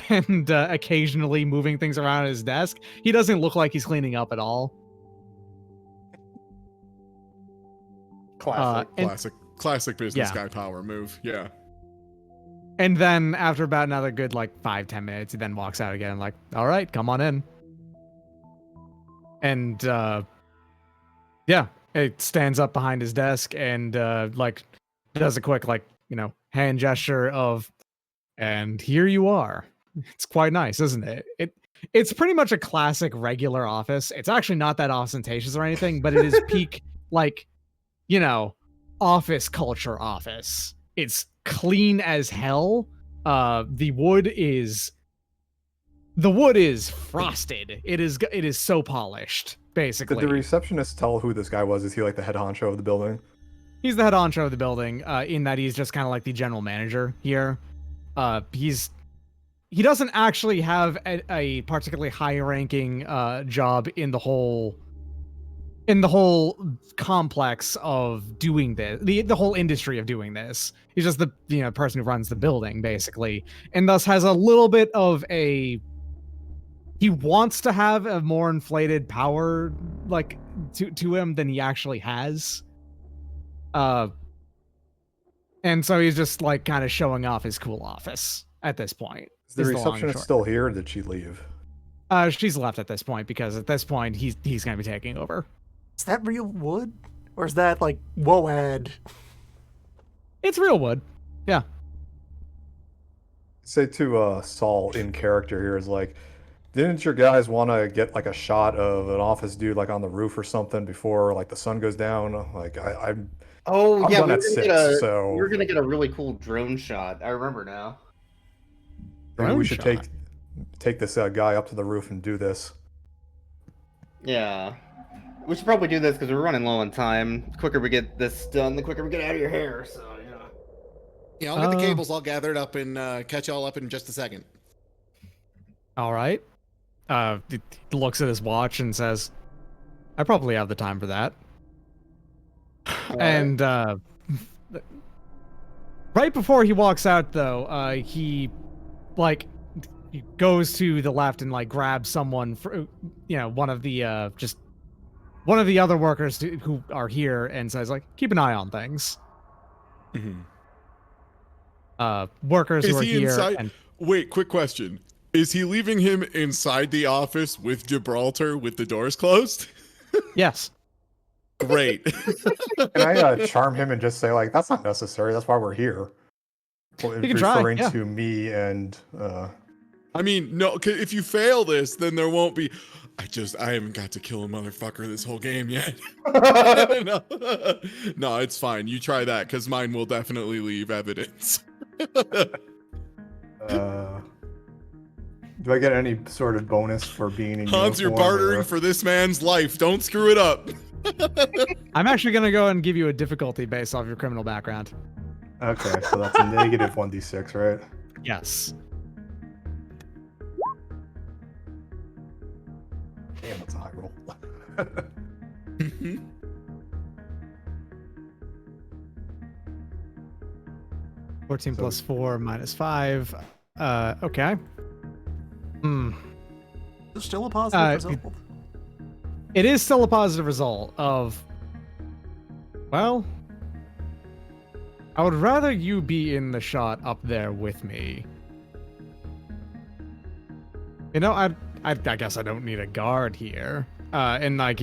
and occasionally moving things around his desk. He doesn't look like he's cleaning up at all. Classic business guy power move. Yeah. And then after about another good 5-10 minutes, he then walks out again, all right, come on in. And it stands up behind his desk and does a quick hand gesture of, and here you are. It's quite nice, isn't it? It's pretty much a classic regular office. It's actually not that ostentatious or anything, but it is peak office culture office. It's clean as hell. The wood is frosted. It is so polished, basically. Did the receptionist tell who this guy was? Is he the head honcho of the building? He's the head honcho of the building, in that he's just kind of the general manager here. He doesn't actually have a particularly high-ranking job in the whole complex of doing this, the whole industry of doing this. He's just the person who runs the building, basically, and thus has a little bit of a he wants to have a more inflated power like to him than he actually has. And so he's just like kind of showing off his cool office at this point. Is the long and receptionist short. still here, or did she leave? She's left at this point because at this point he's gonna be taking over. Is that real wood? Or is that like WOAD? It's real wood. Yeah. Say to Saul in character here is like, didn't your guys want to get like a shot of an office dude like on the roof or something before like the sun goes down? Like I'm Oh I'm yeah, done at 6, so we were gonna get a really cool drone shot. I remember now. maybe Drone we should shot. take this guy up to the roof and do this. Yeah. We should probably do this because we're running low on time. The quicker we get this done, the quicker we get out of your hair. So yeah. Yeah, I'll get the cables all gathered up and catch y'all up in just a second. All right. He looks at his watch and says, "I probably have the time for that." And right before he walks out, though, he goes to the left and like grabs someone for one of the other workers who are here and says like, "Keep an eye on things." Workers who Is are he here. inside? And Wait, quick question. Is he leaving him inside the office with Gibraltar with the doors closed? yes. Great. Can I charm him and just say like, that's not necessary. That's why we're here. Well, You can try, referring yeah. to me and I mean, no, 'cause if you fail this, then there won't be. I haven't got to kill a motherfucker this whole game yet. No, it's fine. You try that, because mine will definitely leave evidence. do I get any sort of bonus for being in Hans, you're uniform, bartering or- for this man's life. Don't screw it up. I'm actually gonna go and give you a difficulty based off your criminal background. Okay, so that's a negative 1d6, right? Yes. Damn, that's a high roll. 14 plus 4 minus 5. Okay. It's still a positive result. It is still a positive result of, well, I would rather you be in the shot up there with me. You know, I guess I don't need a guard here. And like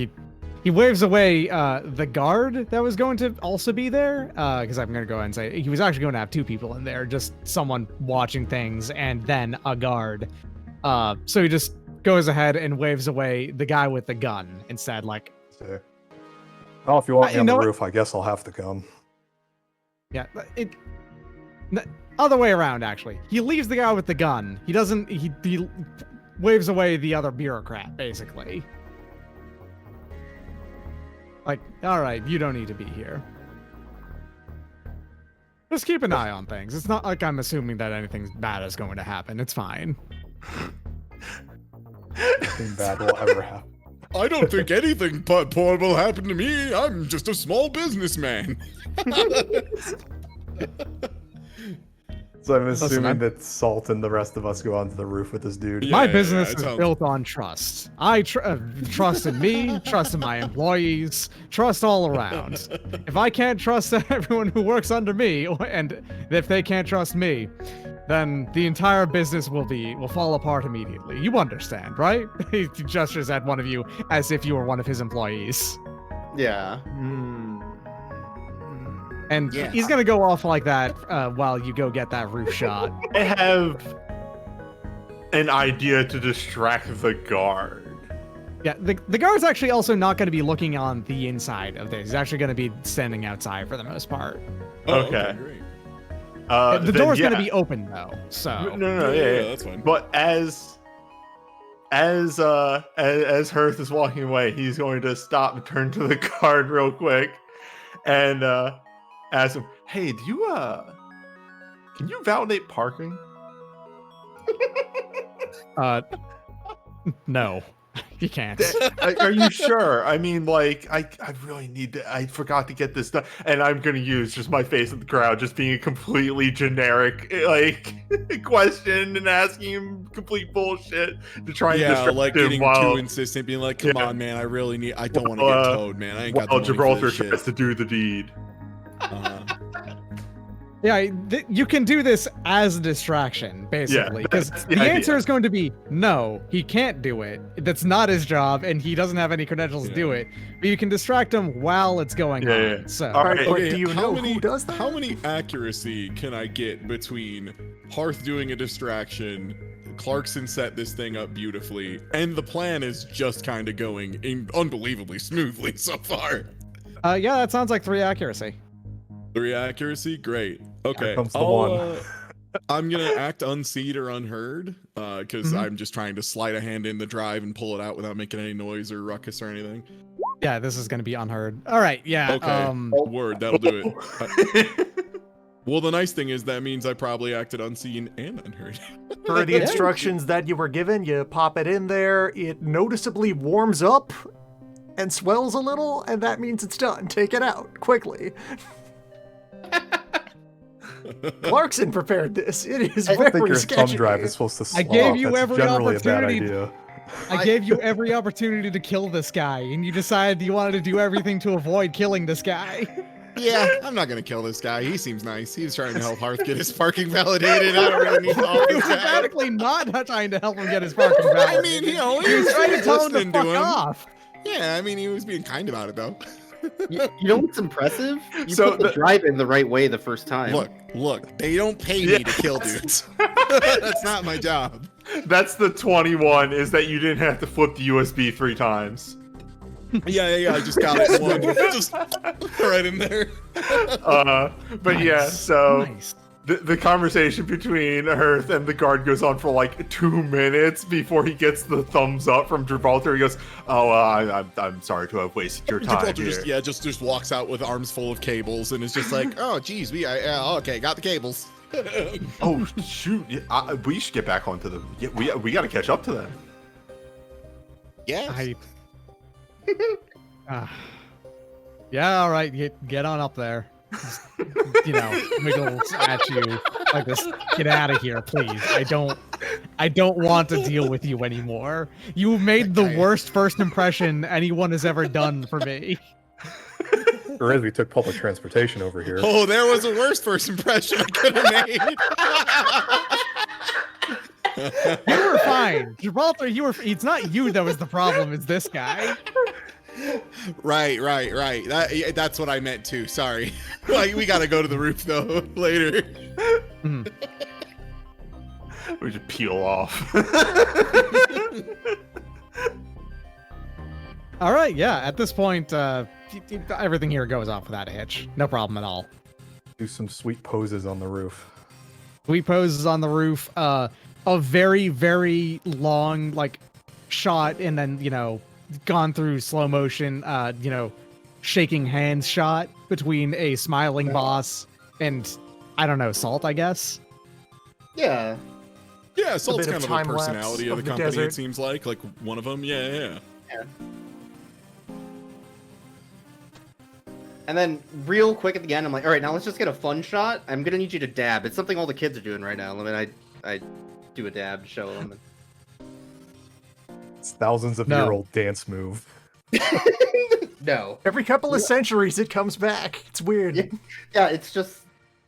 he waves away the guard that was going to also be there, because I'm going to go ahead and say he was actually going to have 2 people in there, just someone watching things and then a guard. So he just goes ahead and waves away the guy with the gun instead, like, So, well, if you want me you on the know what? roof, I guess I'll have to come. yeah, other way around, actually. He leaves the guy with the gun. He doesn't, he waves away the other bureaucrat, basically. Like, all right, you don't need to be here. Just keep an eye on things. It's not like I'm assuming that anything bad is going to happen. It's fine. Nothing bad will ever happen. I don't think anything but poor will happen to me. I'm just a small businessman. So I'm Listen, assuming that Salt and the rest of us go onto the roof with this dude. Yeah, My yeah, business it is sounds- built on trust. I trust in me, trust in my employees, trust all around. If I can't trust everyone who works under me, and if they can't trust me, then the entire business will fall apart immediately. You understand, right? He gestures at one of you as if you were one of his employees. Yeah. And Yeah. he's gonna go off like that while you go get that roof shot. I have an idea to distract the guard. Yeah, the guard's actually also not going to be looking on the inside of this. He's actually going to be standing outside for the most part. Oh, Okay. great. The Then door's going to yeah. be open though, so No, Yeah, yeah, that's fine. But as Hearth is walking away, he's going to stop and turn to the guard real quick and ask him, "Hey, do you can you validate parking?" no, You can't. Are you sure? I mean, like, I really need to. I forgot to get this done, and I'm gonna use just my face in the crowd, just being a completely generic like question and asking him complete bullshit to try and distract like him getting while too insistent, being like, "Come on, man, I really need. I don't want to Well, get towed, man. I ain't got the while money for Gibraltar this shit." tries to do the deed. Yeah, you can do this as a distraction, basically, because that's the idea. answer is going to be no, he can't do it. That's not his job, and he doesn't have any credentials to do it. But you can distract him while it's going on. Yeah. So, All Right, right. but Okay, do you how know many, who does that? How many accuracy can I get between Hearth doing a distraction, Clarkson set this thing up beautifully, and the plan is just kind of going unbelievably smoothly so far? yeah, that sounds like 3 accuracy. 3 accuracy, great. Okay, Here comes the one. I'm gonna act unseen or unheard, because Mhm. I'm just trying to slide a hand in the drive and pull it out without making any noise or ruckus or anything. Yeah, this is going to be unheard. All right, yeah. Okay. Word, that'll do it. Well, the nice thing is that means I probably acted unseen and unheard. Per the instructions that you were given, you pop it in there, it noticeably warms up and swells a little, and that means it's done. Take it out, quickly. Clarkson prepared this. It is I don't think very your thumb sketchy. drive is supposed to slow I gave up. you That's every generally a bad opportunity. idea. I gave you every opportunity to kill this guy, and you decided you wanted to do everything to avoid killing this guy. Yeah, I'm not gonna kill this guy. He seems nice. He's trying to help Hearth get his parking validated. I don't really need to help He was this guy. dramatically not trying to help him get his parking valid. I mean, you know, he was trying to tell him to listening to fuck him. off. Yeah, I mean, he was being kind about it though. You know what's impressive? You So put the drive in the right way the first time. Look, they don't pay me to kill dudes. That's not my job. That's the 21. Is that you didn't have to flip the USB 3 times. Yeah, I just got it. One. Just right in there. But yeah, Nice. so Nice. the conversation between Hearth and the guard goes on for like 2 minutes before he gets the thumbs up from Gibraltar. He goes, "Oh, I'm sorry to have wasted your time Gibraltar here." just walks out with arms full of cables and is just like, Oh, geez, okay, got the cables. Oh shoot, yeah, we should get back onto the. Yeah, we got to catch up to them. Yes. Yeah, all right, get on up there. Just, wiggles at you like this. Get out of here, please. I don't want to deal with you anymore. You made the worst first impression anyone has ever done for me. Or as we took public transportation over here. "Oh, there was a worse first impression I could have made." You were fine, Gibraltar. It's not you that was the problem. It's this guy. Right. That's what I meant too. Sorry. Like, we gotta go to the roof though later. We should peel off. All right, yeah. At this point, everything here goes off without a hitch. No problem at all. Do some sweet poses on the roof. We poses on the roof. A very, very long shot, and then gone through slow motion. Shaking hands shot between a smiling boss and I don't know, Salt, I guess. Yeah. Yeah, Salt's bit of kind of a time lapse personality of of the the company, desert. it seems like one of them. Yeah. And then real quick at the end, I'm like, all right, now let's just get a fun shot. I'm gonna need you to dab. It's something all the kids are doing right now. I mean, I do a dab, show them. It's thousands of No. year old dance move. No. Every couple of centuries, it comes back. It's weird. Yeah, it's just,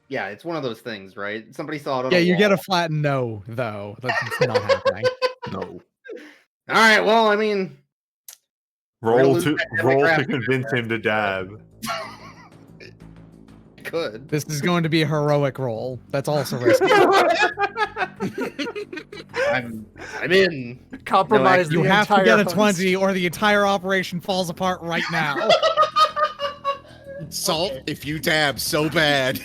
yeah, it's one of those things, right? Somebody saw it on Yeah, a you get a wall. flat no, though. That's not happening. No. All right, well, I mean, Roll lose to that roll to demographic. convince him to dab. good. This is going to be a heroic roll. That's also risky. I'm in. Compromise No, the You have to entire get a host. 20 or the entire operation falls apart right now. Salt, if you dab so bad.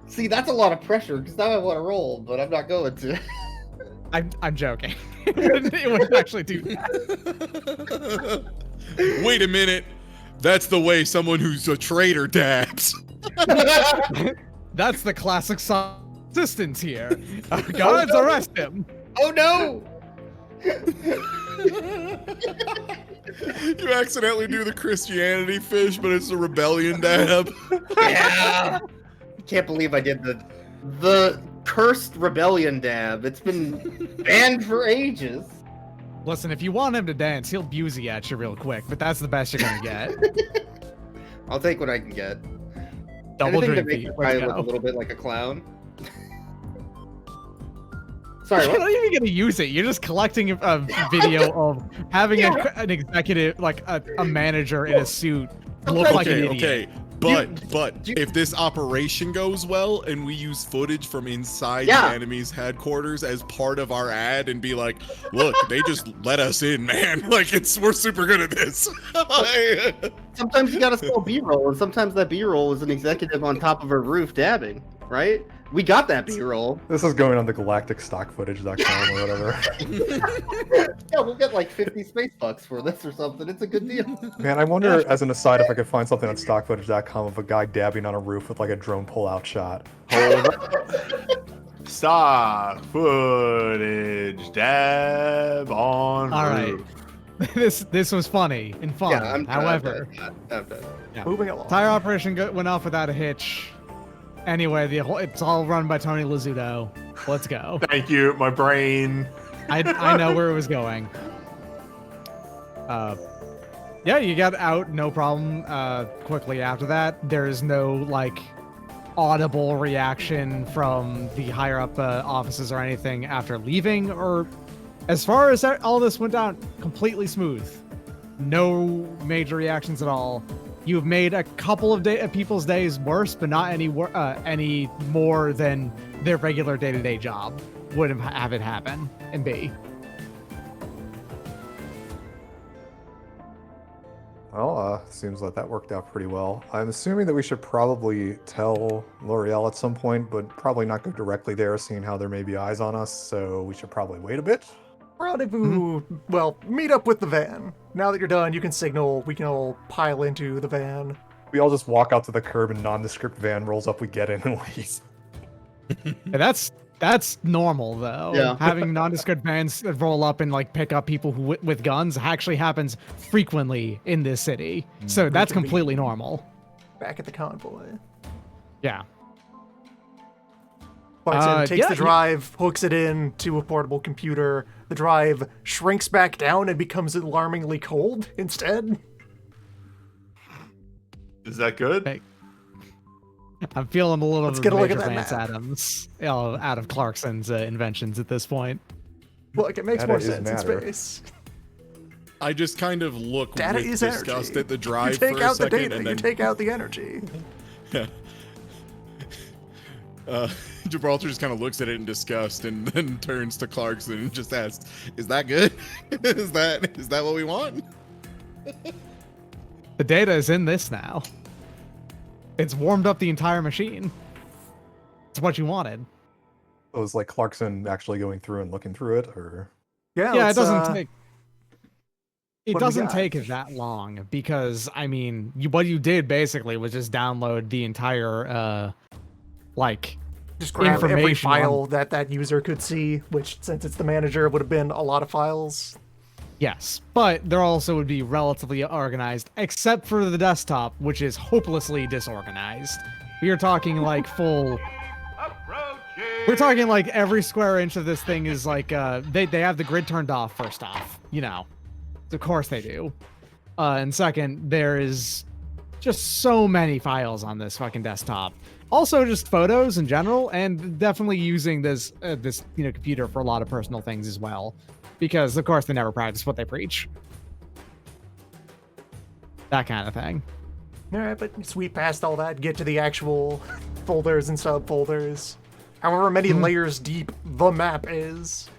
See, that's a lot of pressure because now I want to roll, but I'm not going to. I'm joking. It wouldn't actually do that. Wait a minute. That's the way someone who's a traitor dabs. That's the classic assistance here. Guards, arrest him. Oh no! You accidentally do the Christianity fish, but it's a rebellion dab. Yeah. I can't believe I did the cursed rebellion dab. It's been banned for ages. Listen, if you want him to dance, he'll Busey at you real quick, but that's the best you're gonna get. I'll take what I can get. Double Anything to drink make feet. the Let's guy look a go. little bit like a clown. Sorry, You're what? not even gonna use it. You're just collecting a video of having an executive, like a manager in a suit, look like an Okay, idiot. okay. But if this operation goes well and we use footage from inside Yeah. the enemy's headquarters as part of our ad and be like, look, they just let us in, man. Like we're super good at this. Sometimes you gotta sell B-roll, and sometimes that B-roll is an executive on top of a roof dabbing, right? We got that B-roll. This is going on the galacticstockfootage.com or whatever. Yeah, we'll get like 50 space bucks for this or something. It's a good deal. Man, I wonder, as an aside, if I could find something on stockfootage.com of a guy dabbing on a roof with like a drone pull-out shot. Stock footage dab on All right. roof. This was funny and fun. Yeah, I'm However, I'm done. Moving along. entire operation went off without a hitch. Anyway, it's all run by Tony Lazzuto. Let's go. Thank you, my brain. I know where it was going. Yeah, you got out, no problem. Quickly after that, there's no like audible reaction from the higher up offices or anything after leaving. Or as far as all this went down, completely smooth. No major reactions at all. You've made a couple of people's days worse, but not any more than their regular day-to-day job would have it happen and be. Well, seems like that worked out pretty well. I'm assuming that we should probably tell L'Oreal at some point, but probably not go directly there, seeing how there may be eyes on us, so we should probably wait a bit. Rendezvous. Well, meet up with the van. Now that you're done, you can signal. We can all pile into the van. We all just walk out to the curb and nondescript van rolls up, we get in and leave. Yeah, that's normal though. Yeah. Having nondescript vans roll up and like pick up people who with guns actually happens frequently in this city. So that's completely normal. Back at the convoy. Yeah. Bugs in, takes yeah, the drive, hooks it in to a portable computer. The drive shrinks back down and becomes alarmingly cold instead. Is that good? Hey, I'm feeling a little Let's bit get a of look Major at that Vance map. Adams out of Clarkson's inventions at this point. Look, it makes Data more is sense in matter. space. I just kind of look Data with is disgust energy. at the drive You take for a out the second, data, and you then take out the energy. Gibraltar just kind of looks at it in disgust and then turns to Clarkson and just asks, "Is that good? is that what we want?" The data is in this now. It's warmed up the entire machine. It's what you wanted. It was like Clarkson actually going through and looking through it, or Yeah, Yeah, it let's, doesn't take. It what do we doesn't got? take that long because I mean, what you did basically was just download the entire, like, just grab every information file that user could see, which, since it's the manager, would have been a lot of files. yes, but there also would be relatively organized, except for the desktop, which is hopelessly disorganized. We are talking like full. We're talking like every square inch of this thing is like they have the grid turned off first off, you know. Of course they do. And second, there is just so many files on this fucking desktop. Also, just photos in general, and definitely using this computer for a lot of personal things as well, because of course they never practice what they preach. That kind of thing. All right, but sweep past all that, get to the actual folders and subfolders. However many layers deep the map is.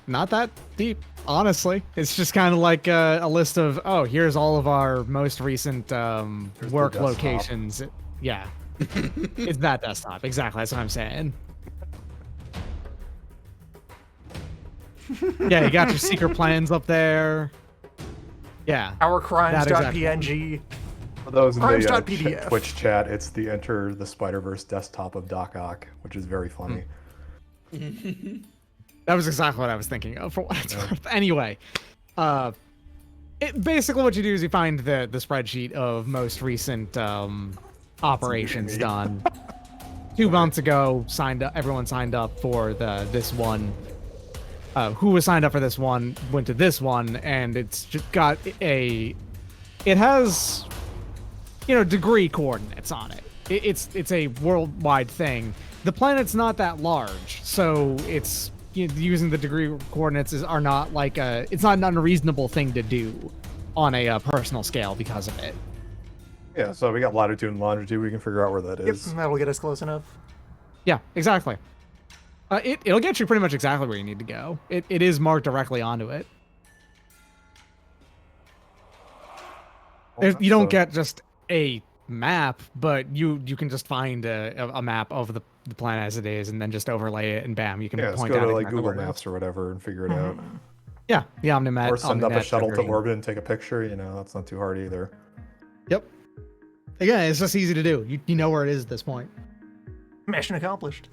Not that deep, honestly. It's just kind of like a list of, oh, here's all of our most recent work desktop. locations. Yeah. It's that desktop. Exactly. That's what I'm saying. Yeah, you got your secret plans up there. Yeah. Our exactly. crimes.png. for those in the Crimes.pdf. Twitch chat, it's the Enter the Spider-Verse desktop of Doc Ock, which is very funny. That was exactly what I was thinking of for what it's worth. Anyway, basically what you do is you find the spreadsheet of most recent operations done. 2 months ago, everyone signed up for this one. Who was signed up for this one went to this one, and it's just got it has, degree coordinates on it. It's a worldwide thing. The planet's not that large, so it's using the degree coordinates it's not an unreasonable thing to do on a personal scale because of it. Yeah, so we got latitude and longitude. We can figure out where that is. Yep, that'll get us close enough. Yeah, exactly. It'll get you pretty much exactly where you need to go. It is marked directly onto it. You don't get just a map, but you can just find a map of the planet as it is, and then just overlay it, and bam, you can point go out to exactly Google where it is. Maps or whatever and figure it out. Yeah, the Omnimet. Or send up a Omninet shuttle to version. orbit and take a picture. That's not too hard either. Yep. Again, it's just easy to do. You know where it is at this point. Mission accomplished.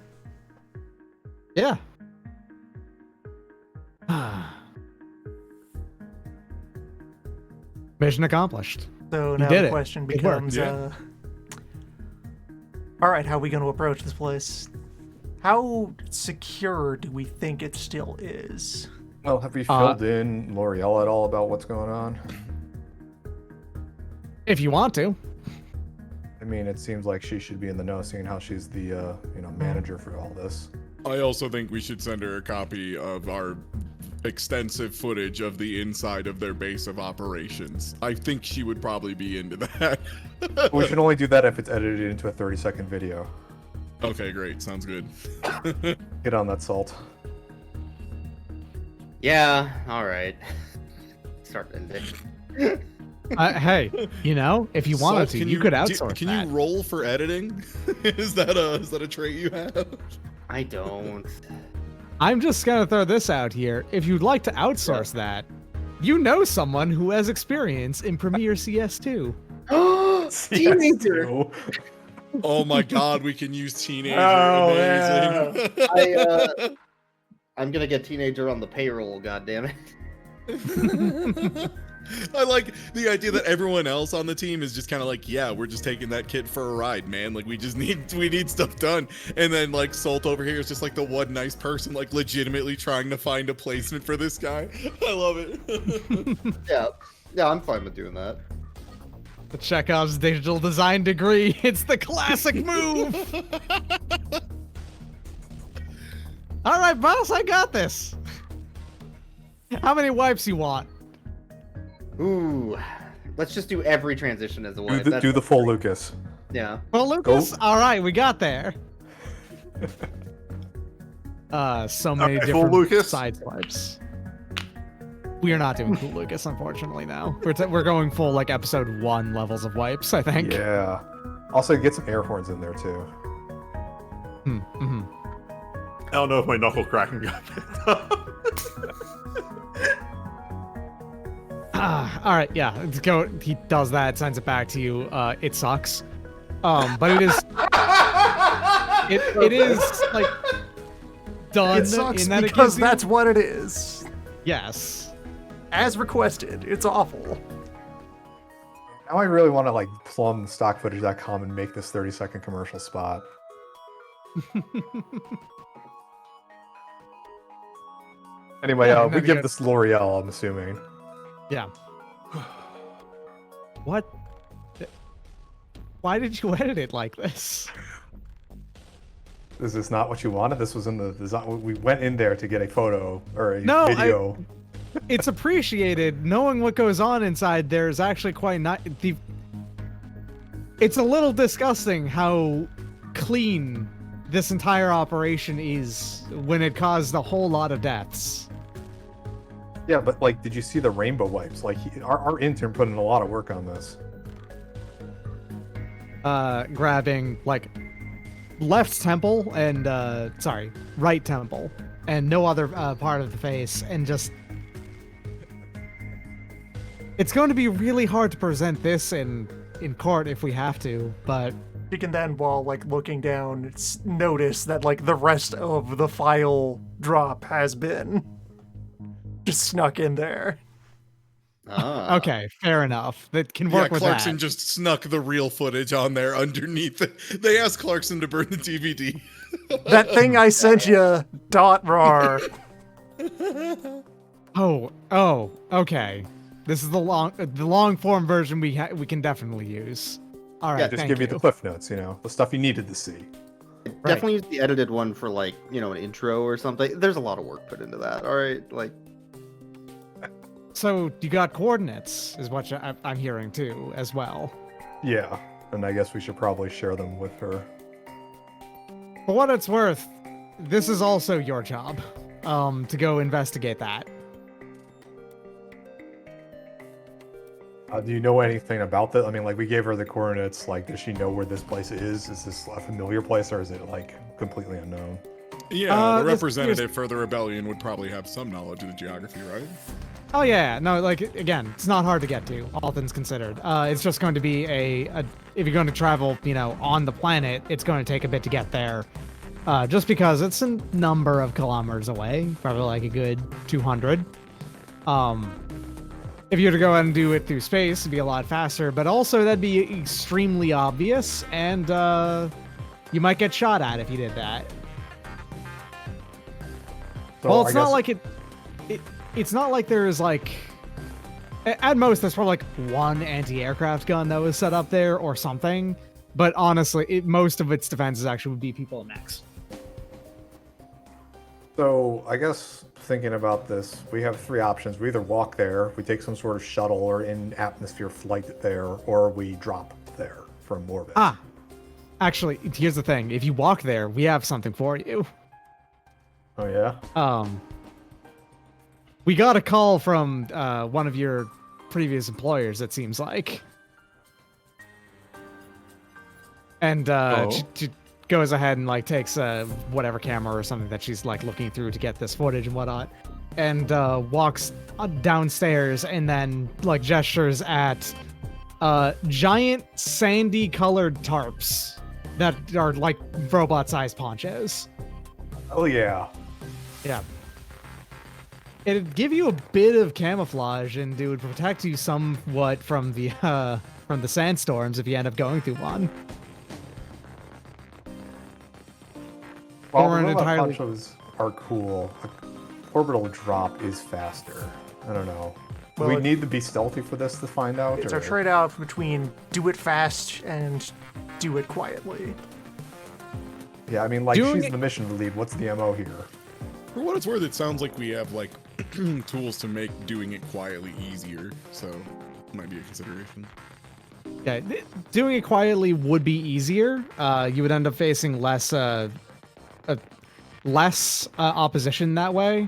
Yeah. Mission accomplished. So You now did the it. question Good work. becomes, Yeah. all right, how are we going to approach this place? How secure do we think it still is? Well, have we filled in L'Oreal at all about what's going on? If you want to. I mean, it seems like she should be in the know, seeing how she's the manager for all this. I also think we should send her a copy of our extensive footage of the inside of their base of operations. I think she would probably be into that. We should only do that if it's edited into a 30-second video. Okay, great. Sounds good. Get on that, Salt. Yeah, all right. Start ending. Hey, if you wanted Salt, to, you could outsource Can that. you roll for editing? Is that a trait you have? I don't. I'm just gonna throw this out here. If you'd like to outsource that, you know someone who has experience in Premiere CS2. Teenager. Yes, Oh my god, we can use teenager. Oh, Amazing. I'm gonna get teenager on the payroll. God damn it. I like the idea that everyone else on the team is just kind of like, yeah, we're just taking that kid for a ride, man. Like we need stuff done. And then like Salt over here is just like the one nice person, like legitimately trying to find a placement for this guy. I love it. Yeah, I'm fine with doing that. The Chekhov's digital design degree. It's the classic move. All right, boss, I got this. How many wipes you want? Ooh, let's just do every transition as a wipe. do the full Lucas. Yeah. Well, Lucas, all right, we got there. So many Okay, full different Lucas? side swipes. We are not doing cool Lucas, unfortunately. Now we're going full like episode 1 levels of wipes. I think. Yeah. Also, get some air horns in there too. Mm-hmm. I don't know if my knuckle cracking got picked up. All right, yeah. Let's go. He does that, sends it back to you. It sucks. But it is. It is like done It sucks in that it because gives you- that's what it is. Yes. As requested, it's awful. Now I really want to like plumb stockfootage.com and make this 30-second commercial spot. Anyway, Yeah, we no, give good. this L'Oreal, I'm assuming. Yeah. What? Why did you edit it like this? Is this not what you wanted? This was in the design. We went in there to get a photo or a No, video. It's appreciated. Knowing what goes on inside there is actually quite not. It's a little disgusting how clean this entire operation is when it caused a whole lot of deaths. Yeah, but like, did you see the rainbow wipes? Like, our intern put in a lot of work on this. Grabbing like left temple and right temple and no other part of the face, and just it's going to be really hard to present this in court if we have to, but You can then, while like looking down, notice that like the rest of the file drop has been just snuck in there. Okay, fair enough. That can work with Clarkson that. just snuck the real footage on there underneath it. They asked Clarkson to burn the DVD. That thing I sent you, .rar. Oh, okay. This is the long form version we can definitely use. All right, Yeah, Just thank give you you. the cliff notes, the stuff you needed to see. Definitely use the edited one for like, an intro or something. There's a lot of work put into that. All right, like. So you got coordinates, is what I'm hearing too, as well. Yeah, and I guess we should probably share them with her. For what it's worth, this is also your job, to go investigate that. Do you know anything about that? I mean, like, we gave her the coordinates. Like, does she know where this place is? Is this a familiar place, or is it, like, completely unknown? Yeah, the this- representative for the rebellion would probably have some knowledge of the geography, right? Oh yeah, no, like again, it's not hard to get to, all things considered. It's just going to be if you're going to travel, on the planet, it's going to take a bit to get there. Just because it's a number of kilometers away, probably like a good 200. If you were to go ahead and do it through space, it'd be a lot faster, but also that'd be extremely obvious, and you might get shot at if you did that. So Well, I it's not guess- like it's not like there's like, at most there's probably like one anti-aircraft gun that was set up there or something, but honestly, most of its defenses actually would be people in mechs. So I guess thinking about this, we have three options. We either walk there, we take some sort of shuttle or in-atmosphere flight there, or we drop there from orbit. Actually, here's the thing. If you walk there, we have something for you. Oh, yeah? We got a call from one of your previous employers, it seems like. And she goes ahead and like takes whatever camera or something that she's like looking through to get this footage and whatnot, and walks downstairs and then like gestures at giant sandy colored tarps that are like robot sized ponchos. Oh, yeah. Yeah. It'd give you a bit of camouflage, and it would protect you somewhat from the sandstorms if you end up going through one. Well, Or an robot entirely- ponchos are cool. Orbital drop is faster. I don't know. Do Well, we need to be stealthy for this to find out? It's or- a trade-off between do it fast and do it quietly. Yeah, I mean, like, Doing she's it- the mission lead. What's the MO here? For what it's worth, it sounds like we have like tools to make doing it quietly easier, so it might be a consideration. Yeah, doing it quietly would be easier. You would end up facing less opposition that way,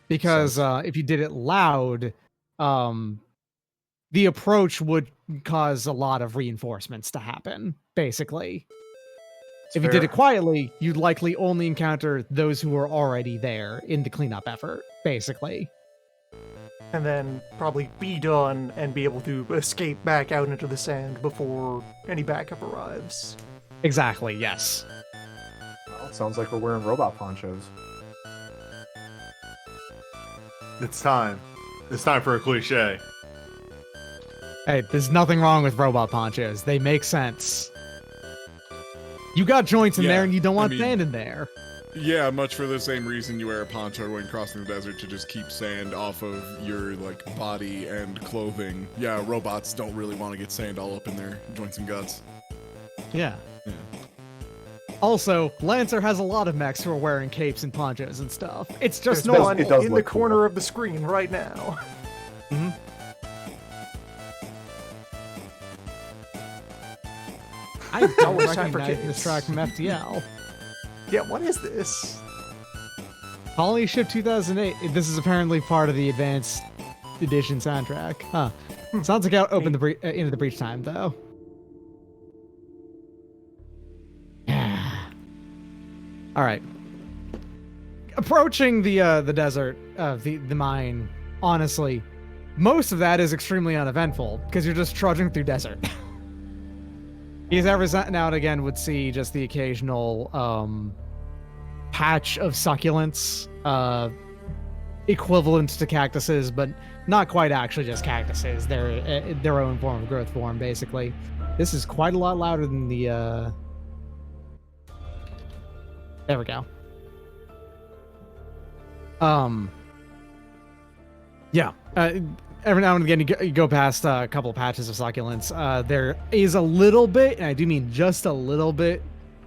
because if you did it loud, the approach would cause a lot of reinforcements to happen. Basically, if you did it quietly, you'd likely only encounter those who were already there in the cleanup effort. Basically. And then probably be done and be able to escape back out into the sand before any backup arrives. Exactly. Yes. Well, it sounds like we're wearing robot ponchos. It's time. It's time for a cliche. Hey, there's nothing wrong with robot ponchos. They make sense. You got joints in Yeah, there and you don't I want mean- sand in there. Yeah, much for the same reason you wear a poncho when crossing the desert, to just keep sand off of your like body and clothing. Yeah, robots don't really want to get sand all up in their joints and guts. Yeah. Yeah. Also, Lancer has a lot of mechs who are wearing capes and ponchos and stuff. It's just There's no one it does in the look corner cool. of the screen right now. I don't it's time for recognize capes. this track from FTL. Yeah, what is this? Colony Ship 2008. This is apparently part of the Advanced Edition soundtrack. Huh. Sounds like out open the into the breach time though. All right. Approaching the desert, the mine. Honestly, most of that is extremely uneventful because you're just trudging through desert. He's every now and again would see just the occasional patch of succulents, equivalent to cactuses, but not quite actually just cactuses. They're their own form of growth form, basically. This is quite a lot louder than the. There we go. Yeah. Every now and again, you go past a couple patches of succulents. There is a little bit, and I do mean just a little bit,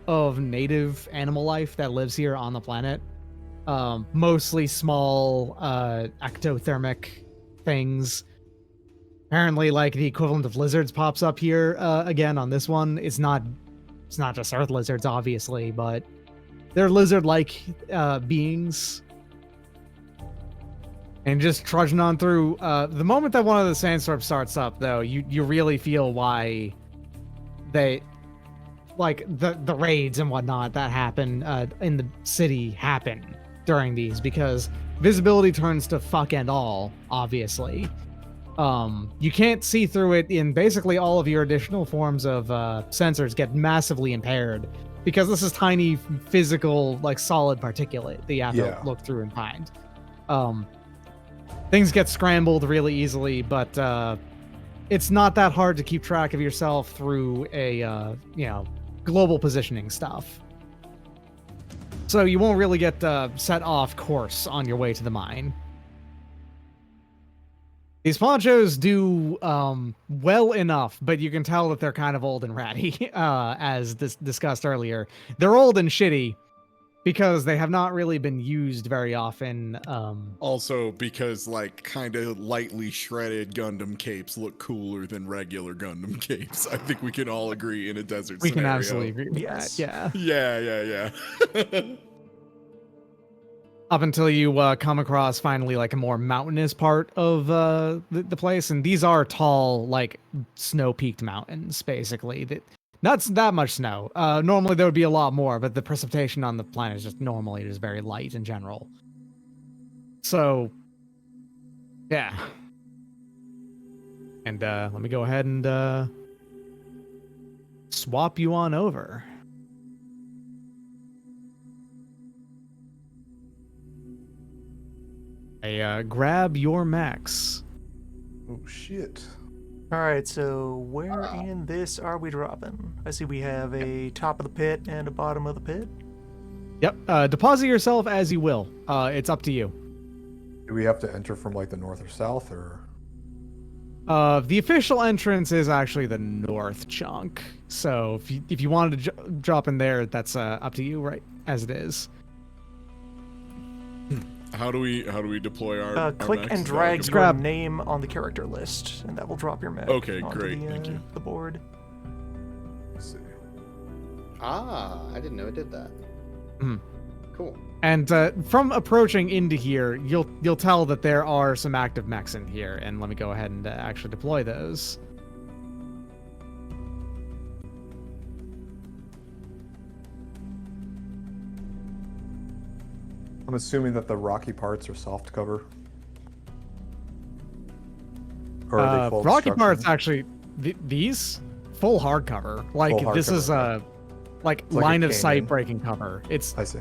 of native animal life that lives here on the planet. Mostly small, ectothermic things. Apparently, like the equivalent of lizards pops up here again on this one. It's not just earth lizards, obviously, but they're lizard-like beings. And just trudging on through. The moment that one of the sandstorms starts up, though, you really feel why they, like, the raids and whatnot that happen in the city happen during these, because visibility turns to fuck and all, obviously. You can't see through it in basically all of your additional forms of sensors get massively impaired, because this is tiny, physical, like, solid particulate that you have to look through and find. Things get scrambled really easily, but it's not that hard to keep track of yourself through a global positioning stuff. So you won't really get set off course on your way to the mine. These ponchos do well enough, but you can tell that they're kind of old and ratty, as discussed earlier. They're old and shitty because they have not really been used very often. Also, because like kind of lightly shredded Gundam capes look cooler than regular Gundam capes. I think we can all agree in a desert We scenario. can absolutely agree with that. Yeah. Yeah. Up until you come across finally like a more mountainous part of the place, and these are tall, like snow-peaked mountains, basically. Not that much snow. Normally there would be a lot more, but the precipitation on the planet is just normally just very light in general. So, yeah. And let me go ahead and swap you on over. Grab your max. Oh shit. All right, so where in this are we dropping? I see we have a top of the pit and a bottom of the pit. Yep. Deposit yourself as you will. It's up to you. Do we have to enter from like the north or south, or? The official entrance is actually the north chunk. So if you wanted to drop in there, that's up to you, right? As it is. How do we deploy our Click our and max? drag your grab- name on the character list, and that will drop your map. Okay, onto great, the, thank you. The board. Let's see. Ah, I didn't know it did that. Mhm. Cool. And from approaching into here, you'll tell that there are some active mechs in here. And let me go ahead and actually deploy those. I'm assuming that the rocky parts are soft cover. Or are they full Rocky obstruction? parts actually, these full hardcover. Like Full this is hardcover, like like a line of sight canyon. breaking cover. I see.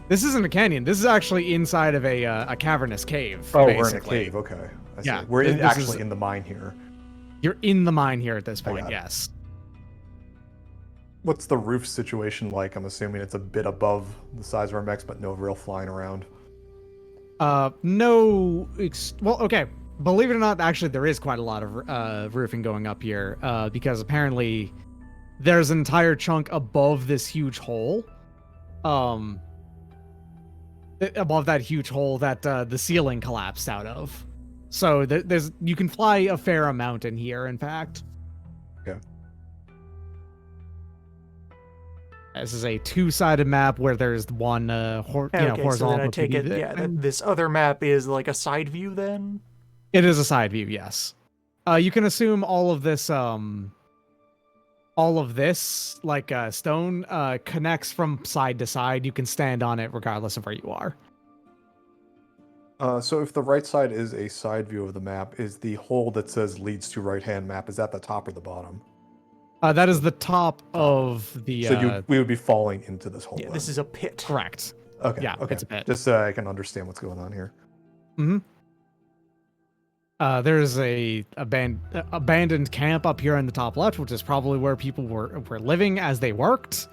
This isn't a canyon. This is actually inside of a cavernous cave. Oh, basically. we're in a cave. Okay. I see. Yeah, We're this is- actually in the mine here. You're in the mine here at this I point. got it. Yes. What's the roof situation like? I'm assuming it's a bit above the size of our mechs, but no real flying around. No. Well, okay. Believe it or not, actually, there is quite a lot of roofing going up here because apparently there's an entire chunk above this huge hole. Above that huge hole that the ceiling collapsed out of. So you can fly a fair amount in here, in fact. Okay. This is a two-sided map where there's one Okay, horizontal. so then I take it, 2D this other map is like a side view then? It is a side view, yes. You can assume all of this like stone connects from side to side. You can stand on it regardless of where you are. So if the right side is a side view of the map, is the hole that says leads to right-hand map, is that the top or the bottom? That is the top of the. So we would be falling into this hole. Yeah, then. this is a pit. Correct. Okay. Yeah, Okay. it's a pit. Just so I can understand what's going on here. Mm-hmm. There's a abandoned camp up here in the top left, which is probably where people were living as they worked.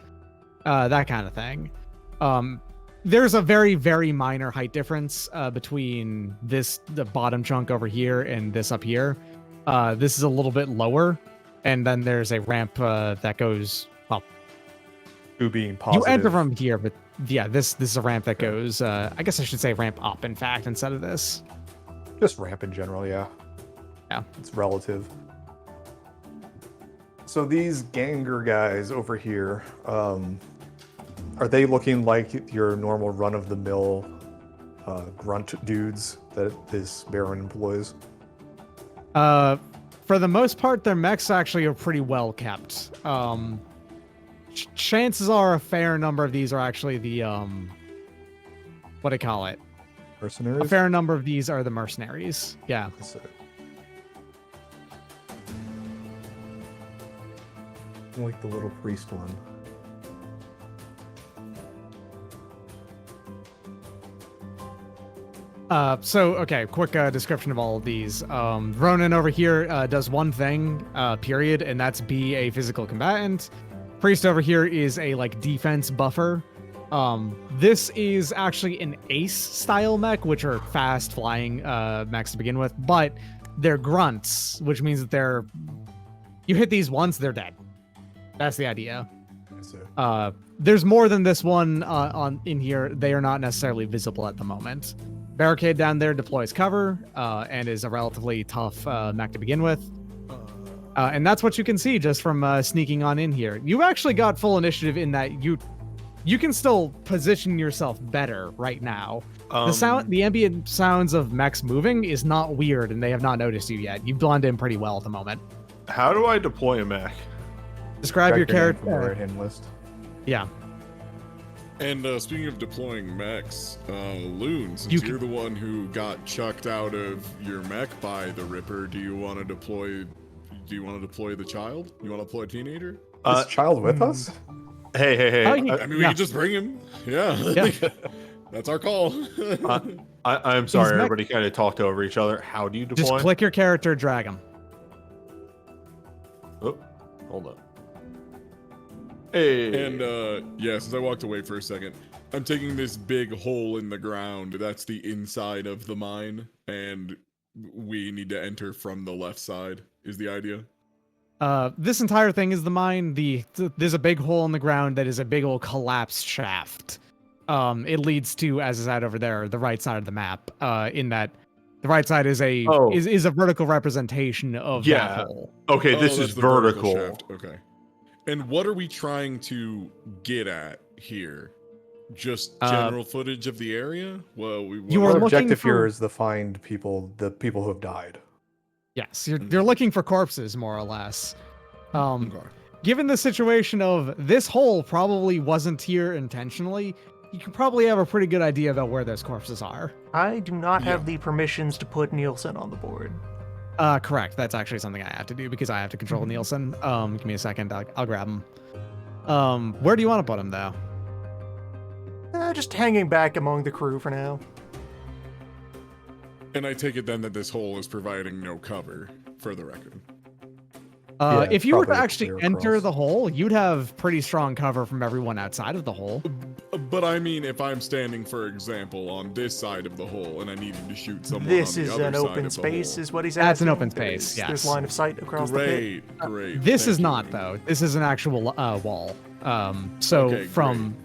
That kind of thing. There's a very, very minor height difference between the bottom chunk over here and this up here. This is a little bit lower, and then there's a ramp that goes, well, To being positive. you enter from here, but yeah, this is a ramp that goes, I guess I should say ramp up, in fact, instead of this. Just ramp in general, yeah. Yeah. It's relative. So these Ganger guys over here, are they looking like your normal run-of-the-mill grunt dudes that this Baron employs? For the most part, their mechs actually are pretty well kept. Chances are a fair number of these are actually the, what do you call it? Mercenaries? A fair number of these are the mercenaries. Yeah. That's it. I like the little priest one. Okay, quick description of all of these. Ronin over here does one thing, period, and that's be a physical combatant. Priest over here is a like defense buffer. This is actually an ace style mech, which are fast flying mechs to begin with, but they're grunts, which means that you hit these once, they're dead. That's the idea. That's it. There's more than this one in here. They are not necessarily visible at the moment. Barricade down there deploys cover and is a relatively tough mech to begin with. And that's what you can see just from sneaking on in here. You actually got full initiative in that you can still position yourself better right now. The ambient sounds of mechs moving is not weird, and they have not noticed you yet. You blend in pretty well at the moment. How do I deploy a mech? Describe your From the character. right-hand list. Yeah. And speaking of deploying mechs, Loon, since You you're the one who got chucked out of your mech by the Ripper, do you want to deploy the child? You want to deploy a teenager? Is this child with us? Hey. Oh, I mean, we Yeah. can just bring him. Yeah. Yeah. That's our call. I'm sorry, mech- everybody kind of talked over each other. How do you deploy? Just click your character, drag him. Oh, hold up. Hey. And yeah, since I walked away for a second, I'm taking this big hole in the ground. That's the inside of the mine, and we need to enter from the left side, is the idea. This entire thing is the mine. There's a big hole in the ground that is a big old collapsed shaft. It leads to, as is out over there, the right side of the map. In that, the right side is a vertical representation of that hole. Okay, this that's is the vertical. shaft. Okay. And what are we trying to get at here? Just general footage of the area? Well, You are Our looking objective for- here is to find the people who have died. Yes, you're looking for corpses, more or less. Okay. Given the situation of this hole probably wasn't here intentionally, you can probably have a pretty good idea about where those corpses are. I do not have the permissions to put Nielsen on the board. Correct. That's actually something I have to do because I have to control Nielsen. Give me a second. I'll grab him. Where do you want to put him, though? Just hanging back among the crew for now. And I take it then that this hole is providing no cover, for the record. Yeah, If you were to probably actually clear enter across. the hole, you'd have pretty strong cover from everyone outside of the hole. But I mean, if I'm standing, for example, on this side of the hole and I needed to shoot someone This on the is other an side open of the space, hole. is what he's asking. That's an open space, There's yes. line of sight across the pit. Great. This Thank is you, not, Lee. though. This is an actual wall. So Okay, from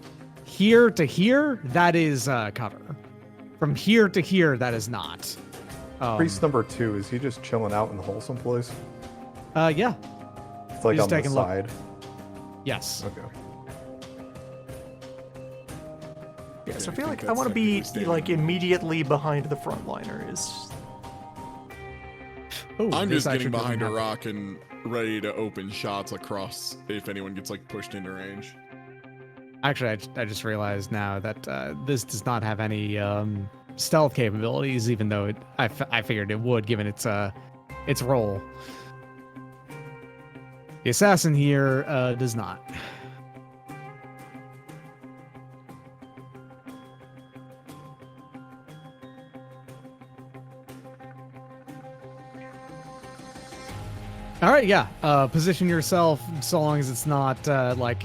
here to here, that is cover. From here to here, that is not. Priest number 2, is he just chilling out in the hole someplace? Yeah. It's like He's on the taking a look. side. Yes. Okay. Yeah, so I I feel think like I want to be that's technically like standing. immediately behind the frontliners. Ooh, I'm this just getting actually doesn't behind a have- rock and ready to open shots across if anyone gets like pushed into range. Actually, I just realized now that this does not have any stealth capabilities, even though I figured it would, given its role. The assassin here does not. All right, yeah. Position yourself so long as it's not like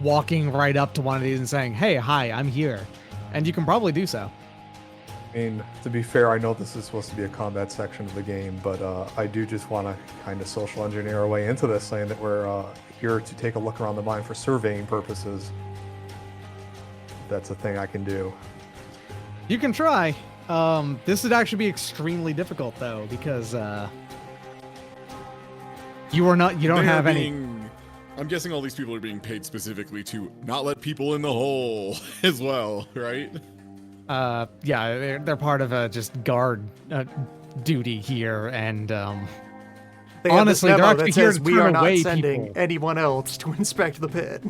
walking right up to one of these and saying, "Hey, hi, I'm here," and you can probably do so. I mean, to be fair, I know this is supposed to be a combat section of the game, but I do just want to kind of social engineer our way into this, saying that we're here to take a look around the mine for surveying purposes. That's a thing I can do. You can try. This would actually be extremely difficult though, because you don't have any. I'm guessing all these people are being paid specifically to not let people in the hole as well, right? Yeah, they're part of a just guard duty here, and They have honestly, this they're memo actually that here says to we turn are not away sending people. anyone else to inspect the pit.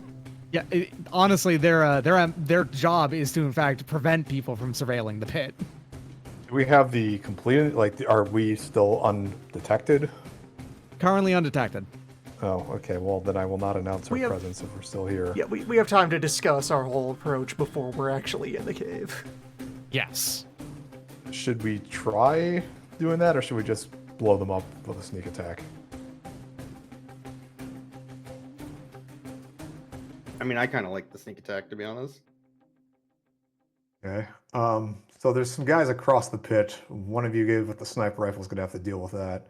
Yeah, honestly, their job is to in fact prevent people from surveilling the pit. Do we have the complete, like, are we still undetected? Currently undetected. Oh, okay, well then I will not announce our We have- presence if we're still here. Yeah, we have time to discuss our whole approach before we're actually in the cave. Yes. Should we try doing that, or should we just blow them up with a sneak attack? I mean, I kind of like the sneak attack, to be honest. Okay. So there's some guys across the pit. One of you with the sniper rifle is gonna have to deal with that.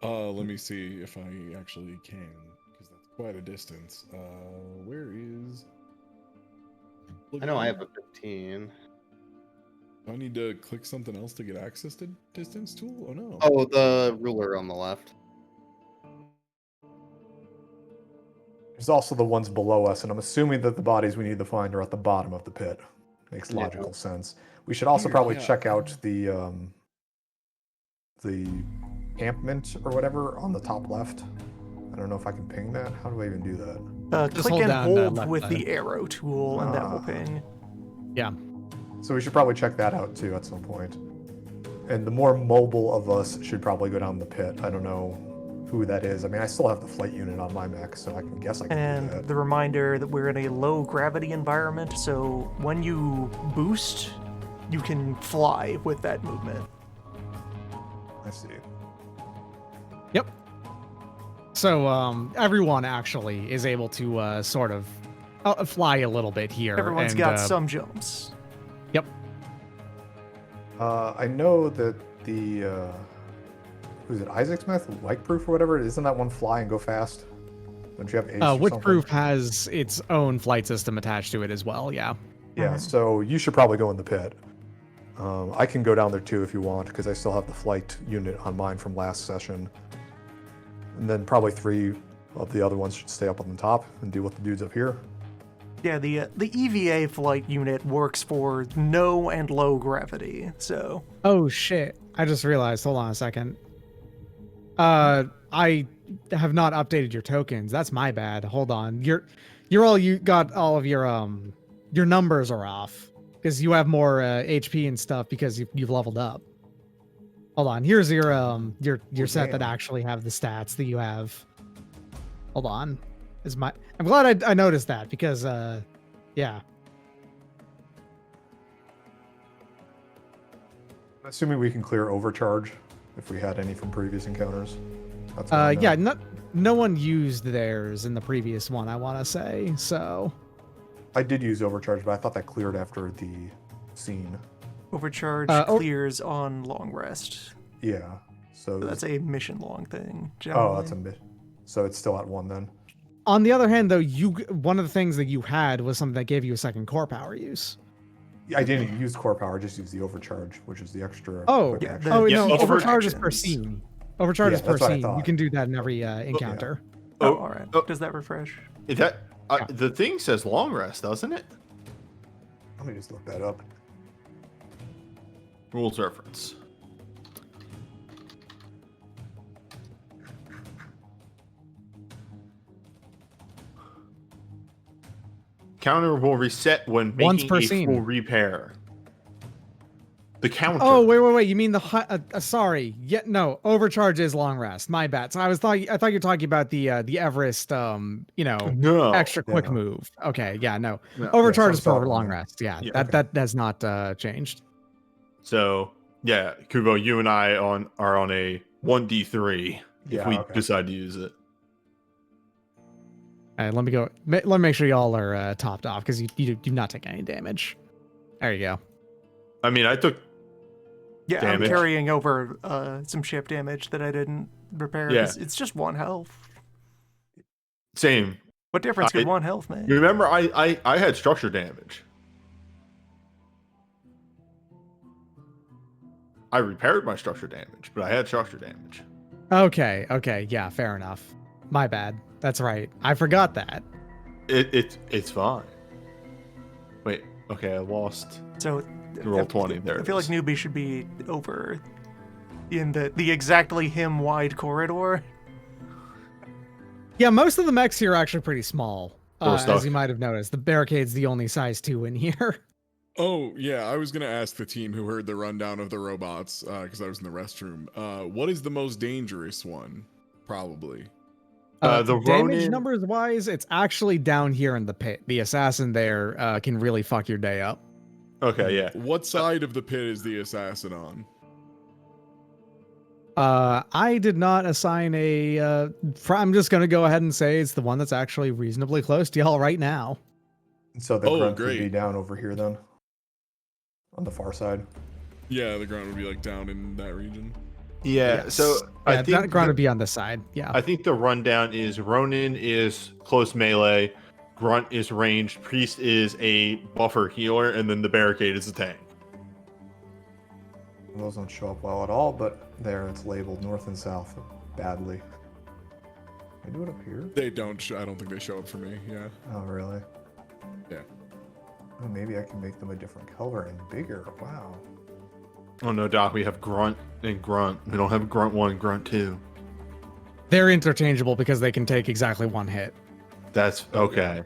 Let me see if I actually can, because that's quite a distance. Where is? I know I have a 15. Do I need to click something else to get access to distance tool? Oh no. Oh, the ruler on the left. There's also the ones below us, and I'm assuming that the bodies we need to find are at the bottom of the pit. Makes logical sense. We should also Here, probably yeah. check out the encampment or whatever on the top left. I don't know if I can ping that. How do I even do that? Just Click hold and down, hold left with button. the arrow tool, and that will Ah. ping. Yeah. So we should probably check that out too at some point. And the more mobile of us should probably go down the pit. I don't know who that is. I mean, I still have the flight unit on my mech, so I can guess I can do And that. the reminder that we're in a low gravity environment, so when you boost, you can fly with that movement. I see. Yep. So everyone actually is able to sort of fly a little bit here. Everyone's and, got some jumps. Yep. I know that the who's it, Isaac Smith, Wake Proof or whatever, isn't that one fly and go fast? Don't you have ace or something? Wickproof has its own flight system attached to it as well. Yeah. Yeah, so you should probably go in the pit. I can go down there too if you want, because I still have the flight unit on mine from last session. And then probably 3 of the other ones should stay up on the top and deal with the dudes up here. Yeah, the EVA flight unit works for no and low gravity, so... Oh shit! I just realized. Hold on a second. I have not updated your tokens. That's my bad. Hold on. You got all of your numbers are off because you have more HP and stuff because you've leveled up. Hold on. Here's your set that damn. actually have the stats that you have. Hold on. I'm glad I noticed that because yeah. Assuming we can clear overcharge if we had any from previous encounters. That's what I know. Yeah, no one used theirs in the previous one, I want to say. So I did use overcharge, but I thought that cleared after the scene. Overcharge clears on long rest. Yeah. So So that's a mission long thing. oh, Generally. that's a bit. So it's still at 1 then. on the other hand, though, one of the things that you had was something that gave you a second core power use. I didn't use core power, I just used the overcharge, which is the extra. Oh, quick yeah, action. Oh Yeah, no, each overcharge is actions. per scene. Overcharge Yeah, is per that's what I scene. You thought. can do that in every encounter. Oh, Oh, all right. oh. Does that refresh? Is that Yeah. the thing says long rest, doesn't it? Let me just look that up. Rules reference. Counter will reset when Once making per a scene. full repair. The counter. Oh, wait. You mean sorry. Yeah, no. Overcharge is long rest. My bad. So I thought you were talking about the Everest, No. extra quick Yeah. move. Okay, yeah, no. No. Overcharge is some for sort, long yeah. rest. Yeah, Yeah. that has not changed. So yeah, Kubo, you and I are on a 1d3 if Yeah, we okay. decide to use it. All right, let me go. Let me make sure y'all are topped off because you do not take any damage. There you go. I mean, I took Yeah, damage. I'm carrying over some ship damage that I didn't repair. Yeah. 'Cause it's just 1 health. Same. What difference could I- 1 health make? You remember I had structure damage. I repaired my structure damage, but I had structure damage. Okay, yeah, fair enough. My bad. That's right. I forgot that. It's fine. Wait, okay, I lost. So Roll 20. There I it feel is. like newbie should be over in the exactly him wide corridor. Yeah, most of the mechs here are actually pretty small. We're stuck. As you might have noticed, the barricade's the only size 2 in here. Oh, yeah, I was going to ask the team who heard the rundown of the robots, because I was in the restroom. What is the most dangerous one? Probably. The damage Ronin- numbers wise, it's actually down here in the pit. The assassin there can really fuck your day up. Okay, yeah. What side of the pit is the assassin on? I did not assign I'm just gonna go ahead and say it's the one that's actually reasonably close to y'all right now. So the Oh, grunt would be great. down over here then, on the far side. Yeah, the ground would be like down in that region. Yeah, Yes. so I Yeah, think that ground would be on this side. Yeah. I think the rundown is Ronin is close melee, Grunt is ranged, Priest is a buffer healer, and then the barricade is a tank. Those don't show up well at all, but there it's labeled north and south badly. Can I do it up here? They don't. I don't think they show up for me. Yeah. Oh, really? Yeah. Oh, maybe I can make them a different color and bigger. Wow. Oh no, Doc, we have Grunt and Grunt. We don't have Grunt 1 and Grunt 2. They're interchangeable because they can take exactly 1 hit. That's okay.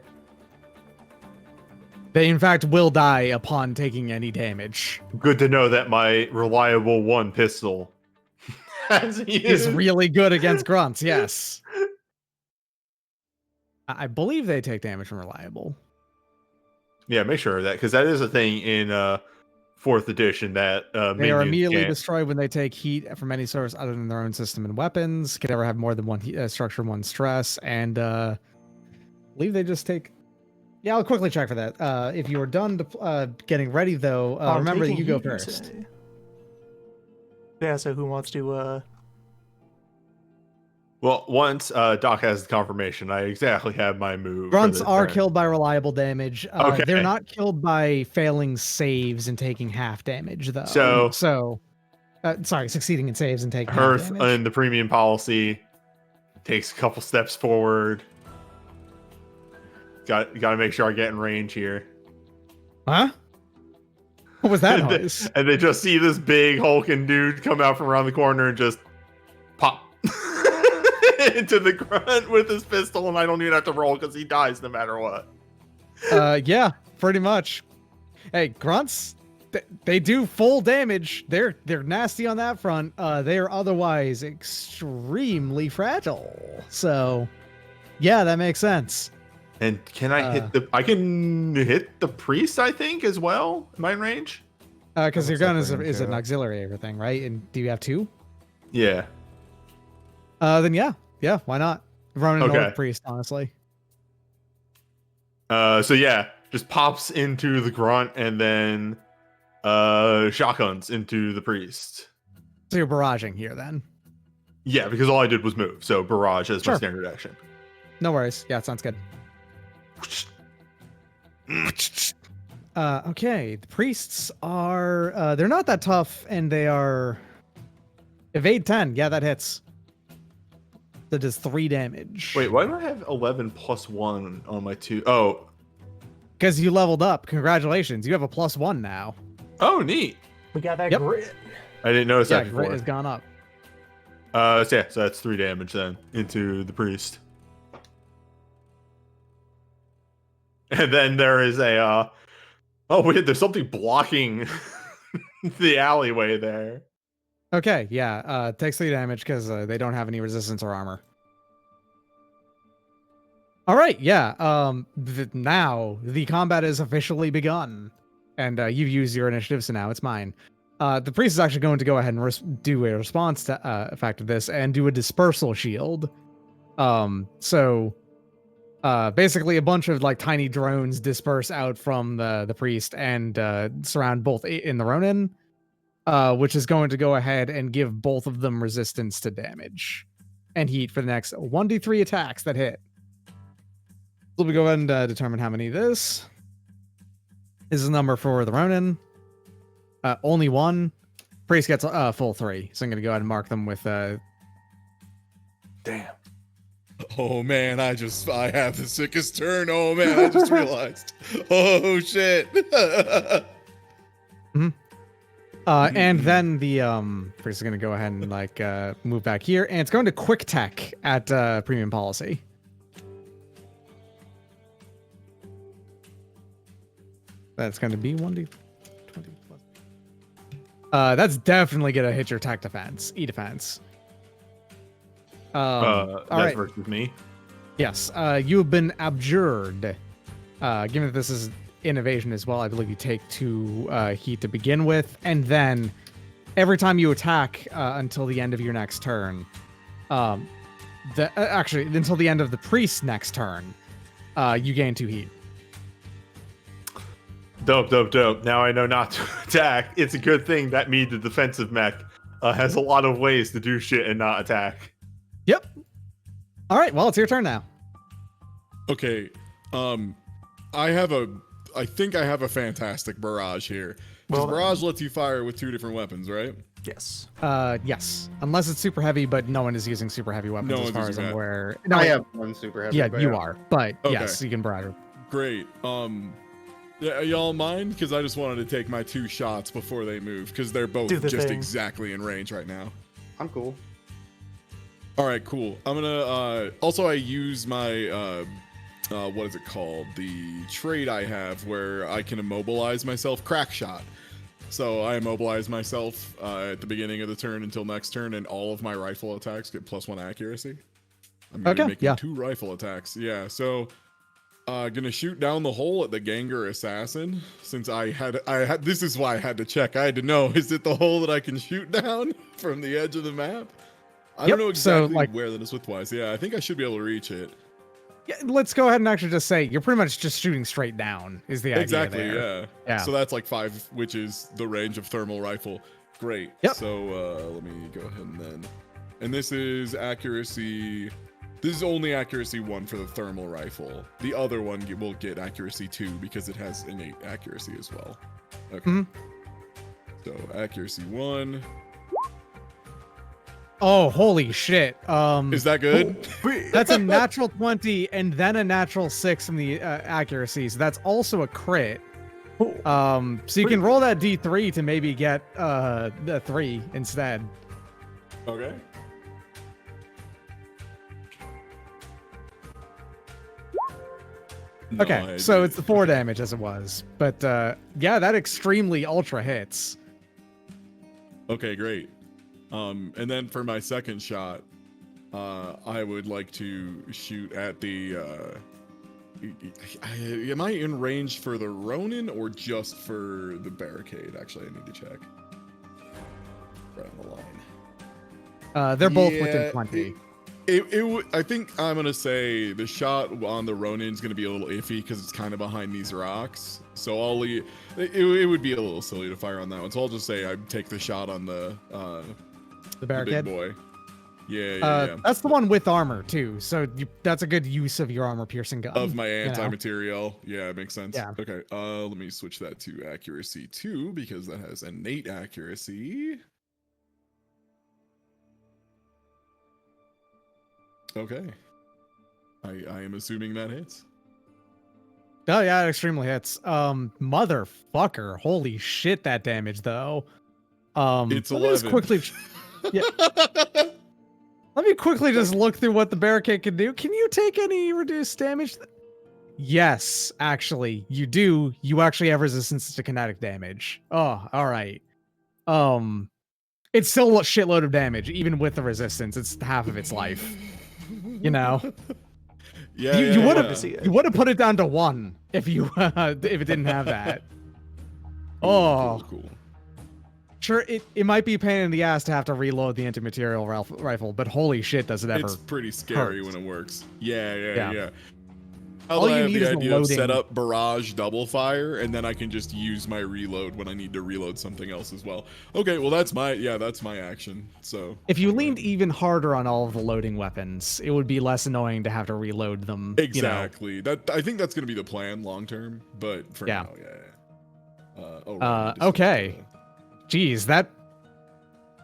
They in fact will die upon taking any damage. Good to know that my reliable 1 pistol Is really good against grunts, yes. I believe they take damage from reliable. Yeah, make sure of that, because that is a thing in 4th edition that They are minions immediately can't. destroyed when they take heat from any source other than their own system and weapons. Can never have more than 1 structure, 1 stress, and I believe they just take. Yeah, I'll quickly check for that. If you are done getting ready, though, remember that Taking you go heat, first. say. Yeah, so who wants to Well, once Doc has the confirmation, I exactly have my move. for Grunts this are turn. killed by reliable damage. Okay. They're not killed by failing saves and taking half damage, though. Sorry, succeeding in saves and taking half Hearth damage. in the premium policy takes a couple steps forward. Got to make sure I get in range here. Huh? What was that and, they, noise? and they just see this big hulking dude come out from around the corner and just pop into the grunt with his pistol, and I don't even have to roll because he dies no matter what. Yeah, pretty much. Hey, grunts, they do full damage. They're nasty on that front. They are otherwise extremely fragile. So, yeah, that makes sense. And can I I can hit the priest, I think, as well? Am I in range? Because your looks gun like is range, is an yeah. auxiliary everything, right? And do you have 2? Yeah. Then yeah, why not? Ronin Okay. North Priest, honestly. So yeah, just pops into the grunt and then shotguns into the priest. So you're barraging here then. Yeah, because all I did was move. So barrage as my Sure. standard action. No worries. Yeah, it sounds good. Okay, the priests are they're not that tough, and they are evade 10. Yeah, that hits. That does 3 damage. Wait, why do I have 11 plus 1 on my 2? Oh, Because you leveled up. Congratulations. You have a +1 now. oh, neat. we got that Yep. grit. I didn't notice Yeah, that grit before. has gone up. So yeah, so that's 3 damage then into the priest. And then there is a oh wait, there's something blocking the alleyway there. Okay, yeah. Takes 3 damage because they don't have any resistance or armor. All right, yeah. Now the combat is officially begun, and you've used your initiative, so now it's mine. The priest is actually going to go ahead and do a response to effect of this and do a dispersal shield. Basically, a bunch of like tiny drones disperse out from the priest and surround both in the Ronin, which is going to go ahead and give both of them resistance to damage and heat for the next 1d3 attacks that hit. So we go ahead and determine how many this is the number for the Ronin. Only 1. Priest gets full 3. So I'm going to go ahead and mark them with. Damn. Oh man, I have the sickest turn. Oh man, I just realized. Oh shit. And then the priest is going to go ahead and like move back here, and it's going to quick tech at premium policy. That's going to be 1d20 plus. That's definitely going to hit your tech defense, E-defense. That's right. versus me. Yes, you have been abjured. Given that this is innovation as well, I believe you take 2 heat to begin with, and then every time you attack until the end of your next turn, actually until the end of the priest's next turn, you gain 2 heat. Dope. Now I know not to attack. It's a good thing that me, the defensive mech, has a lot of ways to do shit and not attack. Yep. All right. Well, it's your turn now. Okay. I think I have a fantastic barrage here. Because barrage lets you fire with 2 different weapons, right? Yes. Yes. Unless it's super heavy, but no one is using super heavy weapons as far as I'm aware. No, I have 1 super heavy. Yeah, you are. But okay. yes, you can barrage. Great. Yeah, y'all mind? Because I just wanted to take my 2 shots before they move, because they're both just exactly in range right now. I'm cool. All right, cool. I'm gonna also I use my what is it called? The trait I have where I can immobilize myself, crack shot. So I immobilize myself at the beginning of the turn until next turn, and all of my rifle attacks get +1 accuracy. I'm gonna be making 2 rifle attacks. Yeah, so gonna shoot down the hole at the Ganger assassin, since I had this is why I had to check. I had to know, is it the hole that I can shoot down from the edge of the map? I don't know exactly where that is widthwise. Yeah, I think I should be able to reach it. Yeah, let's go ahead and actually just say you're pretty much just shooting straight down is the idea. Exactly, there. Yeah. So that's like 5, which is the range of thermal rifle. Great. Yep. So let me go ahead and then, and this is accuracy. This is only accuracy 1 for the thermal rifle. The other one will get accuracy 2 because it has innate accuracy as well. Okay. So accuracy 1. Oh, holy shit. Is that good? That's a natural 20 and then a natural 6 from the accuracy. So that's also a crit. So you can roll that D3 to maybe get the 3 instead. Okay. Okay, so it's the 4 damage as it was. But yeah, that extremely ultra hits. Okay, great. And then for my second shot, I would like to shoot at the. Am I in range for the Ronin or just for the barricade? Actually, I need to check. Right on the line. They're both within 20. I think I'm gonna say the shot on the Ronin's gonna be a little iffy because it's kind of behind these rocks. So I'll leave. It would be a little silly to fire on that one. So I'll just say I take the shot on the barricade. The big boy. Yeah. That's the one with armor too. So that's a good use of your armor piercing gun. Of my anti-material. Yeah, it makes sense. Yeah. Okay. Let me switch that to accuracy 2 because that has innate accuracy. Okay. I am assuming that hits. Oh yeah, it extremely hits. Motherfucker. Holy shit, that damage though. It's 11. Let me quickly just look through what the barricade can do. Can you take any reduced damage? Yes, actually, you do. You actually have resistance to kinetic damage. Oh, all right. it's still a shitload of damage, even with the resistance. It's half of its life. You know, Yeah, you would Love to have see it. you would have put it down to 1 if you if it didn't have that. Oh, Cool. Sure, it might be a pain in the ass to have to reload the anti-material rifle, but holy shit, does it ever? It's pretty scary hurt. when it works. Yeah. Yeah. All All I you have need the is a idea of set loading- up barrage double fire, and then I can just use my reload when I need to reload something else as well. Okay, well that's my action. So If you leaned even harder on all of the loading weapons, it would be less annoying to have to reload them. exactly that I think that's gonna be the plan long term, but for Yeah. now, right, Okay. Jeez, that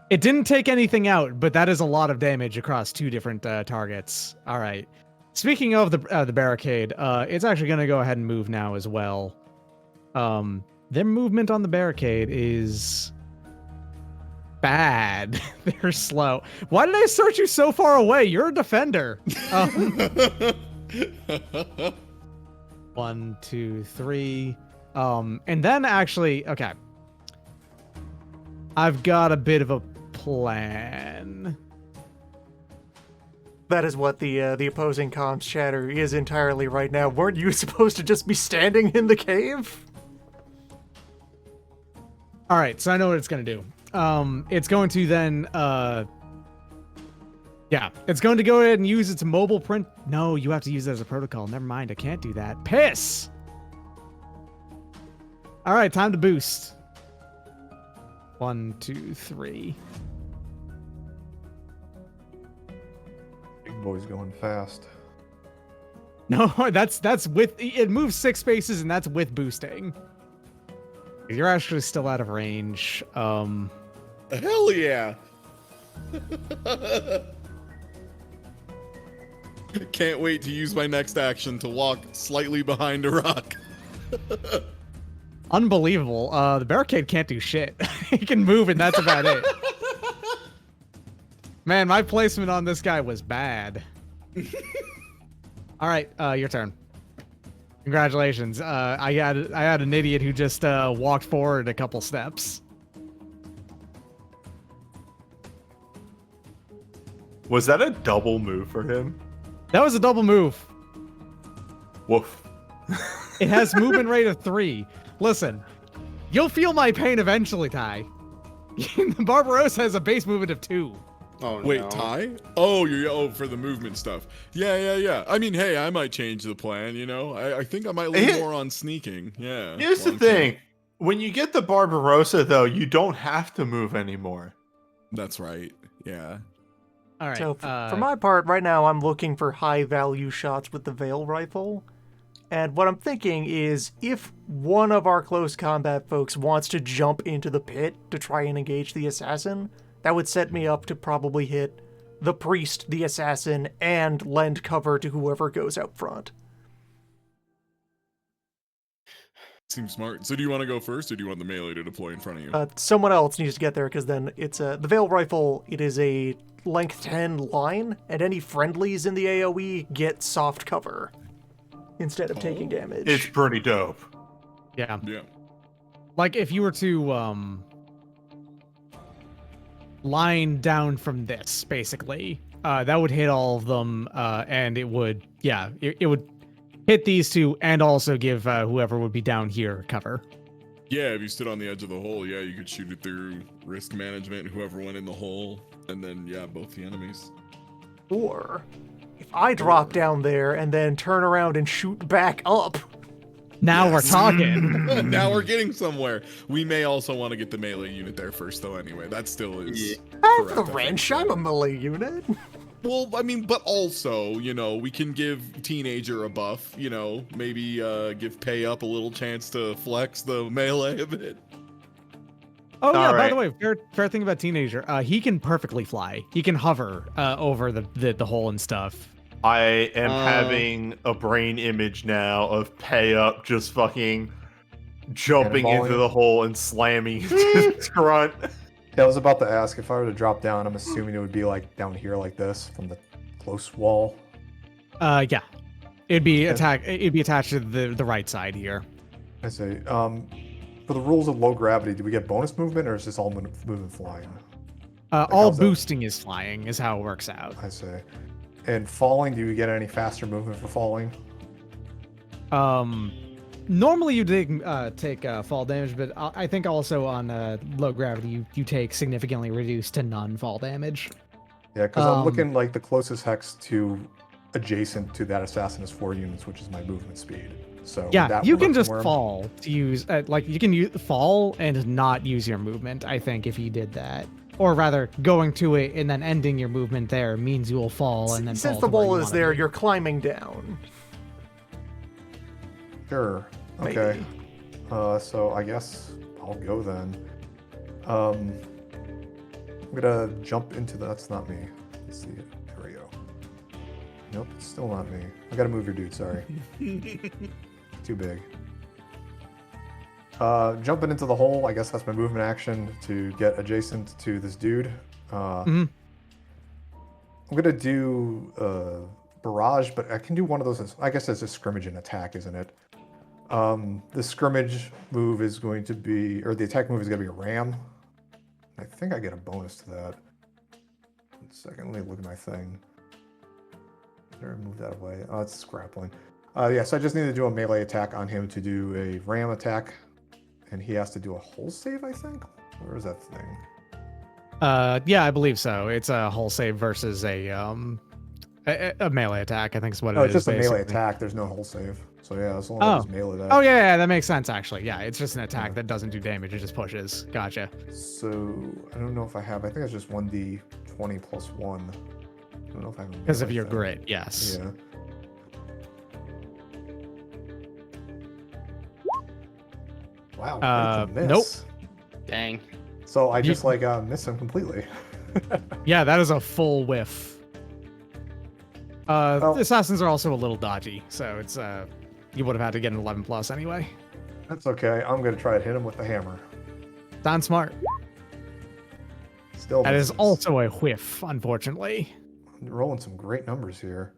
it didn't take anything out, but that is a lot of damage across 2 different targets. All right. Speaking of the barricade, it's actually going to go ahead and move now as well. Their movement on the barricade is bad. They're slow. Why did I start you so far away? You're a defender. 1, 2, 3. And then actually, okay. I've got a bit of a plan. That is what the opposing comms chatter is entirely right now. Weren't you supposed to just be standing in the cave? All right, so I know what it's going to do. It's going to then, yeah, it's going to go ahead and use its mobile print. No, you have to use it as a protocol. Never mind, I can't do that. Piss! All right, time to boost. 1, 2, 3. Big boy's going fast. No, that's with, it moves 6 spaces and that's with boosting. You're actually still out of range. Hell yeah. Can't wait to use my next action to walk slightly behind a rock. Unbelievable. The barricade can't do shit. It can move and that's about it. Man, my placement on this guy was bad. All right, your turn. Congratulations. I had an idiot who just walked forward a couple steps. Was that a double move for him? That was a double move. Woof. It has movement rate of 3. Listen, you'll feel my pain eventually, Ty. Barbarossa has a base movement of 2. Oh, Wait, no. Ty? Oh, for the movement stuff. Yeah. I mean, hey, I might change the plan, you know? I think I might lean more on sneaking. Yeah. Here's the long term. thing. When you get the Barbarossa, though, you don't have to move anymore. That's right. Yeah. All right. So for my part, right now I'm looking for high value shots with the Veil Rifle. And what I'm thinking is if one of our close combat folks wants to jump into the pit to try and engage the assassin, that would set me up to probably hit the priest, the assassin, and lend cover to whoever goes out front. Seems smart. So do you want to go first, or do you want the melee to deploy in front of you? Someone else needs to get there because then it's the Veil Rifle. It is a length 10 line, and any friendlies in the AoE get soft cover instead of taking damage. It's pretty dope. Yeah. Yeah. Like if you were to line down from this, basically, that would hit all of them, and it would, yeah, it would hit these 2 and also give whoever would be down here cover. Yeah, if you stood on the edge of the hole, yeah, you could shoot it through risk management, whoever went in the hole, and then, yeah, both the enemies. Or if I drop down there and then turn around and shoot back up. Now we're talking. Now we're getting somewhere. We may also want to get the melee unit there first, though, anyway. That still is... I have the correct, I wrench. think, I'm yeah. a melee unit. Well, I mean, but also, you know, we can give Teenager a buff, you know, maybe give Pay Up a little chance to flex the melee a bit. Oh yeah, All by right. the way, fair thing about Teenager, he can perfectly fly. He can hover over the hole and stuff. I am having a brain image now of Pay Up just fucking jumping Cannonballing. into the hole and slamming his grunt. Yeah, I was about to ask, if I were to drop down, I'm assuming it would be like down here like this from the close wall. Yeah. It'd be attached to the right side here. I see. for the rules of low gravity, do we get bonus movement, or is this all movement flying? All how's that? boosting is flying, is how it works out. I see. And falling, do you get any faster movement for falling? Normally you take fall damage, but I think also on low gravity you take significantly reduced to none fall damage. Yeah, because I'm looking like the closest hex to adjacent to that assassin is 4 units, which is my movement speed. So would Yeah, that you work can just for him? fall to use you can fall and not use your movement. I think if you did that, or rather, going to it and then ending your movement there means you will fall and then. Since fall the to where wall you is wanna there, be. you're climbing down. Sure. Okay. Maybe. So I guess I'll go then. I'm gonna jump into the. That's not me. Let's see. There we go. Nope, it's still not me. I gotta move your dude. Sorry. Too big. Jumping into the hole. I guess that's my movement action to get adjacent to this dude. I'm gonna do barrage, but I can do one of those. I guess that's a scrimmage and attack, isn't it? The scrimmage move is going to be, or the attack move is going to be a ram. I think I get a bonus to that. 1 second, let me look at my thing. Better move that away. Oh, it's grappling. Yeah, so I just need to do a melee attack on him to do a ram attack. And he has to do a hull save, I think? Where is that thing? Yeah, I believe so. It's a hull save versus a melee attack. I think is what it Oh, is. it's just a melee basically. attack. There's no hull save. So yeah, as long as it's melee that. Oh yeah, that makes sense actually. Yeah, it's just an attack that doesn't do damage. It just pushes. Gotcha. So I don't know if I have. I think it's just 1d20 plus 1. I don't know if I have. Because of your grit, yes. Yeah. Wow. It's a Nope. miss. Dang. So I just miss him completely. Yeah, that is a full whiff. The assassins are also a little dodgy, so it's you would have had to get an 11 plus anyway. That's okay. I'm gonna try to hit him with the hammer. Sounds smart. Still That is misses. also a whiff, unfortunately. I'm rolling some great numbers here.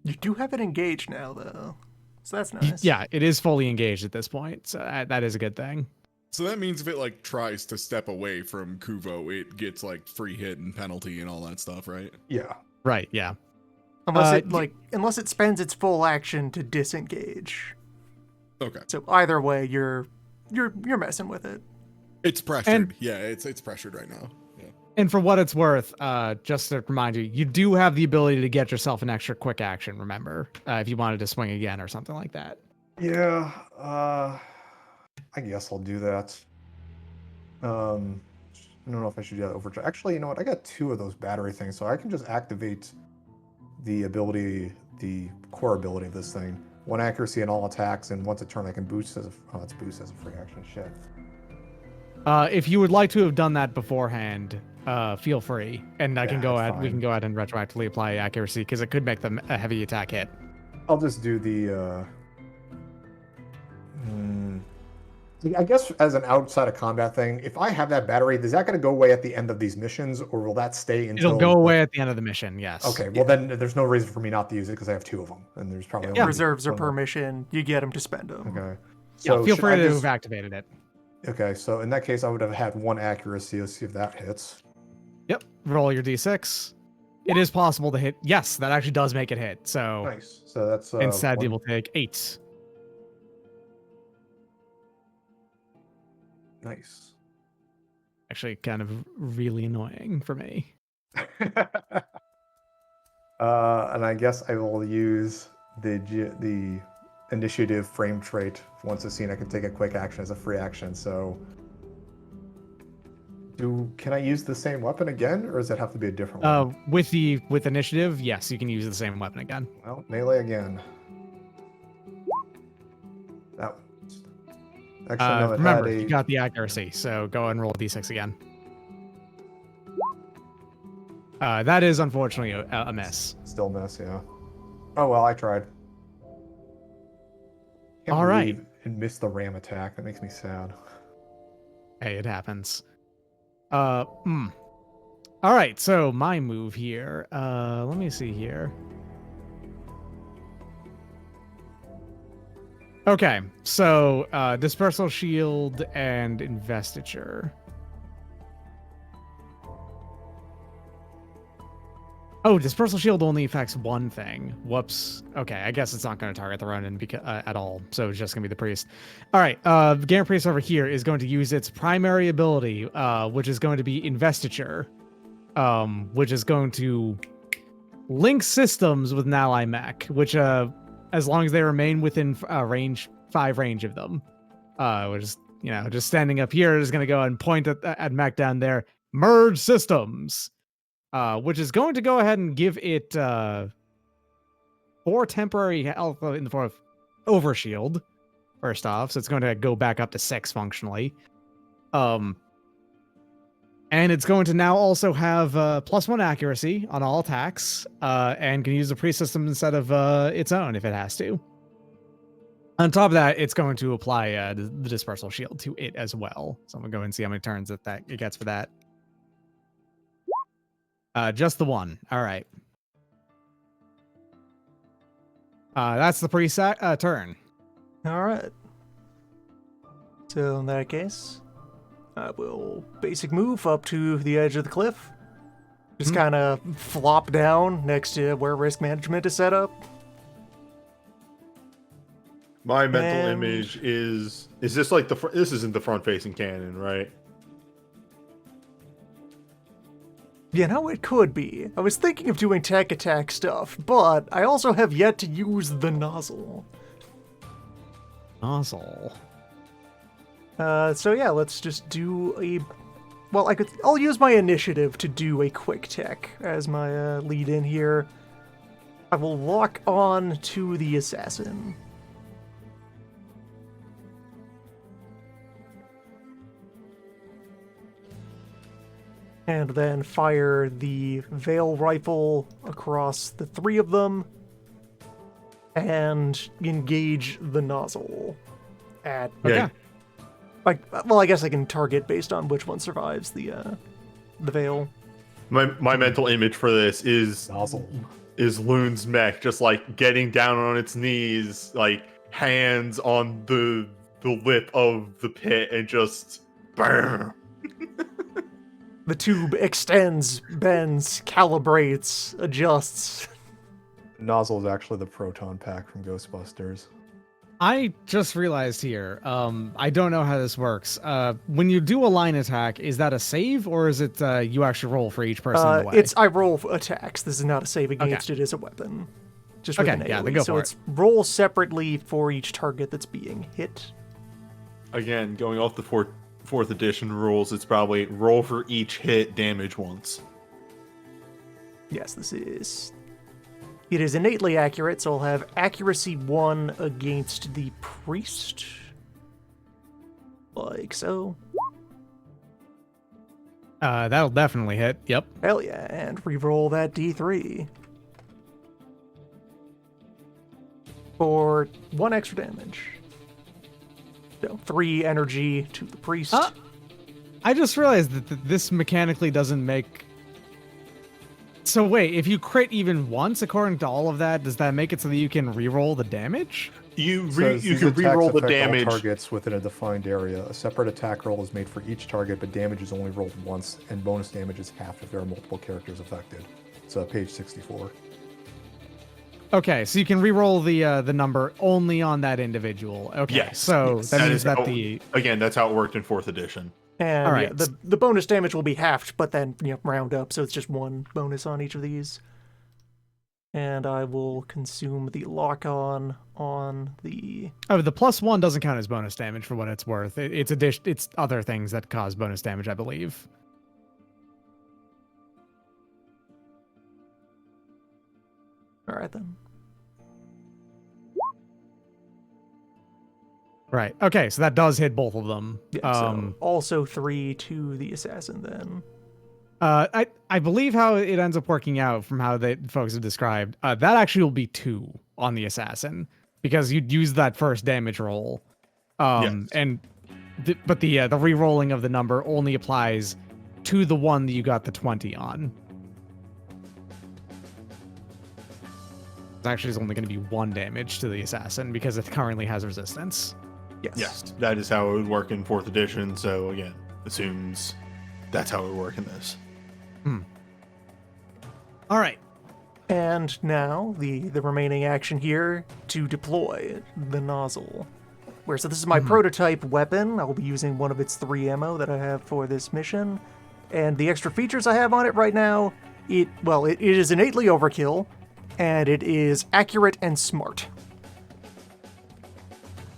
You do have it engaged now, though. So that's nice. Yeah, it is fully engaged at this point, so that is a good thing. So that means if it like tries to step away from Kuvo, it gets like free hit and penalty and all that stuff, right? Yeah. Right, yeah. Unless it spends its full action to disengage. Okay. So either way, you're messing with it. It's pressured. And- Yeah, it's pressured right now. Yeah. And for what it's worth, just to remind you, you do have the ability to get yourself an extra quick action, remember, if you wanted to swing again or something like that. Yeah. I guess I'll do that. I don't know if I should do that overdrive. Actually, you know what? I got 2 of those battery things, so I can just activate the ability, the core ability of this thing. 1 accuracy in all attacks, and once a turn I can boost as a it's boost as a free action. Shit. If you would like to have done that beforehand, feel free, and I can go that's ahead. We fine. can go ahead and retroactively apply accuracy because it could make them a heavy attack hit. I'll just do the. I guess as an outside of combat thing, if I have that battery, is that going to go away at the end of these missions, or will that stay until? It'll go away at the end of the mission. Yes. Okay, well then there's no reason for me not to use it because I have 2 of them, and there's probably only Reserves are one more. permission. You get them to spend them. Okay. Yeah. Feel should free I to just- have activated it. Okay, so in that case, I would have had 1 accuracy. Let's see if that hits. Yep. Roll your d6. It is possible to hit. Yes, that actually does make it hit. So Nice. So that's instead, one- you will take 8. Nice. Actually, kind of really annoying for me. And I guess I will use the initiative frame trait. Once a scene, I can take a quick action as a free action. So, can I use the same weapon again, or does it have to be a different one? With initiative, yes, you can use the same weapon again. Well, melee again. That. Actually, no, it Remember, had a. you got the accuracy, so go ahead and roll d6 again. That is unfortunately a miss. Still miss, yeah. Oh well, I tried. Can't All right. believe it missed the ram attack. That makes me sad. Hey, it happens. All right, so my move here. Let me see here. Okay, so dispersal shield and investiture. Oh, dispersal shield only affects one thing. Whoops. Okay, I guess it's not going to target the Ronin at all, so it's just going to be the priest. All right, Garen Priest over here is going to use its primary ability, which is going to be investiture, which is going to link systems with an ally mech, which, as long as they remain within range of them, which is, just standing up here is going to go and point at mech down there, merge systems. Which is going to go ahead and give it 4 temporary health in the form of overshield, first off. So it's going to go back up to 6 functionally. And it's going to now also have +1 accuracy on all attacks, and can use the pre-system instead of its own if it has to. On top of that, it's going to apply the dispersal shield to it as well. So I'm going to go and see how many turns that it gets for that. Just the one. All right. That's the preset turn. All right. So in that case, I will basic move up to the edge of the cliff. Just kind of flop down next to where risk management is set up. My mental image is this like this isn't the front facing cannon, right? It could be. I was thinking of doing tech attack stuff, but I also have yet to use the nozzle. Nozzle. So yeah, let's just do a... Well, I'll use my initiative to do a quick tech as my lead in here. I will lock on to the assassin. And then fire the Veil Rifle across the 3 of them. And engage the nozzle at... Okay. I guess I can target based on which one survives the Veil. My mental image for this is Nozzle. Is Loon's mech just like getting down on its knees, like hands on the lip of the pit, and just bam. The tube extends, bends, calibrates, adjusts. Nozzle is actually the proton pack from Ghostbusters. I just realized here, I don't know how this works. When you do a line attack, is that a save, or is it you actually roll for each person in the way? I roll for attacks. This is not a save against it as a weapon. Just with an yeah, AoE. then go so for it's roll separately for each target that's being hit. Again, going off the fourth edition rules, it's probably roll for each hit, damage once. Yes, it is innately accurate, so I'll have accuracy 1 against the priest. Like so. That'll definitely hit. Yep. Hell yeah, and reroll that D3. For 1 extra damage. So 3 energy to the priest. I just realized that this mechanically doesn't make... So wait, if you crit even once, according to all of that, does that make it so that you can reroll the damage? You can These attacks reroll the affect all damage. targets within a defined area. A separate attack roll is made for each target, but damage is only rolled once, and bonus damage is half if there are multiple characters affected. It's page 64. Okay, so you can reroll the number only on that individual. Okay, Yes. so Yes. that means is that how, again, that's how it worked in 4th edition. And all right. yeah, the bonus damage will be halved, but then round up, so it's just 1 bonus on each of these. And I will consume the lock-on on the... Oh, the +1 doesn't count as bonus damage for what it's worth. It's other things that cause bonus damage, I believe. All right, then. Right. Okay, so that does hit both of them. Yeah, so also 3 to the assassin, then. I believe how it ends up working out from how the folks have described, that actually will be 2 on the assassin, because you'd use that first damage roll. Yes. But the re-rolling of the number only applies to the one that you got the 20 on. Actually, is only going to be 1 damage to the assassin because it currently has resistance. Yes, that is how it would work in 4th edition. So again, assumes that's how it would work in this. All right. And now the remaining action here to deploy the nozzle. So this is my prototype weapon. I will be using one of its 3 ammo that I have for this mission. And the extra features I have on it right now, it is innately overkill, and it is accurate and smart.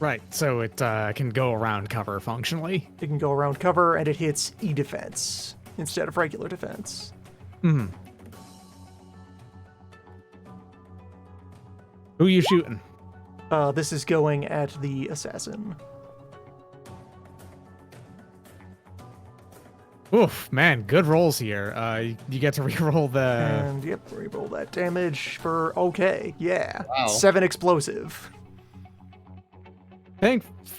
Right, so it can go around cover functionally. It can go around cover, and it hits E-defense instead of regular defense. Who are you shooting? This is going at the assassin. Oof, man, good rolls here. You get to reroll the... And yep, reroll that damage for okay. Yeah. Wow. 7 explosive.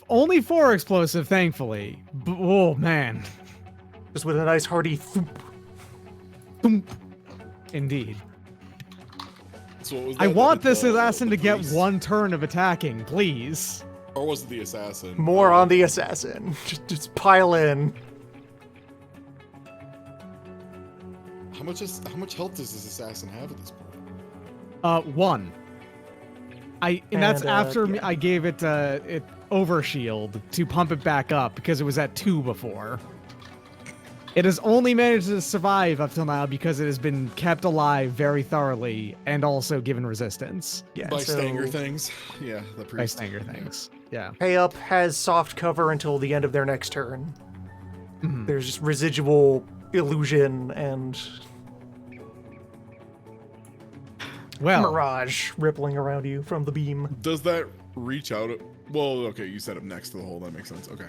Only 4 explosive, thankfully. Oh, man. Just with a nice hearty thump. Thump. Indeed. So what was I that? want The- this the- assassin the to get priest? 1 turn of attacking, please. Or was it the assassin? More on the assassin. Just pile in. How much health does this assassin have at this point? 1. That's And, after yeah. I gave it overshield to pump it back up because it was at 2 before. It has only managed to survive up till now because it has been kept alive very thoroughly and also given resistance Yeah. By so Stanger things. Yeah, the by priest. Stanger things. Yeah. Pay Up has soft cover until the end of their next turn. Mhm. There's just residual illusion and Well, mirage rippling around you from the beam. Does that reach out? Well, okay, you set up next to the hole. That makes sense. Okay.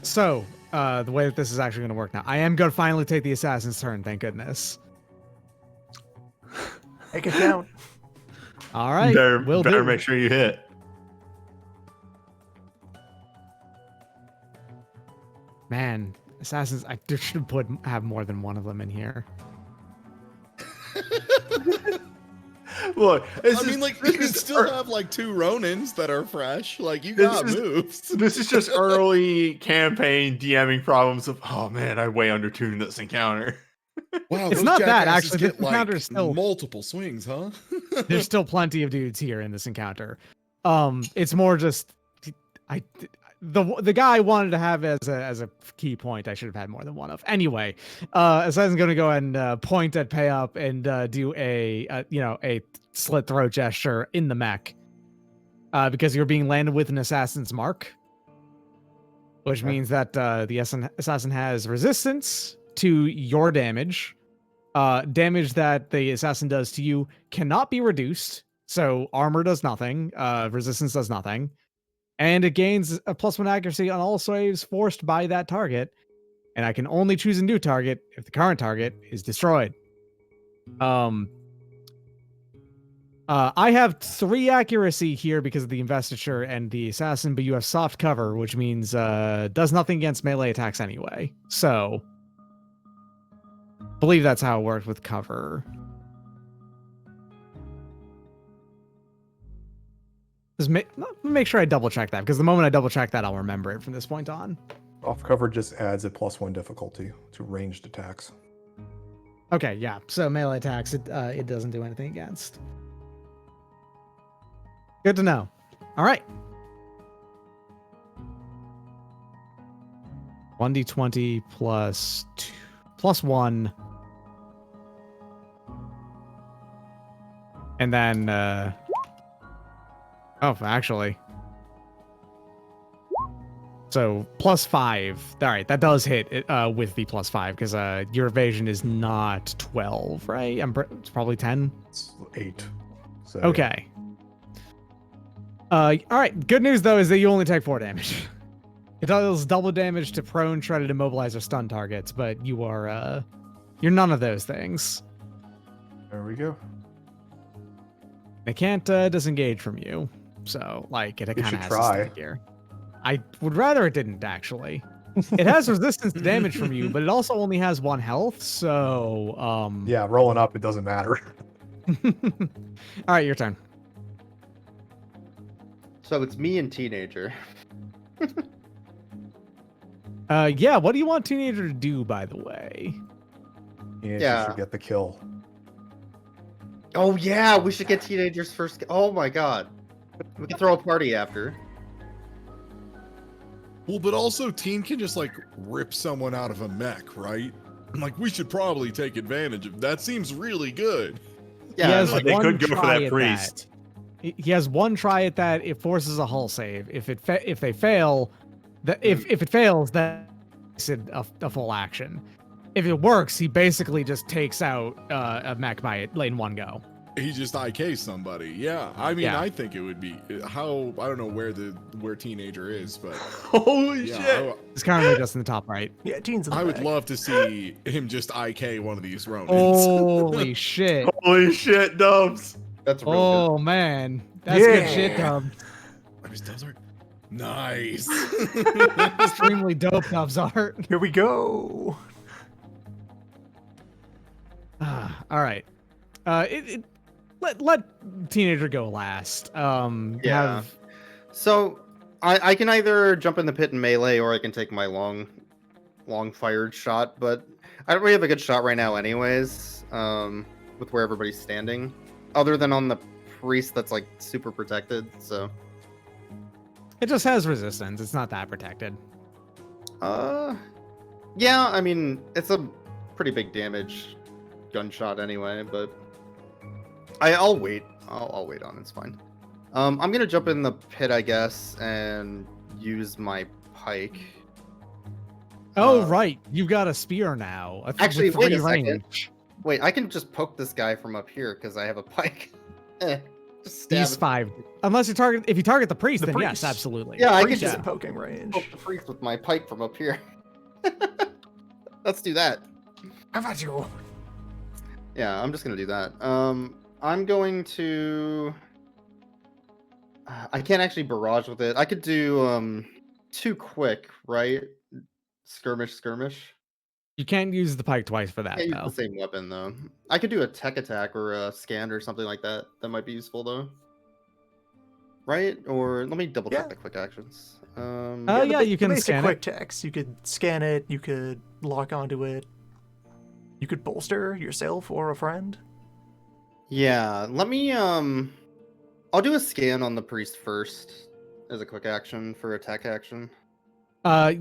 so the way that this is actually going to work now, I am going to finally take the assassin's turn. Thank goodness. Make it count. All right. Better do. make sure you hit. Man, assassins, I should have more than one of them in here. Look, I mean, like, you can still have, like, 2 Ronins that are fresh. Like, you got moves. This is just early campaign DMing problems of, oh man, I way undertuned this encounter. Wow, It's those not that, jackasses actually. Get, This encounter's still- multiple swings, huh? There's still plenty of dudes here in this encounter. It's more just the guy I wanted to have as a key point. I should have had more than one of. Anyway, Assassin's going to go ahead and point at Pay Up and do a slit throat gesture in the mech, because you're being landed with an assassin's mark, which means that the assassin has resistance to your damage. Damage that the assassin does to you cannot be reduced. So armor does nothing. Resistance does nothing. And it gains a +1 accuracy on all saves forced by that target. And I can only choose a new target if the current target is destroyed. I have 3 accuracy here because of the investiture and the assassin, but you have soft cover, which means does nothing against melee attacks anyway. So believe that's how it worked with cover. Just make sure I double check that, because the moment I double check that, I'll remember it from this point on. Off cover just adds a +1 difficulty to ranged attacks. Okay, yeah. So melee attacks, it doesn't do anything against. Good to know. All right. 1d20 plus 2, plus 1. And then, oh, actually. So +5. All right, that does hit it, with the +5, because your evasion is not 12, right? It's probably 10. It's 8. So, Okay. All right. Good news though is that you only take 4 damage. It does double damage to prone, shredded, immobilize, or stun targets, but you are you're none of those things. There we go. They can't disengage from you, so like it kind of should has try. to stay here. I would rather it didn't actually. It has resistance to damage from you, but it also only has 1 health, so Yeah, rolling up, it doesn't matter. All right, your turn. So it's me and teenager. Yeah, what do you want teenager to do, by the way? Yeah, Yeah. should get the kill. Oh yeah, we should get teenagers first. Oh my god, we can throw a party after. Well, but also Teen can just like rip someone out of a mech, right? Like we should probably take advantage of that. Seems really good. Yeah, He has like, They one could go for try that at priest. He has one try at that. It forces a hull save. If they fail, if it fails, then it's a full action. If it works, he basically just takes out a mech by it in one go. He just IK somebody. Yeah, I mean, Yeah. I think it would be how I don't know where teenager is, but Holy yeah, shit! It's currently just in the top right. Yeah, teens in the I would back. love to see him just IK one of these Ronins. Holy shit! Holy shit, Dubs! that's real Oh man, that's good shit, Yeah. Dub. His dubs are nice. Extremely dope, Dub's art. Here we go. All right. Let teenager go last. Yeah. Have So I can either jump in the pit and melee, or I can take my long fired shot. But I don't really have a good shot right now, anyways. With where everybody's standing, other than on the priest that's like super protected. So it just has resistance. It's not that protected. yeah. I mean, it's a pretty big damage gunshot anyway. But I'll wait. I'll wait on it. It's fine. I'm gonna jump in the pit, I guess, and use my pike. Oh right, you've got a spear now. Actually, with wait a three second. range. Wait, I can just poke this guy from up here because I have a pike. Just stab He's it. 5. Unless you target, if you target the priest, The then priest. yes, absolutely. Yeah, I can Priest is just in poking range. poke the priest with my pike from up here. Let's do that. How about you? Yeah, I'm just gonna do that. I'm going to. I can't actually barrage with it. I could do too quick, right? Skirmish. You can't use the pike twice for that Can't use though. the same weapon though. I could do a tech attack or a scan or something like that. That might be useful though. Right? Or let me double check Yeah. the quick actions. Yeah, you can basic scan quick it. text. You could scan it. You could lock onto it. You could bolster yourself or a friend. Yeah, let me I'll do a scan on the priest first as a quick action for attack action.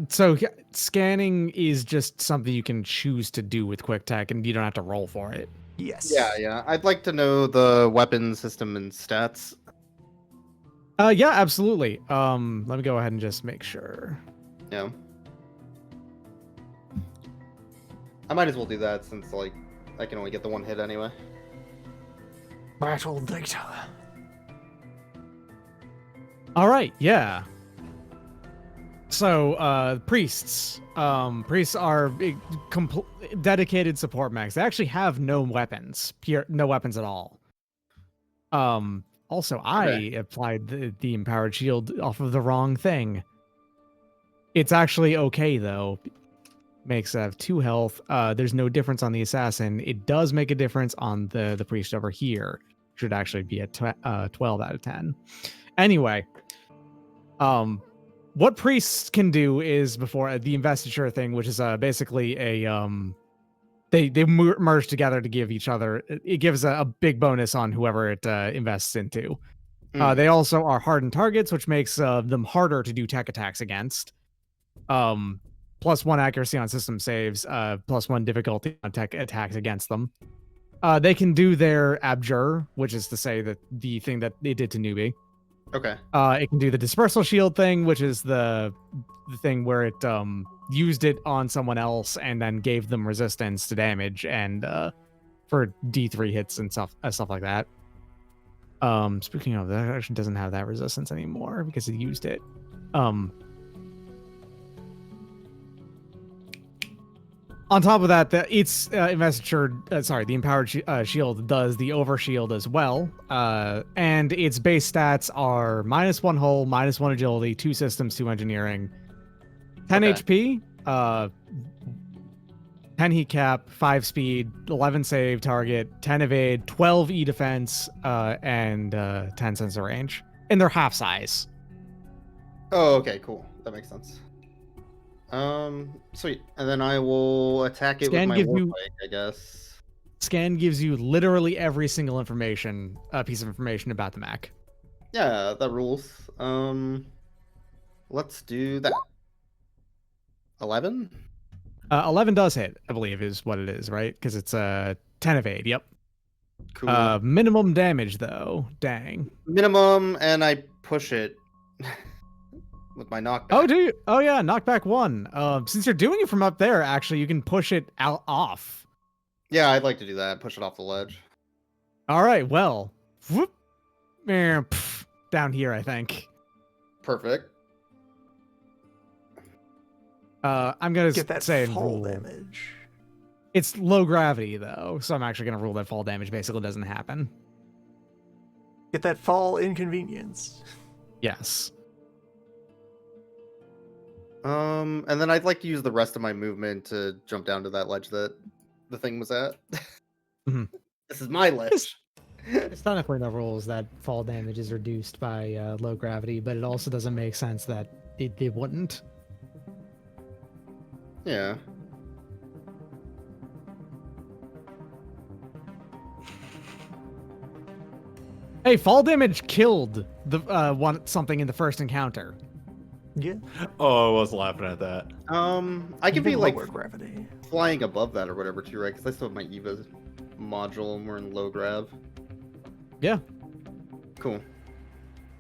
So scanning is just something you can choose to do with quick tech, and you don't have to roll for it. Yes. Yeah. I'd like to know the weapon system and stats. Yeah, absolutely. Let me go ahead and just make sure. Yeah. I might as well do that since like I can only get the one hit anyway. Battle data. All right, yeah. So, priests. Priests are dedicated support mechs. They actually have no weapons. No weapons at all. Also, I applied the empowered shield off of the wrong thing. It's actually okay though. Makes 2 health. There's no difference on the assassin. It does make a difference on the priest over here. Should actually be a 12 out of 10. Anyway, what priests can do is before the investiture thing, which is basically a they merge together to give each other. It gives a big bonus on whoever it invests into. They also are hardened targets, which makes them harder to do tech attacks against. +1 accuracy on system saves, +1 difficulty on tech attacks against them. They can do their abjure, which is to say that the thing that they did to newbie. Okay. It can do the dispersal shield thing, which is the thing where it used it on someone else and then gave them resistance to damage and for D3 hits and stuff like that. Speaking of, that actually doesn't have that resistance anymore because it used it. On top of that, its investiture, the empowered shield does the overshield as well. And its base stats are -1 hull, -1 agility, 2 systems, 2 engineering, 10 Okay. HP, 10 heat cap, 5 speed, 11 save target, 10 evade, 12 E defense, and 10 sensor range. And they're half size. Oh, okay, cool. That makes sense. Sweet. And then I will attack it Scan with my gives war you- bike, I guess. Scan gives you literally every single piece of information about the mech. Yeah, that rules. Let's do that. 11? 11 does hit, I believe, is what it is, right? Because it's 10 evade, yep. Cool. Minimum damage, though. Dang. Minimum, and I push it with my knockback. Oh, do you? Oh, yeah, knockback 1. Since you're doing it from up there, actually, you can push it out off. Yeah, I'd like to do that. Push it off the ledge. All right, well. Whoop. Down here, I think. Perfect. I'm going Get to that say fall rule. damage. It's low gravity, though, so I'm actually going to rule that fall damage basically doesn't happen. Get that fall inconvenience. Yes. And then I'd like to use the rest of my movement to jump down to that ledge that the thing was at. Mhm. This is my ledge. It's technically no rules that fall damage is reduced by low gravity, but it also doesn't make sense that it wouldn't. Yeah. Hey, fall damage killed the something in the first encounter. Yeah. Oh, I was laughing at that. I could be Even like lower gravity. flying above that or whatever too, right? Because I still have my EVA module and we're in low grav. Yeah. Cool.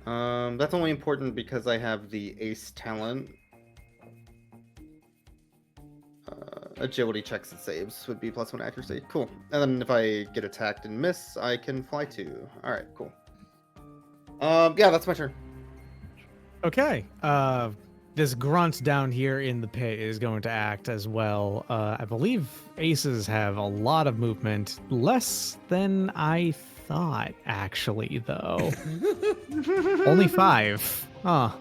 That's only important because I have the ace talent. Agility checks and saves would be +1 accuracy. Cool. And then if I get attacked and miss, I can fly too. All right, cool. Yeah, that's my turn. Okay. This grunt down here in the pit is going to act as well. I believe aces have a lot of movement, less than I thought, actually, though. Only 5. Huh.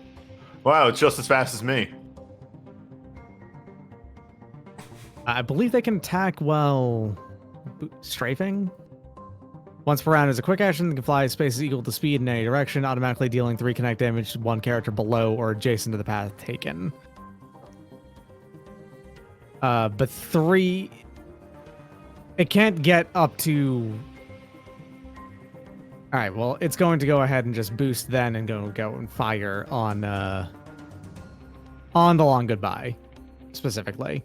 Wow, it's just as fast as me. I believe they can attack while strafing. Once per round is a quick action, they can fly spaces equal to speed in any direction, automatically dealing 3 connect damage to one character below or adjacent to the path taken. But 3... It can't get up to... Alright, well, it's going to go ahead and just boost then and go and fire on the long goodbye, specifically.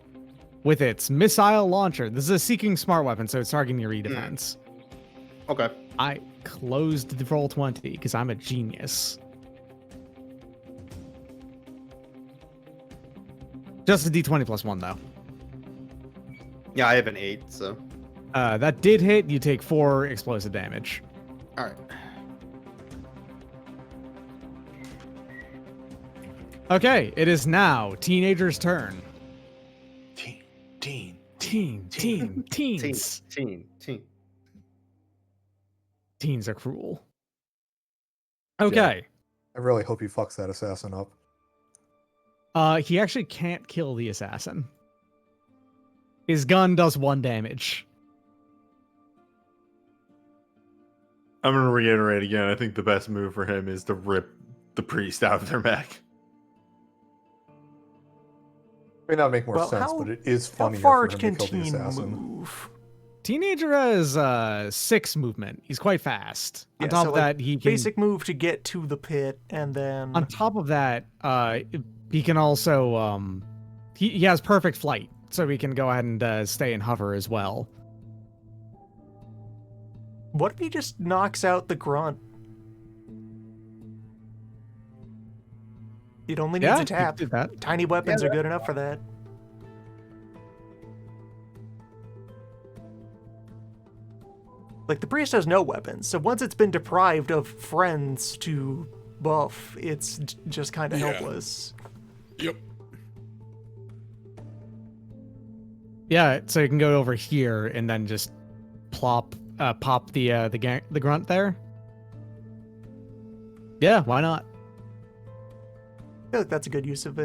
With its missile launcher. This is a seeking smart weapon, so it's targeting your E-defense. Okay. I closed the roll 20 because I'm a genius. Just a d20 plus 1, though. Yeah, I have an 8, so. That did hit. You take 4 explosive damage. All right. Okay, it is now Teenager's turn. Teens. Teen. Teens are cruel. Okay. I really hope he fucks that assassin up. He actually can't kill the assassin. His gun does 1 damage. I'm gonna reiterate again. I think the best move for him is to rip the priest out of their mech. May not make more Well, sense, but it is funnier How far for him can to kill the Teen assassin. move? Teenager has 6 movement. He's quite fast. On Yeah, top so, of like, that, he can. Basic move to get to the pit, and then On top of that, he can also he has perfect flight, so he can go ahead and stay and hover as well. what if he just knocks out the grunt? It only needs Yeah, a he tap. could do that. Tiny weapons are good enough for that. Like, the priest has no weapons, so once it's been deprived of friends to buff, it's just kind of Yeah. helpless. Yep. Yeah, so you can go over here and then just pop the grunt there. Yeah, why not? I feel like that's a good use of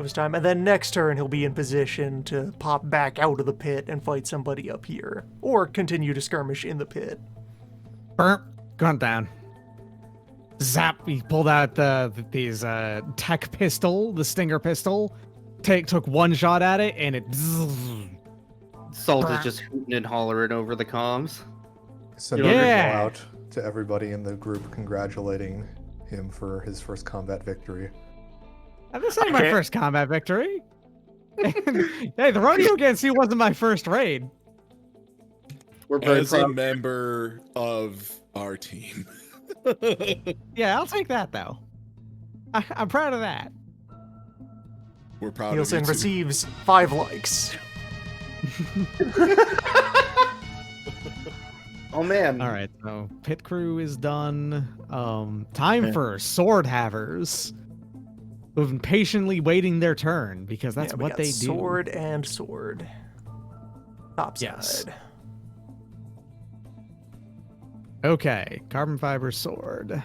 of his time, and then next turn he'll be in position to pop back out of the pit and fight somebody up here, or continue to skirmish in the pit. Burp, gone down. Zap, he pulled out these tech pistol, the Stinger pistol. Took one shot at it, and it. Salt is just hooting and hollering over the comms. Send a call out to everybody in the group congratulating him for his first combat victory. This ain't my first combat victory. Hey, the rodeo against you wasn't my first raid. We're very As a proud. member of our team. Yeah, I'll take that though. I'm proud of that. We're proud of Nielsen you too. receives 5 likes. Oh man. All right, so pit crew is done. Time for sword havers, who've been patiently waiting their turn because that's We what got they do. sword and sword. Top side. Yes. Okay, carbon fiber sword.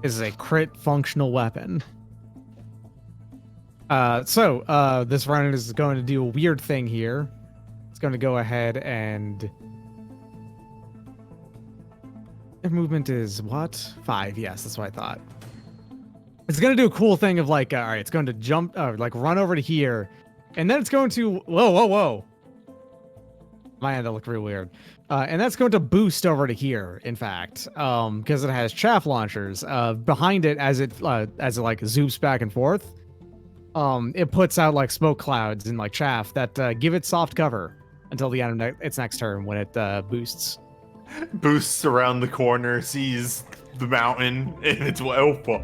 This is a crit functional weapon. This runner is going to do a weird thing here. It's going to go ahead and their movement is what? 5. Yes, that's what I thought. It's going to do a cool thing of like, all right, it's going to jump, like run over to here, and then it's going to whoa. Man, that looked real weird. And that's going to boost over to here, in fact, because it has chaff launchers. Behind it, as it like zoops back and forth, it puts out like smoke clouds and like chaff that give it soft cover until the end of its next turn when it boosts. Boosts around the corner, sees the mountain, and it's oh fuck.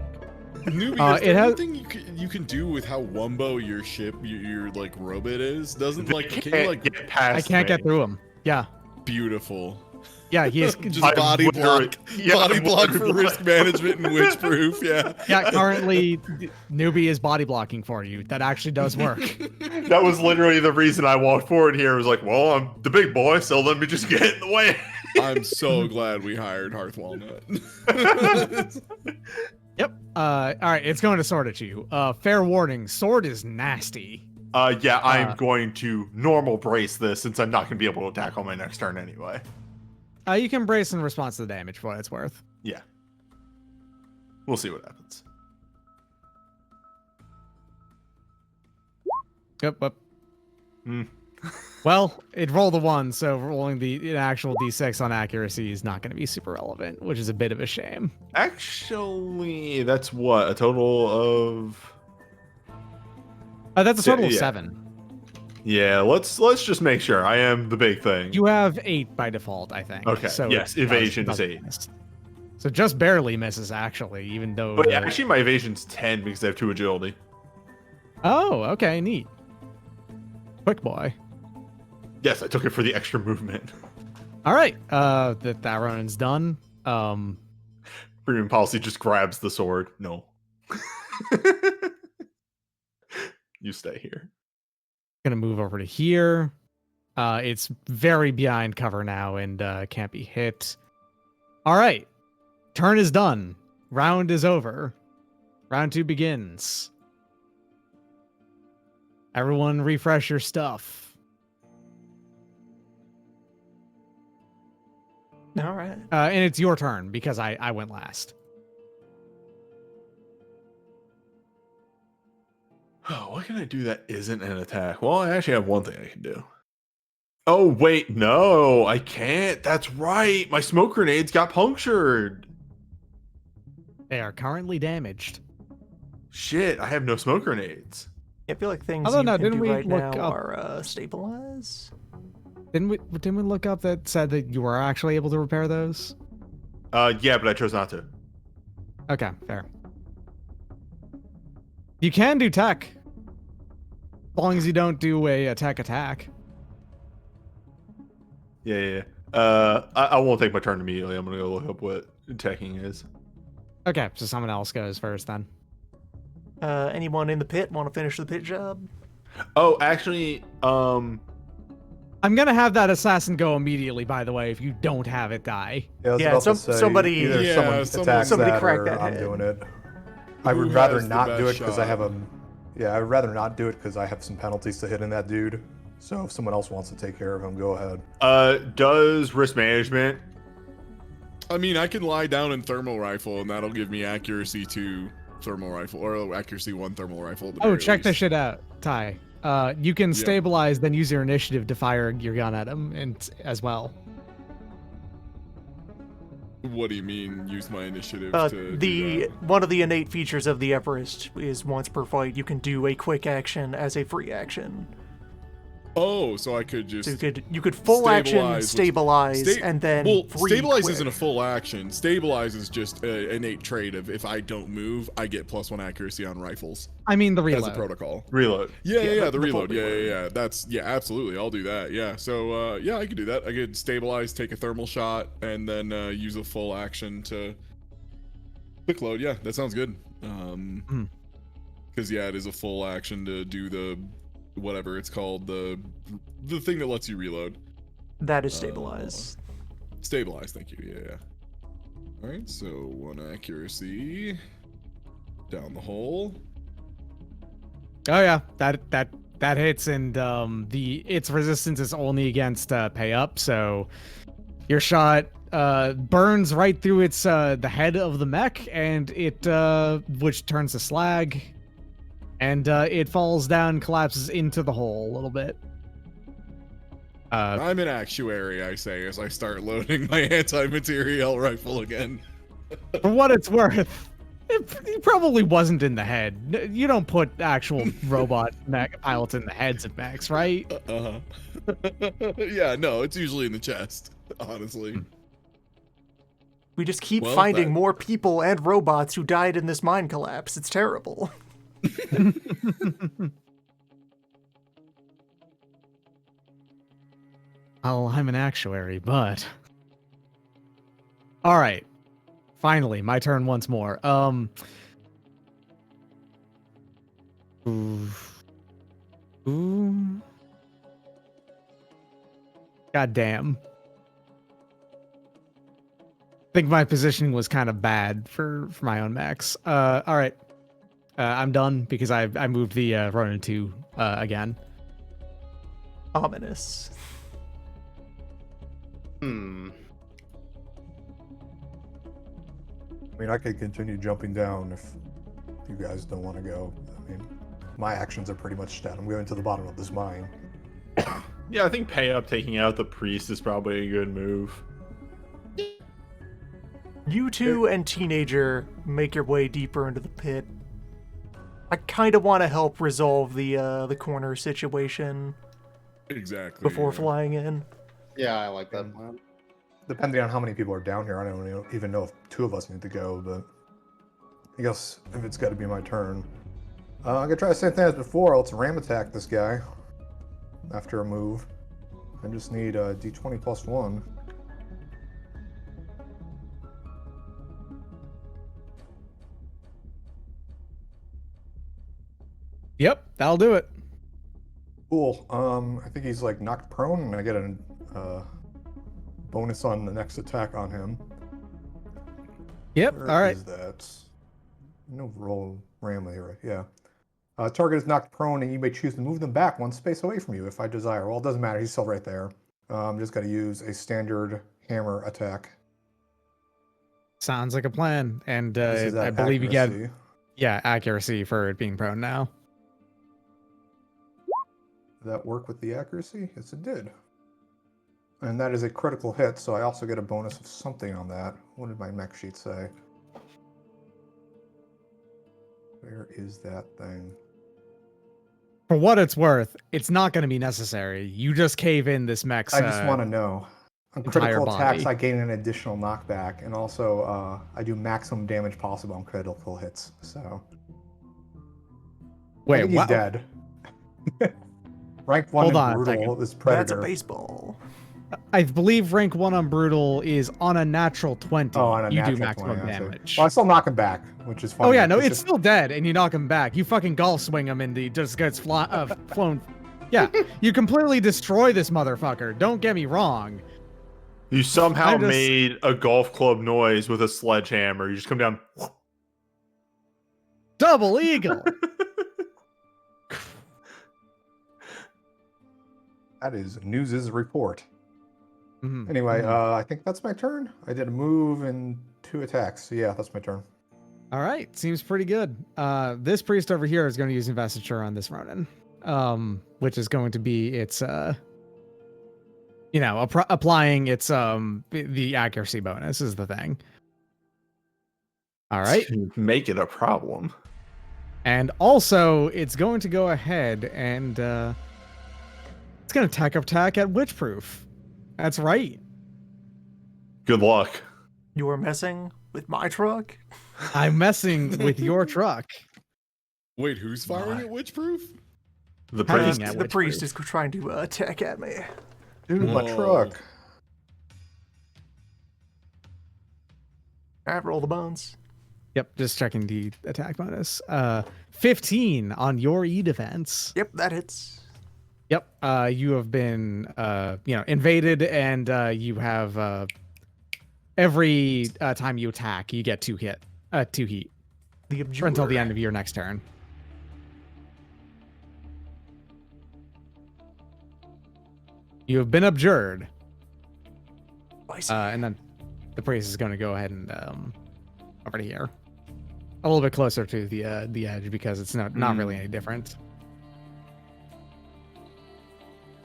Newbie, is it there has- anything you can do with how wumbo your ship, your like robot is? Doesn't like can you Can't like get past I can't get me. through him. Yeah, beautiful? yeah, he is. Just I'm body literally- block, yeah, body I'm block for literally- risk management and witch proof. Yeah. Yeah, currently Newbie is body blocking for you. That actually does work. That was literally the reason I walked forward here. It was like, well, I'm the big boy, so let me just get in the way. I'm so glad we hired Hearth Walnut. Yep. All right, it's going to sword at you. Fair warning, sword is nasty. Yeah, I'm going to normal brace this since I'm not going to be able to attack on my next turn anyway. You can brace in response to the damage for what it's worth. Yeah. We'll see what happens. Yep. Hmm. Well, it rolled a 1, so rolling the actual d6 on accuracy is not going to be super relevant, which is a bit of a shame. Actually, that's what? A total of... That's a total of Yeah. 7. Yeah, let's just make sure. I am the big thing. You have 8 by default, I think. Okay, So yes, it evasion is doesn't 8. miss. So just barely misses, actually, even though... But actually, my evasion's 10 because I have 2 agility. Oh, okay, neat. Quick boy. Yes, I took it for the extra movement. All right, that Ronan's done. Premium policy just grabs the sword. No. You stay here. Gonna move over to here. It's very behind cover now and can't be hit. All right, turn is done. Round is over. Round 2 begins. Everyone refresh your stuff. All right. And it's your turn because I went last. Oh, what can I do that isn't an attack? Well, I actually have one thing I can do. Oh, wait, no, I can't. That's right. My smoke grenades got punctured. They are currently damaged. Shit, I have no smoke grenades. I feel like things Although, you no, can didn't do we right look now up- are stabilize. Didn't we look up that said that you were actually able to repair those? Yeah, but I chose not to. Okay, fair. You can do tech. As long as you don't do a tech attack. Yeah. I won't take my turn immediately. I'm gonna go look up what attacking is. Okay, so someone else goes first then. Anyone in the pit want to finish the pit job? Oh, actually, I'm gonna have that assassin go immediately, by the way, if you don't have it die. Yeah, I was Yeah, about some- to say, somebody- either Yeah, someone someone- attacks somebody that crack or that I'm head. doing it. I Who would rather has the not do best it because I have shot? a Yeah, I'd rather not do it because I have some penalties to hitting that dude. So if someone else wants to take care of him, go ahead. Does risk management? I mean, I can lie down and thermal rifle, and that'll give me accuracy 2 thermal rifle, or accuracy 1 thermal rifle. At the Oh, very check this least. shit out, Ty. You can Yeah. stabilize, then use your initiative to fire your gun at him, and as well. What do you mean? Use my initiative to do that? One of the innate features of the Everest is once per fight you can do a quick action as a free action. Oh, so I could just. So you could full action stabilize and then free stabilize quick. isn't a full action. Stabilize is just an innate trait of if I don't move, I get +1 accuracy on rifles. I mean the reload. As a protocol. Reload. Yeah, the full reload. Yeah. Absolutely. I'll do that. Yeah. So yeah, I could do that. I could stabilize, take a thermal shot, and then use a full action to quick load. Yeah, that sounds good. Because yeah, it is a full action to do the whatever it's called, the thing that lets you reload. That is stabilize. Stabilize, thank you. Yeah. All right, so 1 accuracy down the hole. Oh yeah, that hits, and its resistance is only against pay up, so your shot burns right through its the head of the mech, and it which turns to slag, and it falls down, collapses into the hole a little bit. I'm an actuary, I say, as I start loading my anti-materiel rifle again. For what it's worth, it probably wasn't in the head. You don't put actual robot mech pilots in the heads of mechs, right? Yeah, no, it's usually in the chest, honestly. We just keep finding more people and robots who died in this mine collapse. It's terrible. Well, I'm an actuary, but... Alright. Finally, my turn once more. Ooh. God damn. I think my positioning was kind of bad for my own max. Alright. I'm done because I moved the Ronin 2 again. Ominous. I mean, I could continue jumping down if you guys don't want to go. I mean, my actions are pretty much set. I'm going to the bottom of this mine. Yeah, I think pay up taking out the priest is probably a good move. You two and Teenager make your way deeper into the pit. I kind of want to help resolve the corner situation. Exactly. Before flying in. Yeah, I like that plan. Depending on how many people are down here, I don't even know if 2 of us need to go, but I guess if it's got to be my turn. I'm going to try the same thing as before. Let's ram attack this guy after a move. I just need a d20 plus 1. Yep, that'll do it. Cool. I think he's like knocked prone, and I get a bonus on the next attack on him. Yep, Where all right. is that? No roll ramly, right? Yeah. Target is knocked prone, and you may choose to move them back 1 space away from you if I desire. Well, it doesn't matter. He's still right there. I'm just going to use a standard hammer attack. Sounds like a plan. And This is I at believe accuracy. you get accuracy for it being prone now. Did that work with the accuracy? Yes, it did. And that is a critical hit, so I also get a bonus of something on that. What did my mech sheet say? Where is that thing? For what it's worth, it's not going to be necessary. You just cave in this mech's I just want to know. On critical entire attacks, body. I gain an additional knockback, and also I do maximum damage possible on critical hits. So I Wait, think he's what? dead. Rank 1 Hold in on a brutal is Predator. That's a baseball. I believe rank 1 on brutal is on a natural 20. Oh, on a you natural do maximum 20, I see. damage. Well, I still knock him back, which is fine. Oh yeah, no, It's it's just- still dead, and you knock him back. You fucking golf swing him, and he just gets flown. Yeah, you completely destroy this motherfucker. Don't get me wrong. You somehow I just- made a golf club noise with a sledgehammer. You just come down. Double eagle. That is News's report. Mhm, Anyway, mhm. I think that's my turn. I did a move and 2 attacks. So yeah, that's my turn. All right, seems pretty good. This priest over here is going to use investiture on this Ronin, which is going to be its, applying its the accuracy bonus is the thing. All right, To make it a problem. and also it's going to go ahead and it's going to attack at witchproof. That's right. Good luck. You were messing with my truck? I'm messing with your truck. Wait, who's firing My- at Witchproof? The Hacking priest. at The witchproof. priest is trying to attack at me. Dude, my Whoa. truck. All right, roll the bones. Yep, just checking the attack bonus. 15 on your E defense. Yep, that hits. Yep. You have been, invaded, and you have every time you attack, you get 2 heat, The for until the end of your next turn. You have been abjured, and then the priest is going to go ahead and over to here, a little bit closer to the edge because it's not really any different.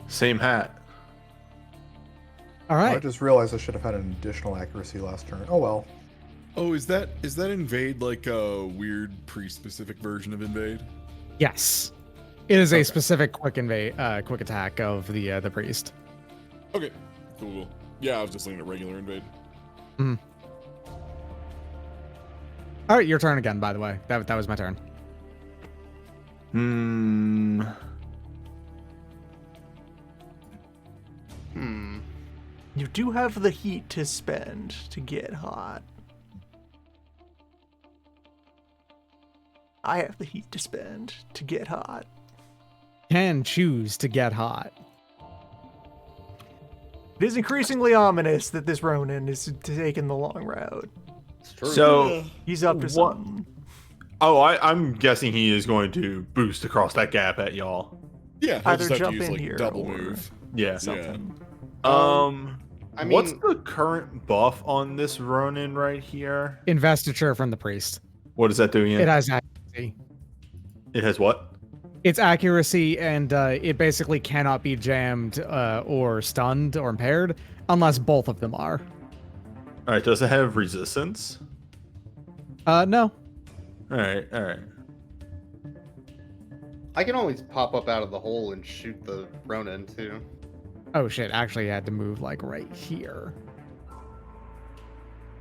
Same hat. All I right. just realized I should have had an additional accuracy last turn. Oh well. Oh, is that invade like a weird pre-specific version of invade? Yes, it is a Okay. specific quick attack of the priest. Okay, cool. Yeah, I was just looking at regular invade. All right, your turn again. By the way, that was my turn. You do have the heat to spend to get hot. I have the heat to spend to get hot. Can choose to get hot. It is increasingly ominous that this Ronin is taking the long route. It's true. So, He's up to What? something. I'm guessing he is going to boost across that gap at y'all. Yeah, he'll Either just have jump to use in like here double or- move. Yeah. Something. I mean, What's the current buff on this Ronin right here? Investiture from the priest. What is that doing? It has accuracy. It has what? It's accuracy, and it basically cannot be jammed or stunned or impaired unless both of them are. All right. Does it have resistance? No. All right. All right. I can always pop up out of the hole and shoot the Ronin too. Oh shit! Actually, I had to move like right here.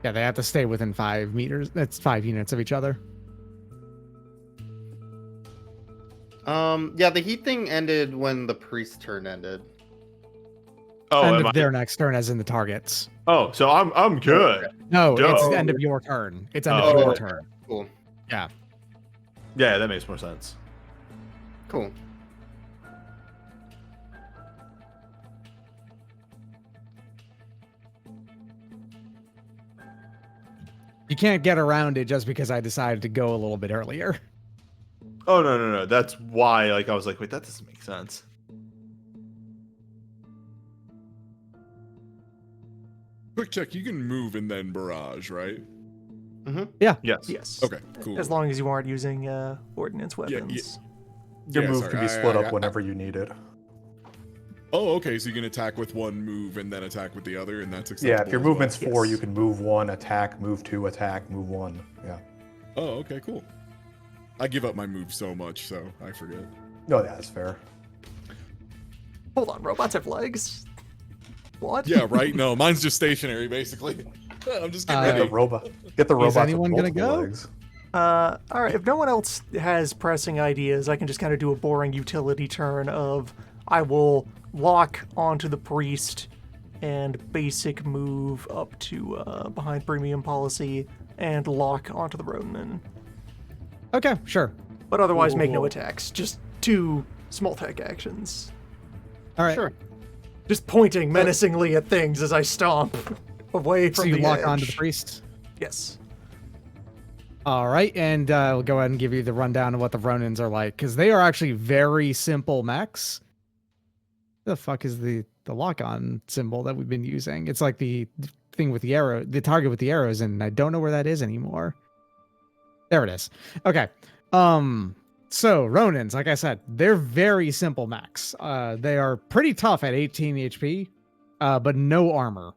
Yeah, they have to stay within 5 meters. That's 5 units of each other. Yeah, the heat thing ended when the priest turn ended. Oh, End am of I- their next turn, as in the targets. oh, so I'm good. No, it's Yo. the end of your turn. It's end Oh. of your turn. Cool. Yeah. Yeah, that makes more sense. Cool. You can't get around it just because I decided to go a little bit earlier. Oh no. That's why. Like I was like, wait, that doesn't make sense. Quick check, you can move and then barrage, right? Yeah. Yes. Yes. Okay, cool. As long as you aren't using ordnance weapons. Your Yeah, move sorry, can be split up I- whenever you need it. Oh, okay, so you can attack with one move and then attack with the other, and that's acceptable. Yeah, if your as well. movement's 4, Yes. you can move 1, attack, move 2, attack, move 1. Yeah. Oh, okay, cool. I give up my move so much, so I forget. No, that's fair. Hold on, robots have legs? What? Yeah, right? No, mine's just stationary, basically. I'm just getting Uh, Get ready. the robot. Get the robots with anyone gonna multiple go? legs. All right, if no one else has pressing ideas, I can just kind of do a boring utility turn of I will lock onto the priest and basic move up to behind premium policy and lock onto the Ronin. Okay, sure. But otherwise make no Cool. attacks. Just 2 small tech actions. All right. Sure. Just pointing menacingly at things as I stomp away So from you the lock edge. onto the priest. Yes. All right, and we'll go ahead and give you the rundown of what the Ronins are like, because they are actually very simple mechs. The fuck is the lock-on symbol that we've been using? It's like the thing with the arrow, the target with the arrows, and I don't know where that is anymore. There it is. Okay. So Ronins, like I said, they're very simple mechs. They are pretty tough at 18 HP, but no armor.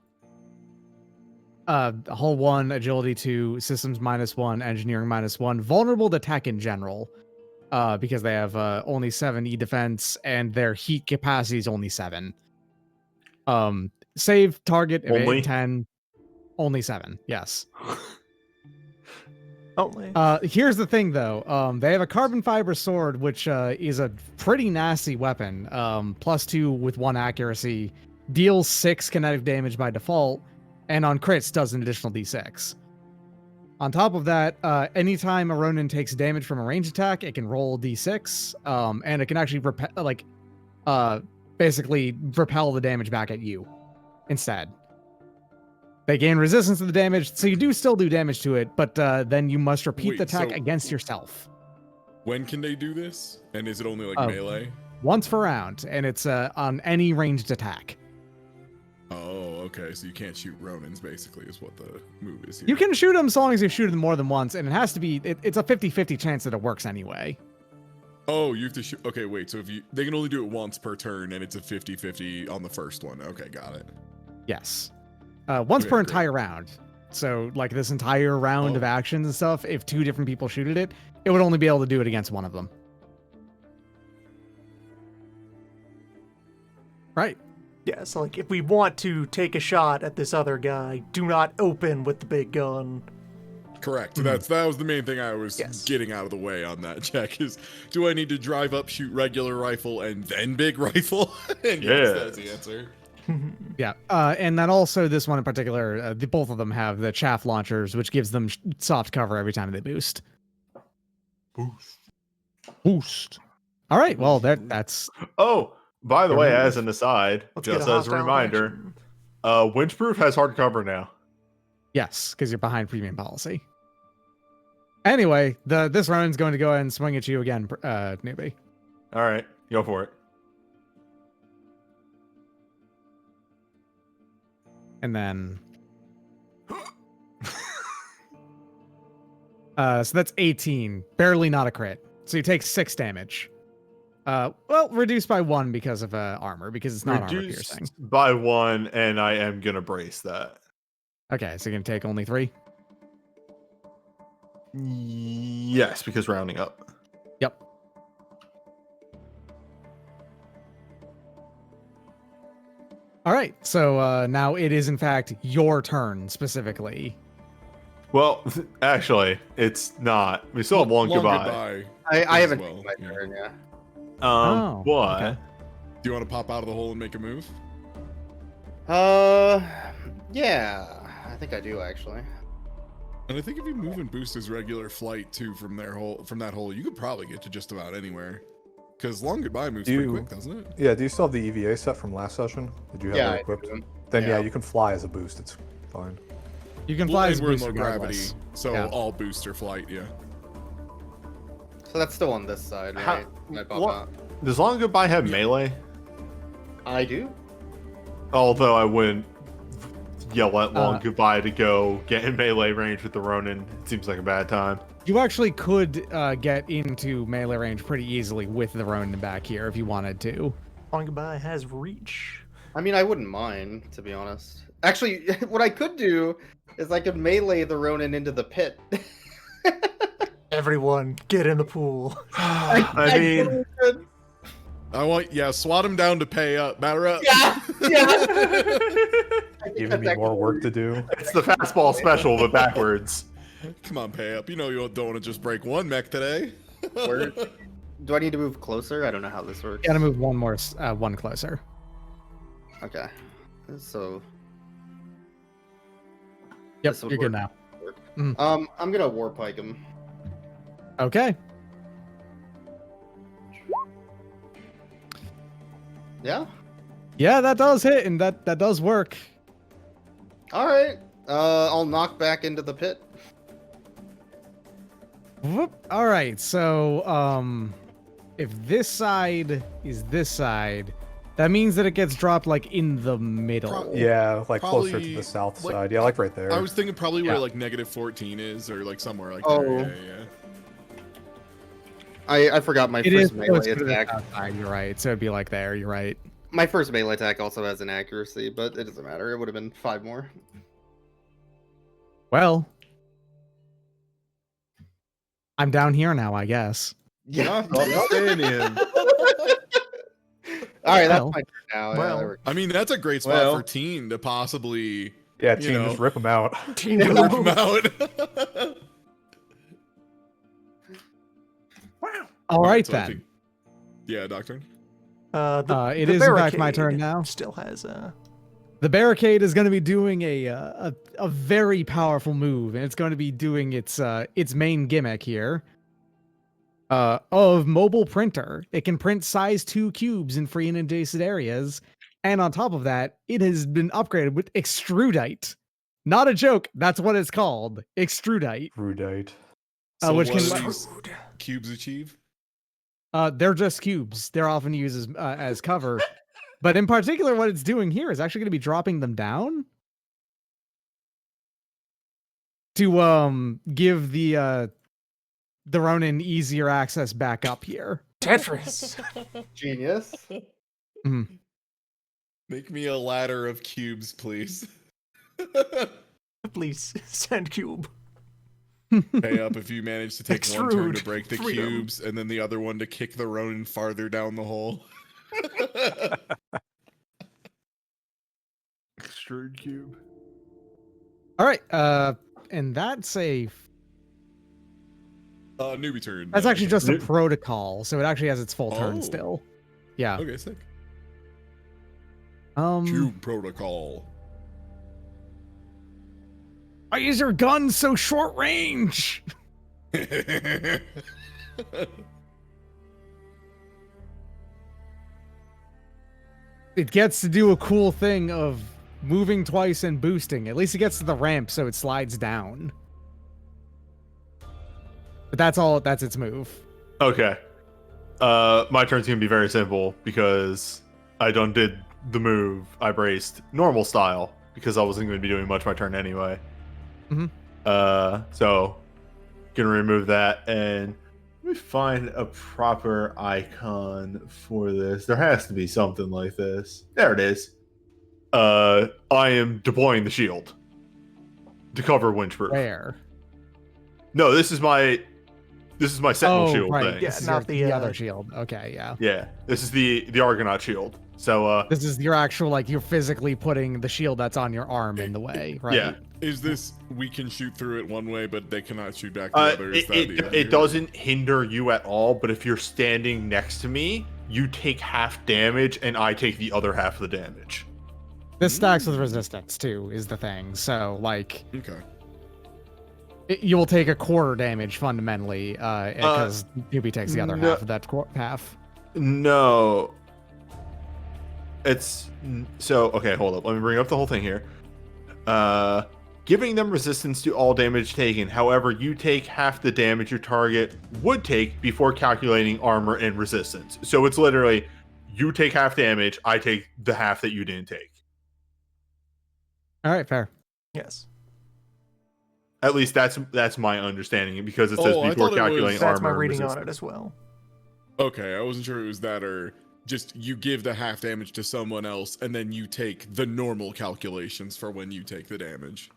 Hull 1, agility 2, systems -1, engineering -1, vulnerable to attack in general. Because they have only 7 E defense and their heat capacity is only 7. Save target of Only? 10, only 7. Yes. Only. Here's the thing though. They have a carbon fiber sword, which is a pretty nasty weapon. +2 with 1 accuracy, deals 6 kinetic damage by default, and on crits does an additional D6. On top of that, anytime a Ronin takes damage from a range attack, it can roll D6, and it can actually basically repel the damage back at you instead. They gain resistance to the damage, so you do still do damage to it, but then you must repeat Wait, the attack so- against yourself. When can they do this? And is it only like melee? Once per round, and it's on any ranged attack. Oh, okay. So you can't shoot Ronins, basically, is what the move is here. You can shoot them so long as you shoot them more than once, and it has to be, it's a 50-50 chance that it works anyway. Oh, you have to shoot. Okay, wait. So if they can only do it once per turn, and it's a 50-50 on the first one. Okay, got it. Yes. Once Okay, per great. entire round. So, like, this entire round of Oh. actions and stuff, if 2 different people shooted it, it would only be able to do it against one of them. Right. Yeah, so like if we want to take a shot at this other guy, do not open with the big gun. Correct. That was the main thing I was Yes. getting out of the way on that check is, do I need to drive up, shoot regular rifle, and then big rifle? And yes, that's the answer. Yeah. And then also this one in particular, both of them have the chaff launchers, which gives them soft cover every time they boost. Boost. All right. Well, that's... Oh, by the way, Remove. as an aside, Let's get just a as a hostile reminder, action. Winchproof has hard cover now. Yes, because you're behind premium policy. Anyway, this Ronin's going to go ahead and swing at you again, newbie. All right, go for it. And then... so that's 18. Barely not a crit. So you take 6 damage. Well, reduced by 1 because of armor, because it's not armor piercing. Reduced by 1, and I am gonna brace that. Okay, so you're going to take only 3? Yes, because rounding up. Yep. All right, so now it is in fact your turn specifically. Well, actually, it's not. We still have long goodbye. I as haven't well, taken my yeah. turn, yeah. Oh, But okay. Do you want to pop out of the hole and make a move? Yeah, I think I do actually. And I think if you move and boost his regular flight too from that hole, you could probably get to just about anywhere. Because long goodbye moves pretty quick, doesn't it? Yeah, do you still have the EVA set from last session? Did you have Yeah, that I equipped? do. Then yeah, Yeah. you can fly as a boost. It's fine. You can Well, fly and as we're in boost low gravity, regardless. so Yeah. all booster flight, yeah. So that's still on this side, How- right? I pop what- out. does long goodbye have melee? I do. Although I wouldn't yell at long Uh, goodbye to go get in melee range with the Ronin. It seems like a bad time. You actually could get into melee range pretty easily with the Ronin back here if you wanted to. Long goodbye has reach. I mean, I wouldn't mind, to be honest. Actually, what I could do is I could melee the Ronin into the pit. Everyone, get in the pool. I mean, totally could. Swat him down to pay up, batter up. Yeah, yeah. I think Giving me that's more work actually- to do. it's the fastball special, but backwards. Come on, pay up. You know you don't want to just break one mech today. Where- Do I need to move closer? I don't know how this works. You gotta move one more, one closer. Okay. So, Yep, This would you're good work. now. I'm gonna warpike him. Okay. Yeah. Yeah, that does hit, and that does work. All right. I'll knock back into the pit. Whoop. All right, so if this side is this side, That means that it gets dropped like in the middle. Yeah, like closer to Probably, the south like- side. Yeah, like right there. I was thinking probably Yeah. where like -14 is, or like somewhere like Oh. there. Yeah. I forgot my It is first close melee to the attack. south side, you're right. So it'd be like there, you're right. My first melee attack also has an accuracy, but it doesn't matter. It would have been 5 more. Well, I'm down here now, I guess. Yeah, Stadium. All right, that's Well. my turn now. Well. Yeah, there we go. I mean, that's a great spot Well- for Teen to possibly Yeah, you team, know. just rip them out. Team rip move. him out. All right So I then. think- yeah, Doctor. It is in fact my turn barricade now. Still has The barricade is going to be doing a very powerful move, and it's going to be doing its main gimmick here. Of mobile printer. It can print size 2 cubes in free and adjacent areas, and on top of that, it has been upgraded with extrudite. Not a joke. That's what it's called. Extrudite. Rudite. So which what can- do these cubes achieve? They're just cubes. They're often used as cover. But in particular, what it's doing here is actually going to be dropping them down to give the Ronin easier access back up here. Tetris. Genius. Make me a ladder of cubes, please. Please send cube. Pay up if you manage to take one turn to Extrude break the freedom. cubes, and then the other one to kick the Ronin farther down the hole. Extrude cube. All right. And that's Newbie turn. that's actually just a Yep. protocol, so it actually has its full turn Oh. still. Yeah. Okay, sick. Cube protocol. Why is your gun so short range? It gets to do a cool thing of moving twice and boosting. At least it gets to the ramp, so it slides down. But that's all. That's its move. Okay. My turn's gonna be very simple because I done did the move. I braced normal style because I wasn't gonna be doing much my turn anyway. Mhm. So gonna remove that and let me find a proper icon for this. There has to be something like this. There it is. I am deploying the shield to cover Winchproof. Where? No, this is my Sentinel shield right. thing. Yeah, This is not your- the, other shield. Okay, yeah. Yeah, this is the Argonaut shield. So This is your actual, like, you're physically putting the shield that's on your arm in the way, right? yeah, Is this we can shoot through it one way, but they cannot shoot back the other? Is that the it idea? doesn't hinder you at all. But if you're standing next to me, you take half damage, and I take the other half of the damage. This stacks with resistance, too, is the thing. So, like, Okay. you will take a quarter damage fundamentally, because Newbie takes the other no. half of that half. No, it's so okay. Hold up, let me bring up the whole thing here. Giving them resistance to all damage taken. However, you take half the damage your target would take before calculating armor and resistance. So it's literally you take half damage, I take the half that you didn't take. All right, fair. Yes. At least that's my understanding because it says Oh, I before thought it was- calculating That's armor my and reading on resistance. it as well. Okay, I wasn't sure it was that or just you give the half damage to someone else and then you take the normal calculations for when you take the damage.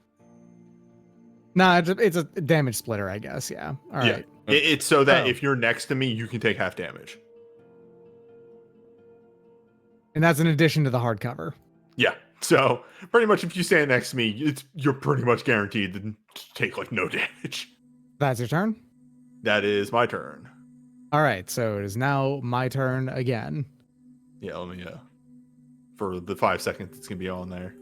Nah, it's a damage splitter, I guess. Yeah. All right. Yeah. It's so that Oh. if you're next to me, you can take half damage. And that's in addition to the hardcover. Yeah. So pretty much, if you stand next to me, you're pretty much guaranteed to take like no damage. That's your turn. That is my turn. All right, so it is now my turn again. Yeah. Let me for the 5 seconds it's gonna be on there.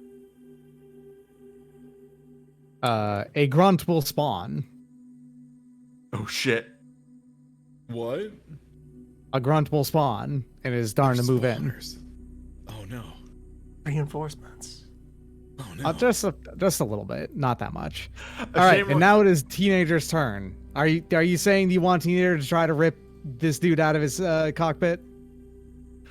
A grunt will spawn. Oh shit. What? A grunt will spawn, and it is darn to move in. Spawners. Oh no. Reinforcements. Oh no. Just a little bit, not that much. A All right, shame and now it is teenager's turn. Are you saying you want teenager to try to rip this dude out of his cockpit?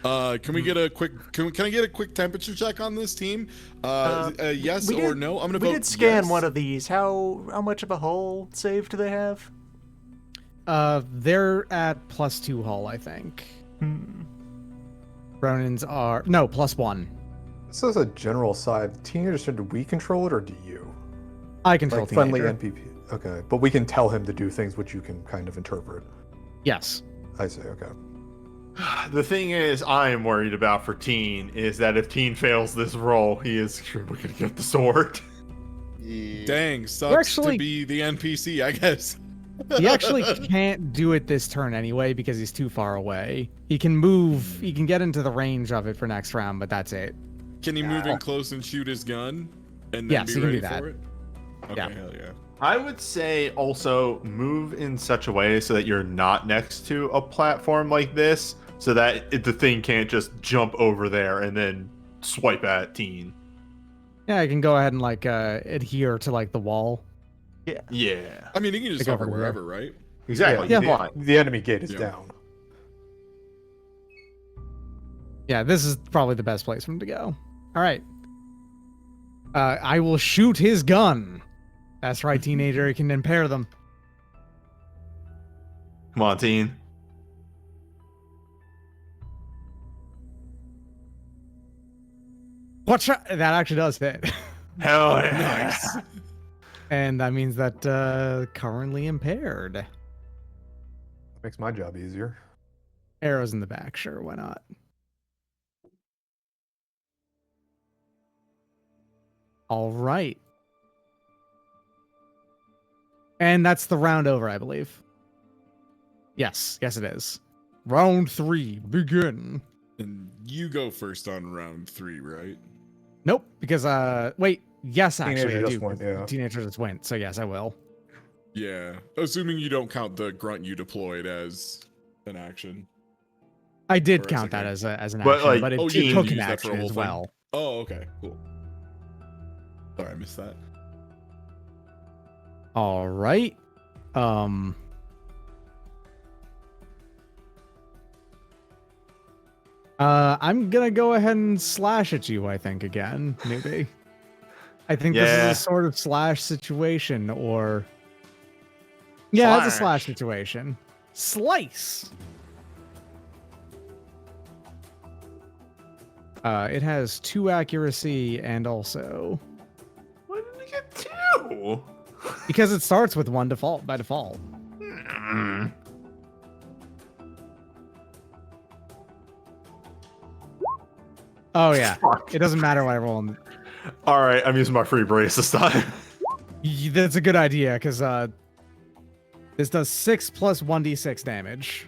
Can we get a quick? Can I get a quick temperature check on this team? Yes or no? I'm gonna vote. We did scan yes. one of these. How much of a hull save do they have? They're at +2 hull, I think. Hmm. Ronins are no +1. This is a general side. Teenagers, do we control it or do you? I control Like friendly teenager. NPP. Okay, but we can tell him to do things which you can kind of interpret. Yes. I see. Okay. The thing is, I am worried about for Teen is that if Teen fails this roll, he is surely going to get the sword. Dang, sucks actually- to be the NPC, I guess. He actually can't do it this turn anyway because he's too far away. He can move. He can get into the range of it for next round, but that's it. Can he move in close and shoot his gun? And then Yes, be he can ready do that. for it? Okay, Yeah. hell yeah. I would say also move in such a way so that you're not next to a platform like this, so that the thing can't just jump over there and then swipe at Teen. Yeah, I can go ahead and like adhere to like the wall. Yeah. I mean, he can just Like over hover here. wherever, right? Exactly. Yeah. Fine. The enemy gate is Yeah. down. Yeah, this is probably the best place for him to go. All right. I will shoot his gun. That's right, teenager. He can impair them. Come on, Teen. Watch out. That actually does hit. Hell yeah. Nice. And that means that currently impaired. Makes my job easier. Arrows in the back. Sure, why not? All right. And that's the round over, I believe. Yes, yes it is. Round 3, begin. And you go first on round 3, right? Nope, because wait, yes, actually Teenager I just do. went, yeah. Teenager just went, so yes, I will. Yeah. Assuming you don't count the grunt you deployed as an action. I Or did as count a that game. as an But, action, like, but it oh, you didn't took use an that for a action whole as thing? well. Oh, okay. Cool. Sorry, I missed that. All right. I'm gonna go ahead and slash at you, I think, again, maybe. I think this Yeah. is a sort of slash situation, or... Yeah, it's a slash Slash. situation. Slice! It has 2 accuracy and also... Why did we get 2? Because it starts with 1 default by default. Mm. Oh yeah, Fuck. it doesn't matter what I roll. All right, I'm using my free brace this time. That's a good idea, because this does 6 plus 1d6 damage.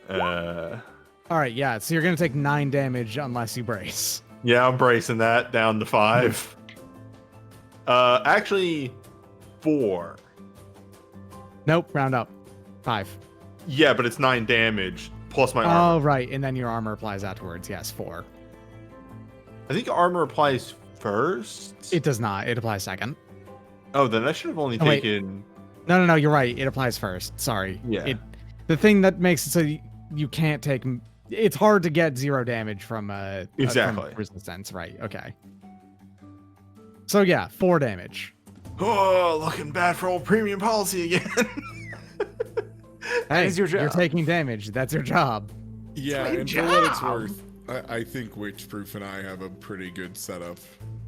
All right, yeah, so you're gonna take 9 damage unless you brace. Yeah, I'm bracing that down to 5. Actually, 4. Nope, round up. 5. Yeah, but it's 9 damage plus my armor. Oh, right, and then your armor applies afterwards. Yes, 4. I think armor applies first. It does not. It applies second. Oh, then I should have only Oh, wait. taken. No, you're right. It applies first. Sorry. Yeah. The thing that makes it so you can't take... It's hard to get 0 damage from Exactly. from resistance, right? Okay. So yeah, 4 damage. Oh, looking bad for old premium policy again. Hey, is your you're job. taking damage. That's your job. Yeah, my and for what it's job. worth, I think Witchproof and I have a pretty good setup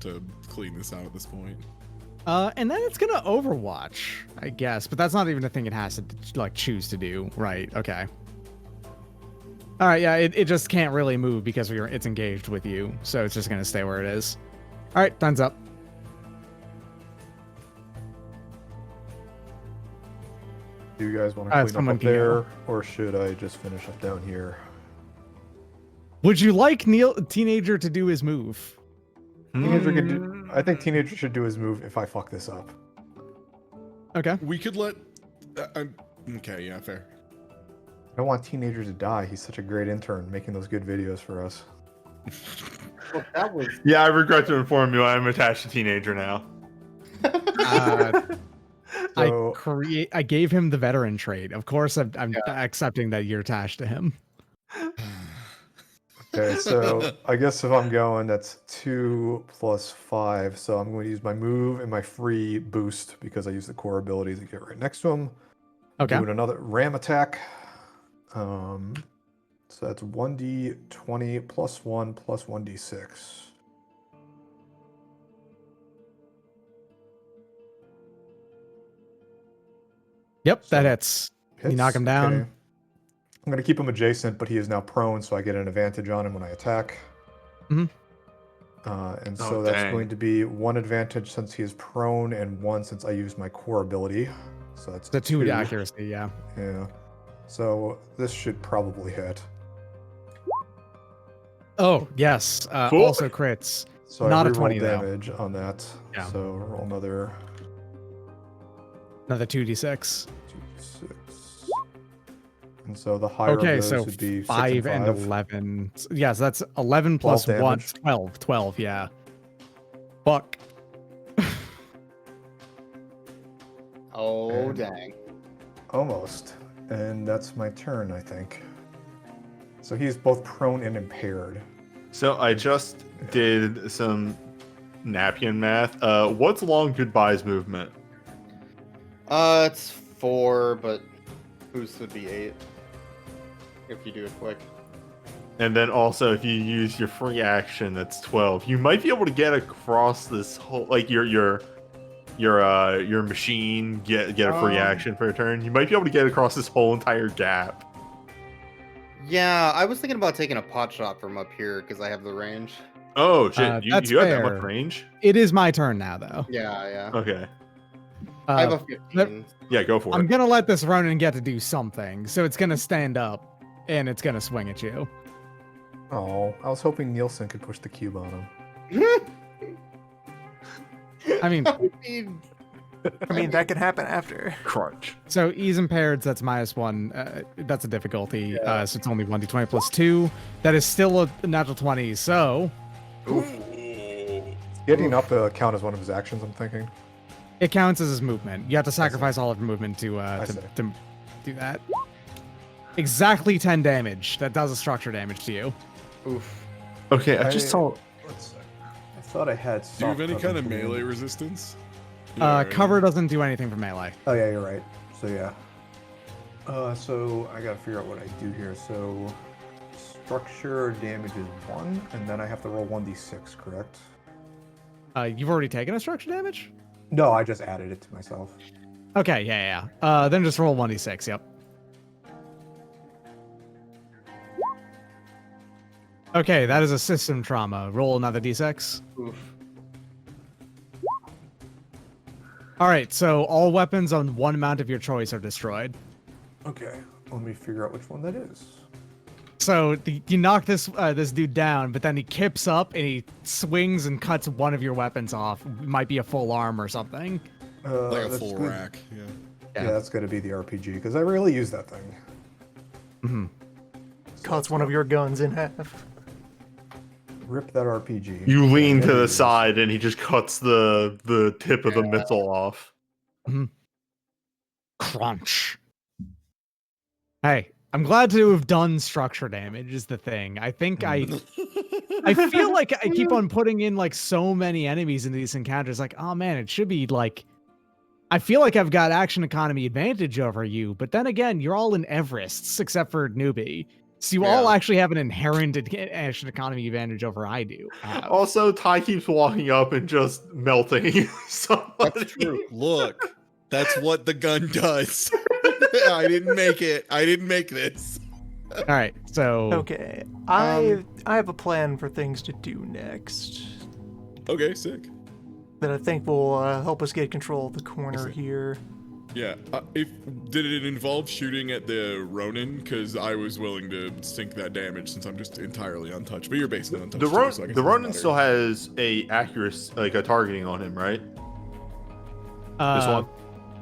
to clean this out at this point. And then it's gonna Overwatch, I guess, but that's not even a thing it has to like choose to do, right? Okay. All right, yeah, it just can't really move because it's engaged with you, so it's just gonna stay where it is. All right, time's up. Do you guys want to clean up someone up can go. there, or should I just finish up down here? Would you like Teenager to do his move? Teenager could do, I think Teenager should do his move if I fuck this up. Okay. We could let... okay, yeah, fair. I don't want Teenager to die. He's such a great intern making those good videos for us. Well, that was Yeah, I regret to inform you I'm attached to Teenager now. I So I gave him the veteran trait. Of course, I'm accepting that you're attached to him. Okay, so I guess if I'm going, that's 2 plus 5. So I'm going to use my move and my free boost because I use the core ability to get right next to him. Okay. Doing another ram attack. So that's 1d20 plus 1 plus 1d6. Yep, So that hits. You knock hits, him down. okay. I'm going to keep him adjacent, but he is now prone, so I get an advantage on him when I attack. Mhm. And so that's going to be 1 advantage since he is prone, and 1 since I use my core ability. So that's The 2 accuracy, yeah. Yeah. So this should probably hit. Oh, yes. Cool. Also crits. So Not I a reroll 20 though. damage on that. Yeah. So roll another Another 2d6. 2d6. And so the higher Okay, of those so would be 6 5 and 5. 11. Yes, that's 11 plus 1. damage. 12. 12, yeah. Fuck. Oh, And- dang. Almost. And that's my turn, I think. So he's both prone and impaired. So I just did some napkin math. What's long goodbye's movement? It's 4, but boost would be 8. If you do it quick. And then also, if you use your free action, that's 12. You might be able to get across this whole, like your machine, get a free action for a turn. You might be able to get across this whole entire gap. Yeah, I was thinking about taking a pot shot from up here because I have the range. Oh shit! You have That's that much fair. range? It is my turn now, though. Yeah. Okay. I have Uh, a 15. Yeah, go for I'm it. gonna let this Ronin get to do something. So it's gonna stand up, and it's gonna swing at you. Oh, I was hoping Nielsen could push the cube on him. I mean, I mean, that can happen after. Crunch. so he's impaired, so that's -1. That's a difficulty. So it's only 1d20 plus 2. That is still a natural 20. So Getting up count as one of his actions, I'm thinking. it counts as his movement. You have to sacrifice all of your movement to see. do that. Exactly 10 damage. That does a structure damage to you. Oof. Okay, I just saw. Let's see. I thought I had. Do you have soft any kind of cover. melee resistance? Yeah, right. Cover doesn't do anything for melee. Oh yeah, you're right. So yeah. So I gotta figure out what I do here. So structure damage is 1, and then I have to roll 1d6, correct? You've already taken a structure damage? No, I just added it to myself. Okay, yeah. Then just roll 1d6, yep. Okay, that is a system trauma. Roll another d6. Oof. Alright, so all weapons on one mount of your choice are destroyed. Okay, let me figure out which one that is. So you knock this dude down, but then he kips up and he swings and cuts one of your weapons off. Might be a full arm or something. Like a that's full good. rack. Yeah. Yeah, that's gonna be the RPG because I rarely use that thing. Mm-hmm. Cuts one of your guns in half. Rip that RPG. You lean to Yeah, the it is. side, and he just cuts the tip of the missile off. Crunch. Hey, I'm glad to have done structure damage is the thing. I think I feel like I keep on putting in like so many enemies into these encounters. Like, oh man, it should be like, I feel like I've got action economy advantage over you. But then again, you're all in Everests except for Newbie. So you all actually have an inherent action economy advantage over I do. Also, Ty keeps walking up and just melting somebody. That's true. Look, that's what the gun does. I didn't make it. I didn't make this. All right, so Okay, I have a plan for things to do next Okay, sick. that I think will help us get control of the corner here. Yeah. Did it involve shooting at the Ronin? Because I was willing to sink that damage since I'm just entirely untouched. But you're basically untouched. The too, so I guess it doesn't Ronin matter. still has a accuracy, like a targeting on him, right? This one.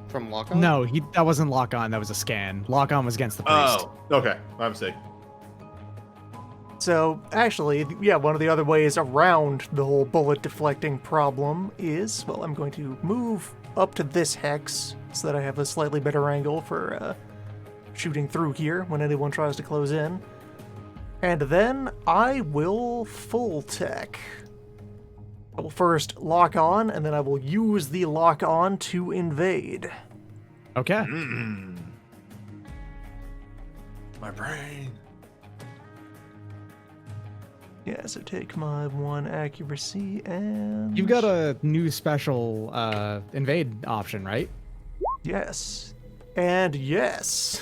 From Lock-On? No, that wasn't lock on. That was a scan. Lock on was against the priest. Oh, okay. My mistake. So, actually, yeah, one of the other ways around the whole bullet deflecting problem is, well, I'm going to move up to this hex so that I have a slightly better angle for shooting through here when anyone tries to close in. And then I will full tech. I will first lock on, and then I will use the lock on to invade. Okay. My brain. Yeah, so take my 1 accuracy and... You've got a new special invade option, right? Yes. And yes.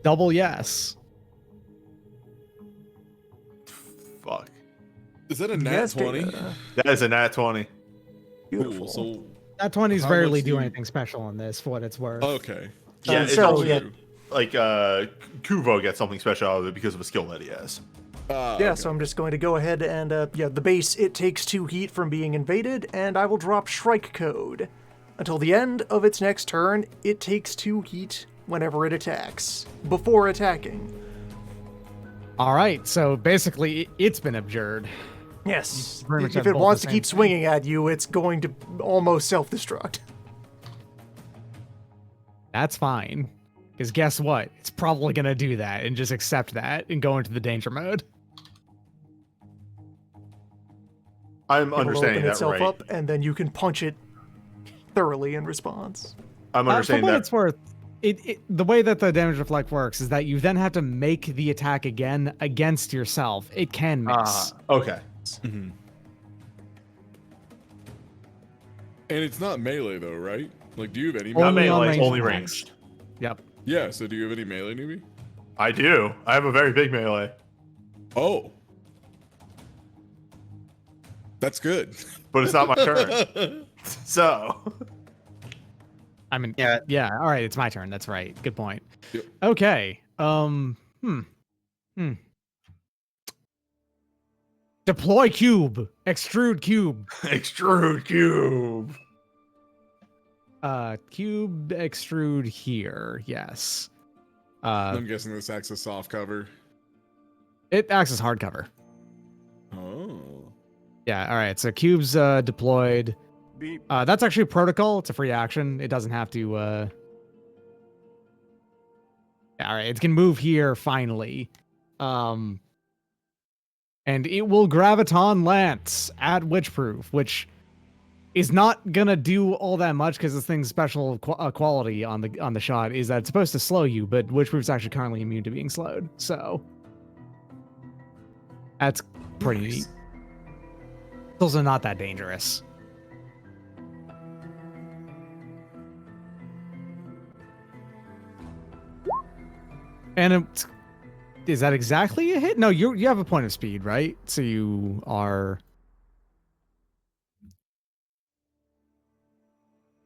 Double yes. Fuck. Is that a nat Yes, 20? Data. That is a nat 20. Beautiful. Cool. So That 20s How rarely much do do you- anything special on this, for what it's worth. okay. Yeah, it's so, also yeah. like Kuvo gets something special out of it because of a skill that he has. Yeah, Okay. so I'm just going to go ahead and, the base, it takes 2 heat from being invaded, and I will drop Shrike Code. Until the end of its next turn, it takes 2 heat whenever it attacks, before attacking. All right, so basically, it's been abjured. Yes, pretty much if have it both wants the to same keep swinging at you, it's going to almost self-destruct. That's fine. Because guess what? It's probably going to do that and just accept that and go into the danger mode. I'm It'll understanding open that itself right. up, and then you can punch it thoroughly in response. I'm For understanding what that. it's worth, the way that the damage reflect works is that you then have to make the attack again against yourself. It can miss. Okay. And it's not melee though, right? Like, do you have any Not Only on melee, ranged only attacks. ranged. Yep. Yeah, so do you have any melee, newbie? I do. I have a very big melee, Oh. That's good. but it's not my turn. So, I mean, Yeah. yeah. All right, it's my turn. That's right. Good point. Yep. Okay. Deploy cube. Extrude cube. extrude cube. Cube extrude here. Yes. I'm guessing this acts as soft cover. It acts as hardcover. Oh. Yeah. All right. So cubes deployed. That's actually a protocol. It's a free action. It doesn't have to. Yeah, all right. It can move here finally. And it will graviton lance at witchproof, which is not gonna do all that much because this thing's special quality on the shot is that it's supposed to slow you, but witchproof's actually currently immune to being slowed. So that's pretty neat. It's also not that dangerous. And is that exactly a hit? No, you have a point of speed, right? So you are.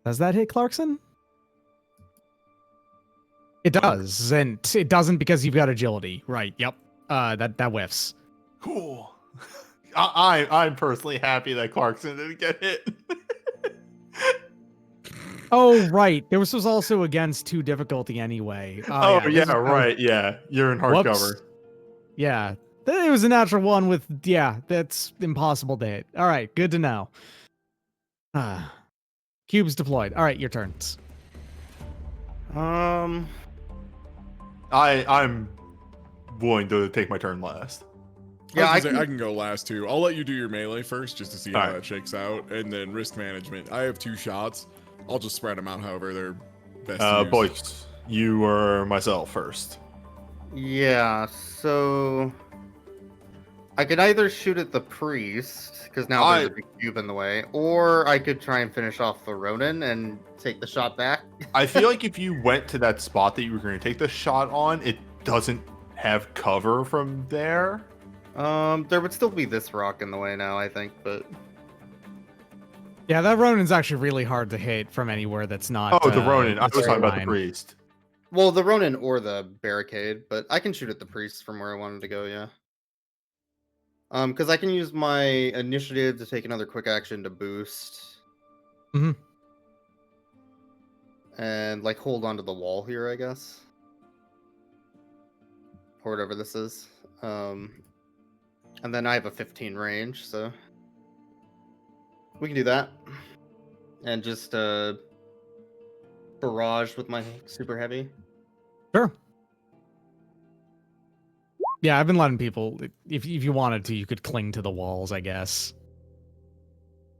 Does that hit Clarkson? It does, and it doesn't because you've got agility, right? Yep. That whiffs. Cool. I'm personally happy that Clarkson didn't get hit. Oh, right. This was also against 2 difficulty anyway. Oh, this yeah, is- right. Yeah, you're in Whoops. hardcover. Yeah. It was a natural one with, yeah, that's impossible to hit. All right, good to know. Cubes deployed. All right, your turns. I'm willing to take my turn last. Yeah, I can go last too. I'll let you do your melee first just to see how Alright. that shakes out, and then risk management. I have 2 shots. I'll just spread them out however they're best to use. Boys, you or myself first. Yeah, so I could either shoot at the priest, because now there's a big cube in the way, or I could try and finish off the Ronin and take the shot back. I feel like if you went to that spot that you were going to take the shot on, it doesn't have cover from there. There would still be this rock in the way now, I think, but Yeah, that Ronin's actually really hard to hit from anywhere that's not. Oh, the Ronin. I a was talking straight about the line. priest. well, the Ronin or the barricade, but I can shoot at the priest from where I wanted to go, yeah. Because I can use my initiative to take another quick action to boost. Mhm. And like hold onto the wall here, I guess. Or whatever this is. And then I have a 15 range, so we can do that. and just barrage with my super heavy. Sure. Yeah, I've been letting people. If you wanted to, you could cling to the walls, I guess.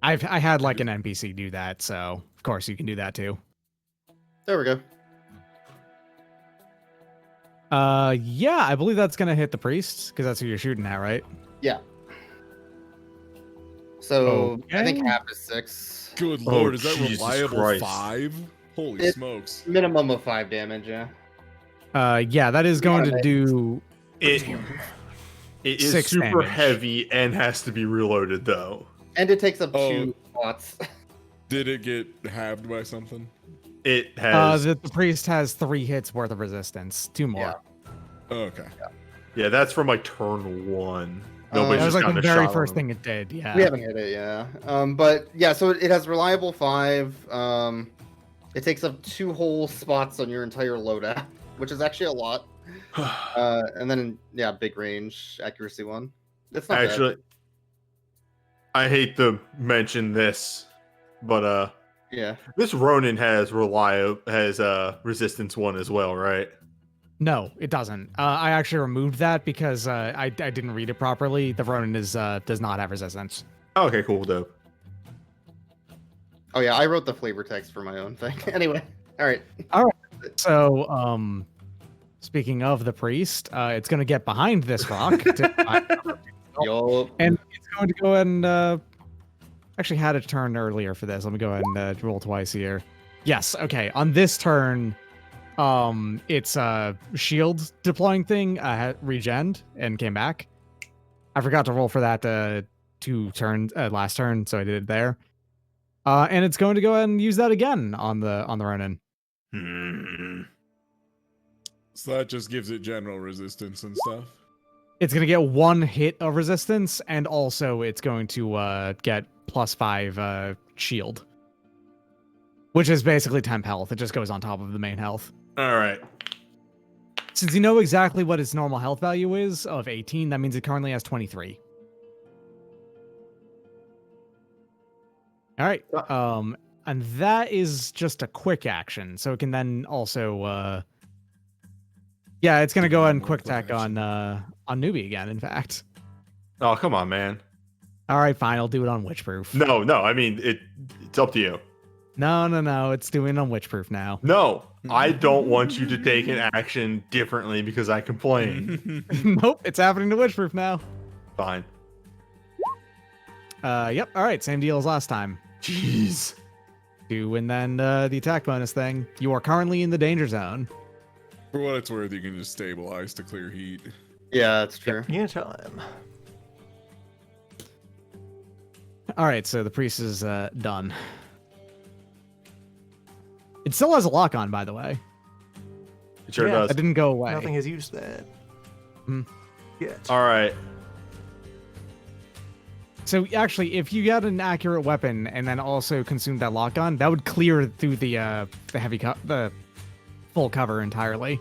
I had like an NPC do that, so of course you can do that too. There we go. Yeah, I believe that's gonna hit the priest because that's who you're shooting at, right? Yeah. So I think Okay. half is 6. Good lord, is that Jesus reliable Christ. 5? Holy It- smokes. Minimum of 5 damage, yeah. Yeah, that is going to do. It is 6 super damage. heavy and has to be reloaded though. And it takes up Oh. 2 spots. Did it get halved by something? It has. The priest has 3 hits worth of resistance. 2 more. Yeah. Oh, okay. Yeah, that's from like turn 1. That Nobody's That was just like gotten the a very shot first on thing it did. Yeah. We haven't hit it, yeah. But yeah, so it has reliable 5. It takes up 2 whole spots on your entire loadout, which is actually a lot. And then yeah, big range accuracy 1. It's not Actually, I hate to mention this, but bad. Yeah. this Ronin has resistance 1 as well, right? No, it doesn't. I actually removed that because I didn't read it properly. The Ronin does not have resistance. Okay, cool, dope. Oh yeah, I wrote the flavor text for my own thing. Anyway, all right. So, speaking of the priest, it's going to get behind this rock. Yo. And it's going to go ahead and actually had a turn earlier for this. Let me go ahead and roll twice here. Yes, okay. On this turn, it's a shield deploying thing regened and came back. I forgot to roll for that last turn, so I did it there. And it's going to go ahead and use that again on the Ronin. So that just gives it general resistance and stuff. It's going to get 1 hit of resistance, and also it's going to get +5 shield, which is basically temp health. It just goes on top of the main health. All right. Since you know exactly what its normal health value is of 18, that means it currently has 23. All right. And that is just a quick action, so it can then also yeah, it's gonna go ahead and quick attack on Newbie again, in fact. Oh, come on, man. All right, fine, I'll do it on Witchproof. No, I mean it's up to you. No, it's doing on Witchproof now. No, I don't want you to take an action differently because I complain. Nope, it's happening to Witchproof now. Fine. Yep, all right, same deal as last time. Jeez. 2 and then the attack bonus thing. You are currently in the danger zone. For what it's worth, you can just stabilize to clear heat. Yeah, that's true. Anytime. All right, so the priest is done. It still has a lock on, by the way. It sure Yeah. does. That didn't go away. Nothing has used that. Hmm. Yet. All right. So actually, if you got an accurate weapon and then also consumed that lock on, that would clear through the the full cover entirely.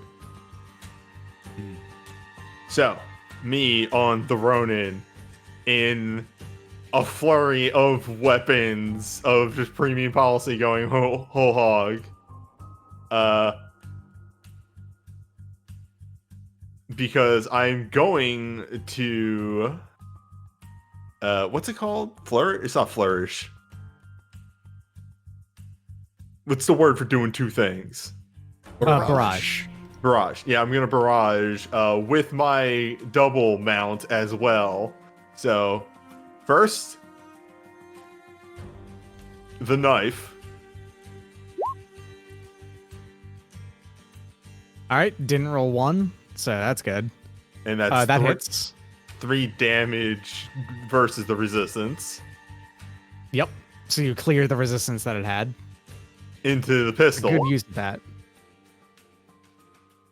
So, me on the Ronin in a flurry of weapons of just premium policy going whole hog. Because I'm going to what's it called? Flourish? It's not flourish. What's the word for doing 2 things? Barrage. Barrage. Yeah, I'm gonna barrage with my double mount as well. So, first, the knife. All right, didn't roll 1, so that's good. And that's That hits. 3 damage versus the resistance Yep. So you clear the resistance that it had. into the pistol, Good use of that.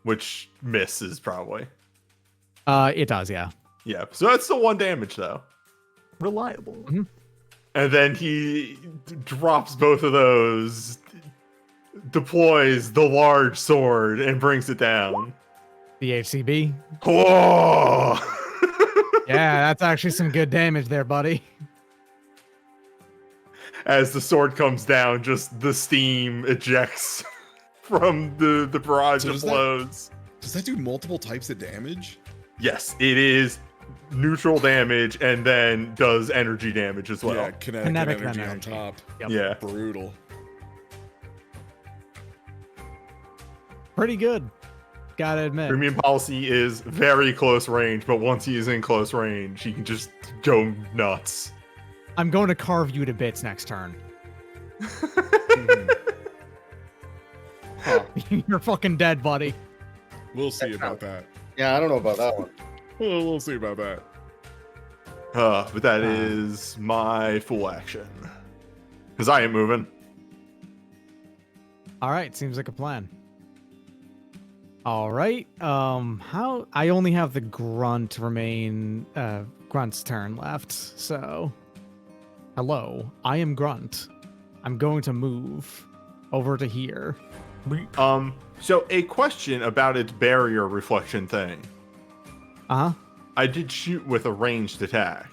which misses probably. It does, yeah. Yeah, so that's still 1 damage though. Reliable. And then he drops both of those, deploys the large sword, and brings it down. The HCB. Whoa! Yeah, that's actually some good damage there, buddy. as the sword comes down, just the steam ejects from the barrage So of does that- blows. Does that do multiple types of damage? Yes, it is neutral damage and then does energy damage as well. Yeah, kinetic Kinetic energy on energy. top. Yep. Yeah. Brutal. Pretty good. Gotta admit. Premium policy is very close range, but once he is in close range, he can just go nuts. I'm going to carve you to bits next turn. Huh. You're fucking dead, buddy. We'll see about that. Yeah, I don't know about that one. We'll see about that. But that is my full action. Because I ain't moving. All right, seems like a plan. All right. How I only have the grunt remain grunt's turn left. So, hello, I am grunt. I'm going to move over to here. So a question about its barrier reflection thing. Uh-huh. I did shoot with a ranged attack.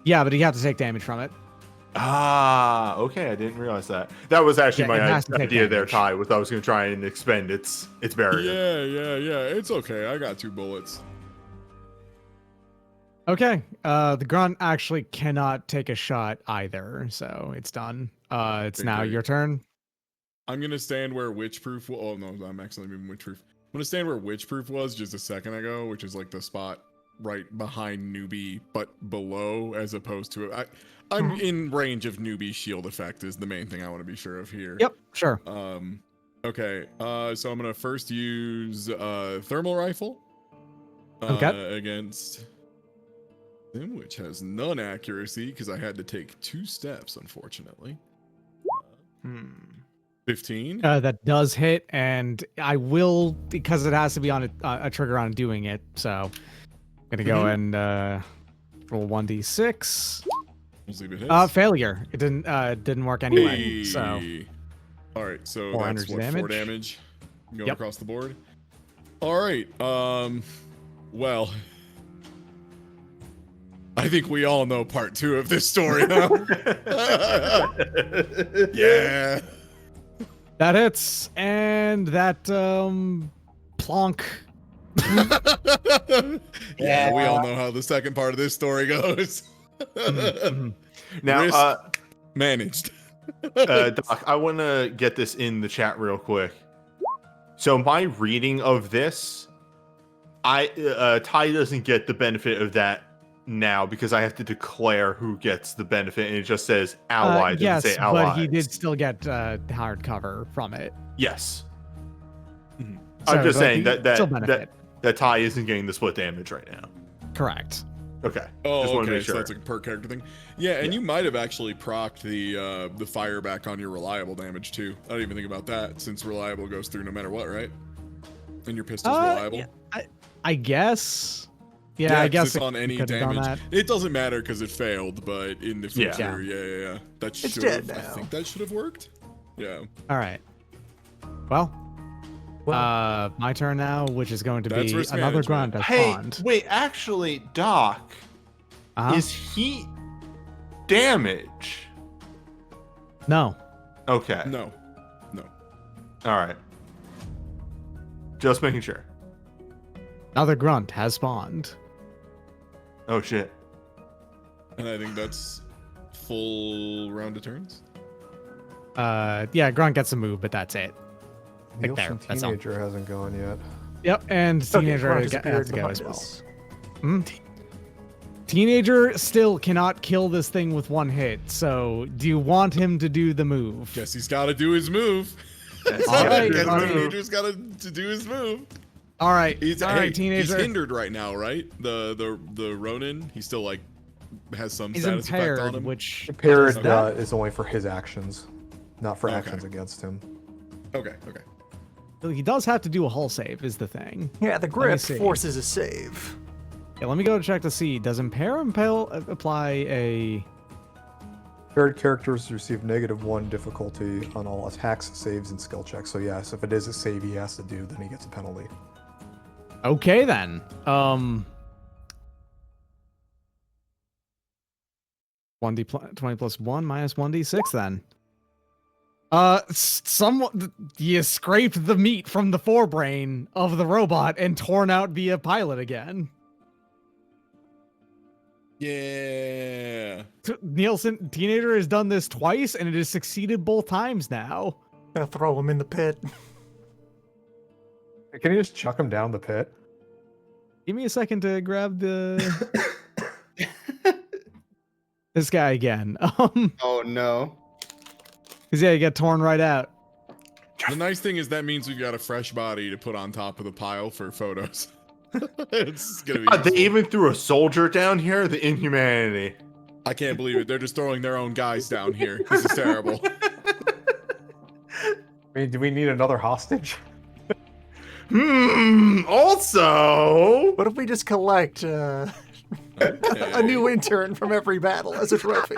Yeah, but you have to take damage from it. Ah, okay, I didn't realize that. That was actually Yeah, it my has to take idea there, damage. Ty, was I was going to try and expend its barrier. Yeah. It's okay. I got 2 bullets. Okay. The grunt actually cannot take a shot either, so it's done. It's now Okay. your turn. I'm gonna stand where Witchproof. Oh no, I'm actually moving Witchproof. I'm gonna stand where Witchproof was just a second ago, which is like the spot right behind Newbie, but below, as opposed to I'm in range of Newbie's shield effect is the main thing I want to be sure of here. Yep, sure. Okay. So I'm gonna first use thermal rifle. Okay. Against him, which has none accuracy because I had to take 2 steps, unfortunately. 15. That does hit, and I will, because it has to be on a trigger on doing it, so I'm gonna go and roll 1d6. We'll see if it hits. Failure. It didn't work anyway, so Hey. All right, so 4 that's energy what, 4 damage. damage going Yep. across the board. All right. Well, I think we all know part 2 of this story now. Yeah. that hits, and that plonk. Yeah, we all know how the second part of this story goes. Now, Risk managed. Doc, I want to get this in the chat real quick. So my reading of this, Ty doesn't get the benefit of that now because I have to declare who gets the benefit, and it just says ally. It Yes, doesn't say allies. but he did still get hard cover from it. Yes. So, I'm just like, saying he still benefit. that Ty isn't getting the split damage right now. Correct. Okay. Oh, just want to okay. make sure. So that's a per character thing. Yeah, and you might have actually procced the fire back on your reliable damage too. I didn't even think about that since reliable goes through no matter what, right? And your pistol's reliable. Yeah, I guess. Yeah, I 'cause guess it's on you any could've done damage. that. It doesn't matter because it failed, but in the Yeah. future, yeah. That It's should dead have. I now. think that should have worked. Yeah. All right. Well, my turn now, which is going to That's be risk another management. grunt as Hey, bond. wait, actually, Doc, is heat damage? No. Okay. No. All right. Just making sure. Another grunt has spawned. Oh shit. And I think that's full round of turns. Yeah, grunt gets a move, but that's it. Like there, Nielsen that's all. Teenager hasn't gone yet. Yep, and Okay, teenager Grunt has to disappeared go behind as well. us. Teenager still cannot kill this thing with one hit. So, do you want him to do the move? Guess he's got to do his move. All right, Guess all right. teenager's got to do his move. All right, He's all hey, right, he's teenager. hindered right now, right? The Ronin, he still like has some He's status effect on impaired, him. which Impaired does that? is only for his actions, not for Okay. actions against him. Okay. He does have to do a hull save, is the thing. Yeah, the grip see. forces a save. Yeah, let me go check to see. Does impale apply a? Impaired characters receive -1 difficulty on all attacks, saves, and skill checks. So yes, if it is a save he has to do, then he gets a penalty. Okay then. 20 plus 1 minus 1d6 then. Somewhat, you scraped the meat from the forebrain of the robot and torn out the pilot again. Yeah. Nielsen, Teenager has done this twice, and it has succeeded both times now. Gonna throw him in the pit. Can you just chuck him down the pit? Give me a second to grab the this guy again. Oh no. Cause yeah, you get torn right out. The nice thing is that means we've got a fresh body to put on top of the pile for photos. It's gonna be. They even threw a soldier down here. The inhumanity. I can't believe it. They're just throwing their own guys down here. This is terrible. I mean, do we need another hostage? Also, What if we just collect a new intern from every battle as a trophy?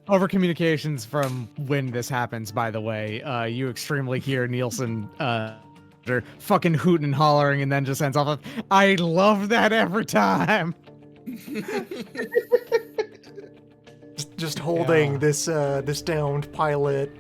Over communications from when this happens, by the way, you extremely hear Nielsen fucking hooting and hollering, and then just ends off of, I love that every time. Just holding this downed pilot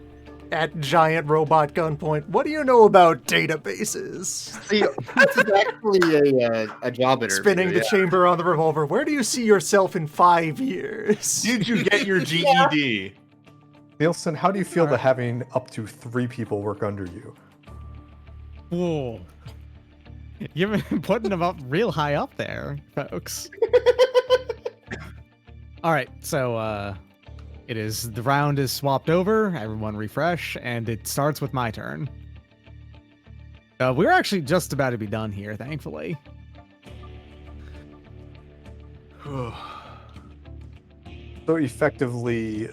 at giant robot gunpoint. What do you know about databases? See, this is actually a job interview. Spinning the chamber on the revolver. Where do you see yourself in 5 years? did you get your GED? Nielsen, how do you feel to having up to 3 people work under you? Whoa. You've been putting them up real high up there, folks. All right, so the round is swapped over. Everyone refresh, and it starts with my turn. We're actually just about to be done here, thankfully. So effectively,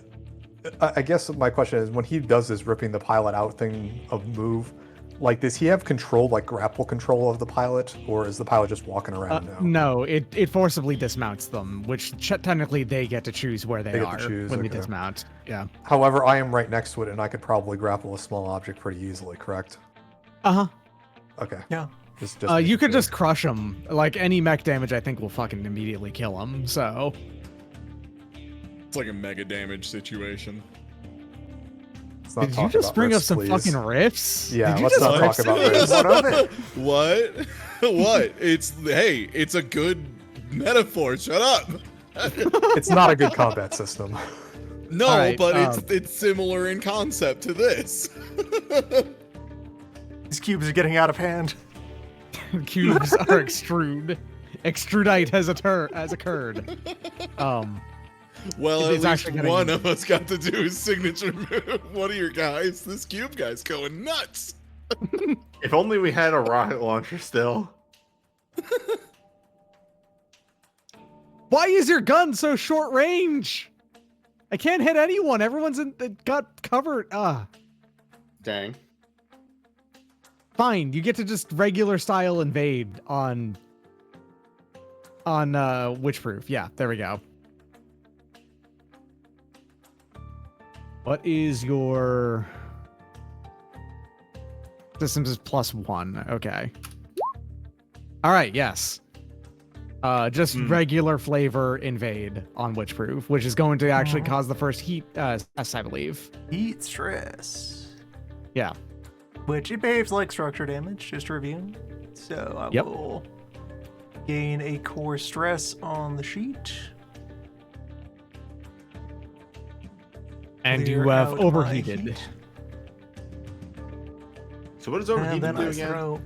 I guess my question is, when he does this ripping the pilot out thing of move, like, does he have control, like grapple control of the pilot, or is the pilot just walking around now? No, it forcibly dismounts them, which technically they get to choose where they are when they okay. dismount. Yeah. However, I am right next to it, and I could probably grapple a small object pretty easily, correct? Uh-huh. Okay. Yeah. Just You could sure. just crush them. Like, any mech damage, I think, will fucking immediately kill them, so... It's like a mega damage situation. Let's not Did talk you just about bring up risks, some please. fucking riffs? Yeah, Did you let's just not riff talk about some- risks. What of it? What? What? It's a good metaphor. Shut up. It's not a good combat system. No, All right, but it's similar in concept to this. These cubes are getting out of hand. Cubes are extrudite has occurred. Well, It's at actually least getting- one of us got to do his signature move. One of your guys, this cube guy's going nuts. If only we had a rocket launcher still. Why is your gun so short range? I can't hit anyone. Everyone's got covered. Dang. Fine. You get to just regular style invade on witchproof. Yeah, there we go. What is your systems is +1? Okay. All right. Yes. Just regular flavor invade on witchproof, which is going to actually cause the first heat stress, I believe. Heat stress. Yeah. Which it behaves like structure damage, just to review. So I Yep. will gain a core stress on the sheet. And you Clear have out my overheated. heat. So what does And overheating then do I again? throw.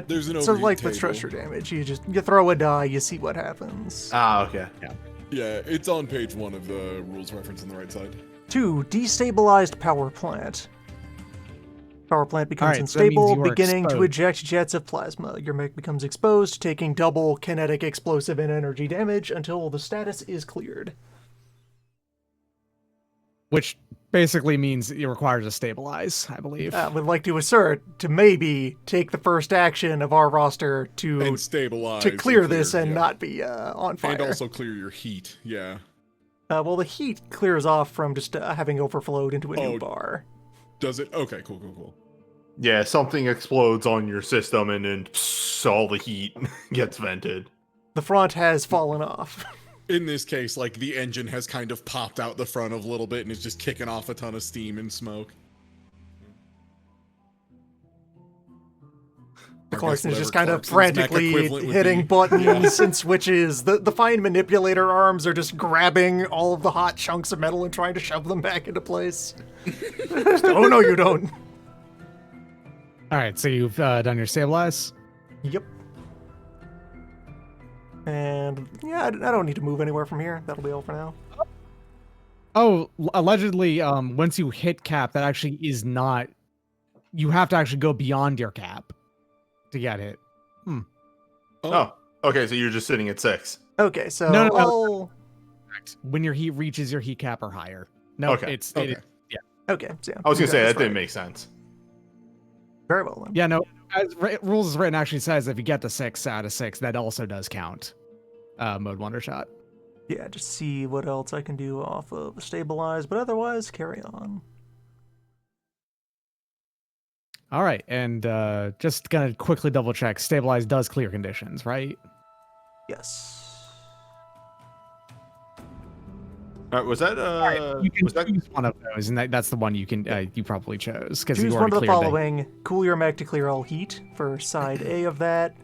There's an so overheat like with table. structure damage, you throw a die, you see what happens. Ah, okay. Yeah, it's on page 1 of the rules reference on the right side. 2. Destabilized power plant. Power plant becomes Alright, so that means unstable, you are beginning to exposed. eject jets of plasma. Your mech becomes exposed, taking double kinetic, explosive, and energy damage until the status is cleared. Which basically means it requires a stabilize, I believe. I would like to assert to maybe take the first action of our roster to And stabilize. clear this and yeah. not be on fire. And also clear your heat, yeah. Well, the heat clears off from just having overflowed into a new Oh. bar. Does it? Okay, cool. Yeah, something explodes on your system and then all the heat gets vented. The front has fallen off. In this case, like the engine has kind of popped out the front a little bit and is just kicking off a ton of steam and smoke. Clarkson is just whatever kind of Clarkson's mech frantically equivalent would hitting be. buttons and switches. The fine manipulator arms are just grabbing all of the hot chunks of metal and trying to shove them back into place. Oh no, you don't. All right, so you've done your stabilize. Yep. And yeah, I don't need to move anywhere from here. That'll be all for now. Oh, allegedly, once you hit cap, that actually is not. You have to actually go beyond your cap to get hit. Oh, okay. So you're just sitting at 6. Okay, so No. I'll... When your heat reaches your heat cap or higher. No, Okay. it's Okay. Okay, so yeah. I was gonna say that that's didn't right. make sense. Very well then. Yeah, no. As rules is written, actually says if you get to 6 out of 6, that also does count. Mode Wonder Shot. Yeah, just see what else I can do off of stabilize, but otherwise carry on. All right, and just gonna quickly double check. Stabilize does clear conditions, right? Yes. All right, was that You can was that choose one of those, and that's the one you can you probably chose because you Choose already one of the cleared following. Cool your mech to clear all heat for side A of that.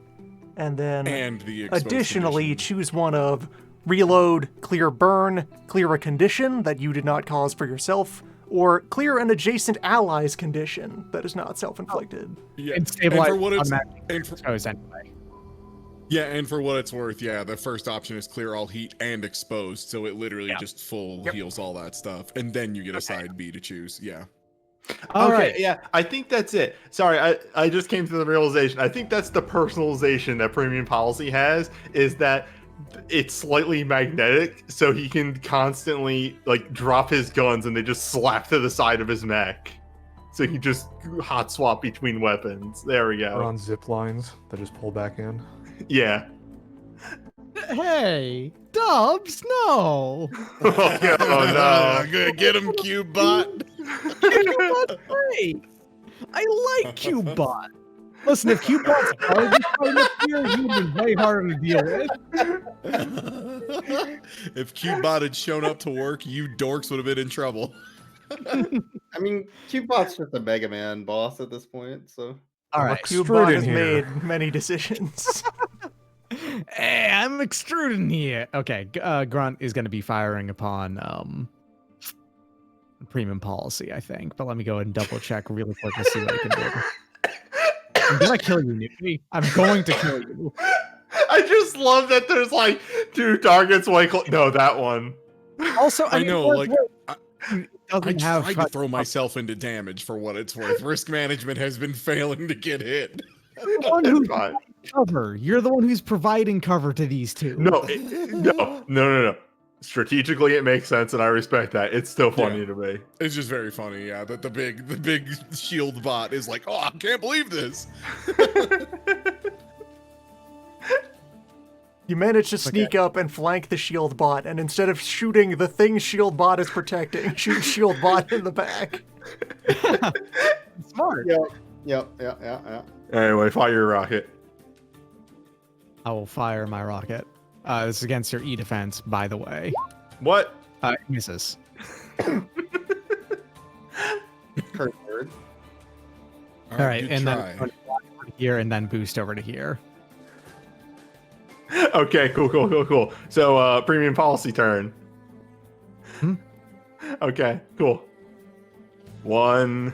And then And the exposed additionally, condition. choose one of reload, clear burn, clear a condition that you did not cause for yourself, or clear an adjacent ally's condition that is not self-inflicted. Yeah. And stabilize for what it's automatically and for, chose anyway. yeah, and for what it's worth, yeah, the first option is clear all heat and exposed, so it literally Yeah. just full Yep. heals all that stuff, and then you get a side B to choose. Yeah. All okay, right. yeah, I think that's it. Sorry, I just came to the realization. I think that's the personalization that premium policy has, is that it's slightly magnetic, so he can constantly like drop his guns and they just slap to the side of his mech. So he can just hot swap between weapons. There we Or go. on zip lines that just pull back in. Yeah. Hey, Dubs, no. Oh no. Good, get him, Cubebot. Cubebot's great. I like Cubebot. Listen, if Cubebot's hard to fight up here, he would be way harder to deal with. If Cubebot had shown up to work, you dorks would have been in trouble. I mean, Cubebot's just a Mega Man boss at this point, so. All right. Cubebot in has here. made many decisions. Hey, I'm extruding here. Okay, Grunt is going to be firing upon premium policy, I think. But let me go ahead and double check really quick to see what I can do. I'm gonna kill you, Newbie. I'm going to kill you. I just love that there's like 2 targets. No, that one. Also, I mean, know, what- like, what- I doesn't have tried to throw myself into damage for what it's worth. Risk management has been failing to get hit. You're the one who's Fine. cover. You're the one who's providing cover to these two. No. Strategically, it makes sense, and I respect that. It's still funny Yeah. to me. It's just very funny, yeah, that the big shield bot is like, oh, I can't believe this. You manage to sneak up and flank the shield bot, and instead of shooting the thing shield bot is protecting, shoot shield bot in the back. Smart. Yep. Anyway, fire your rocket. I will fire my rocket. This is against your E defense, by the way. What? It misses. Curse word. All right, good and try. then go over to here, and then boost over to here. Okay, cool. So, premium policy turn. Hmm? Okay, cool. 1,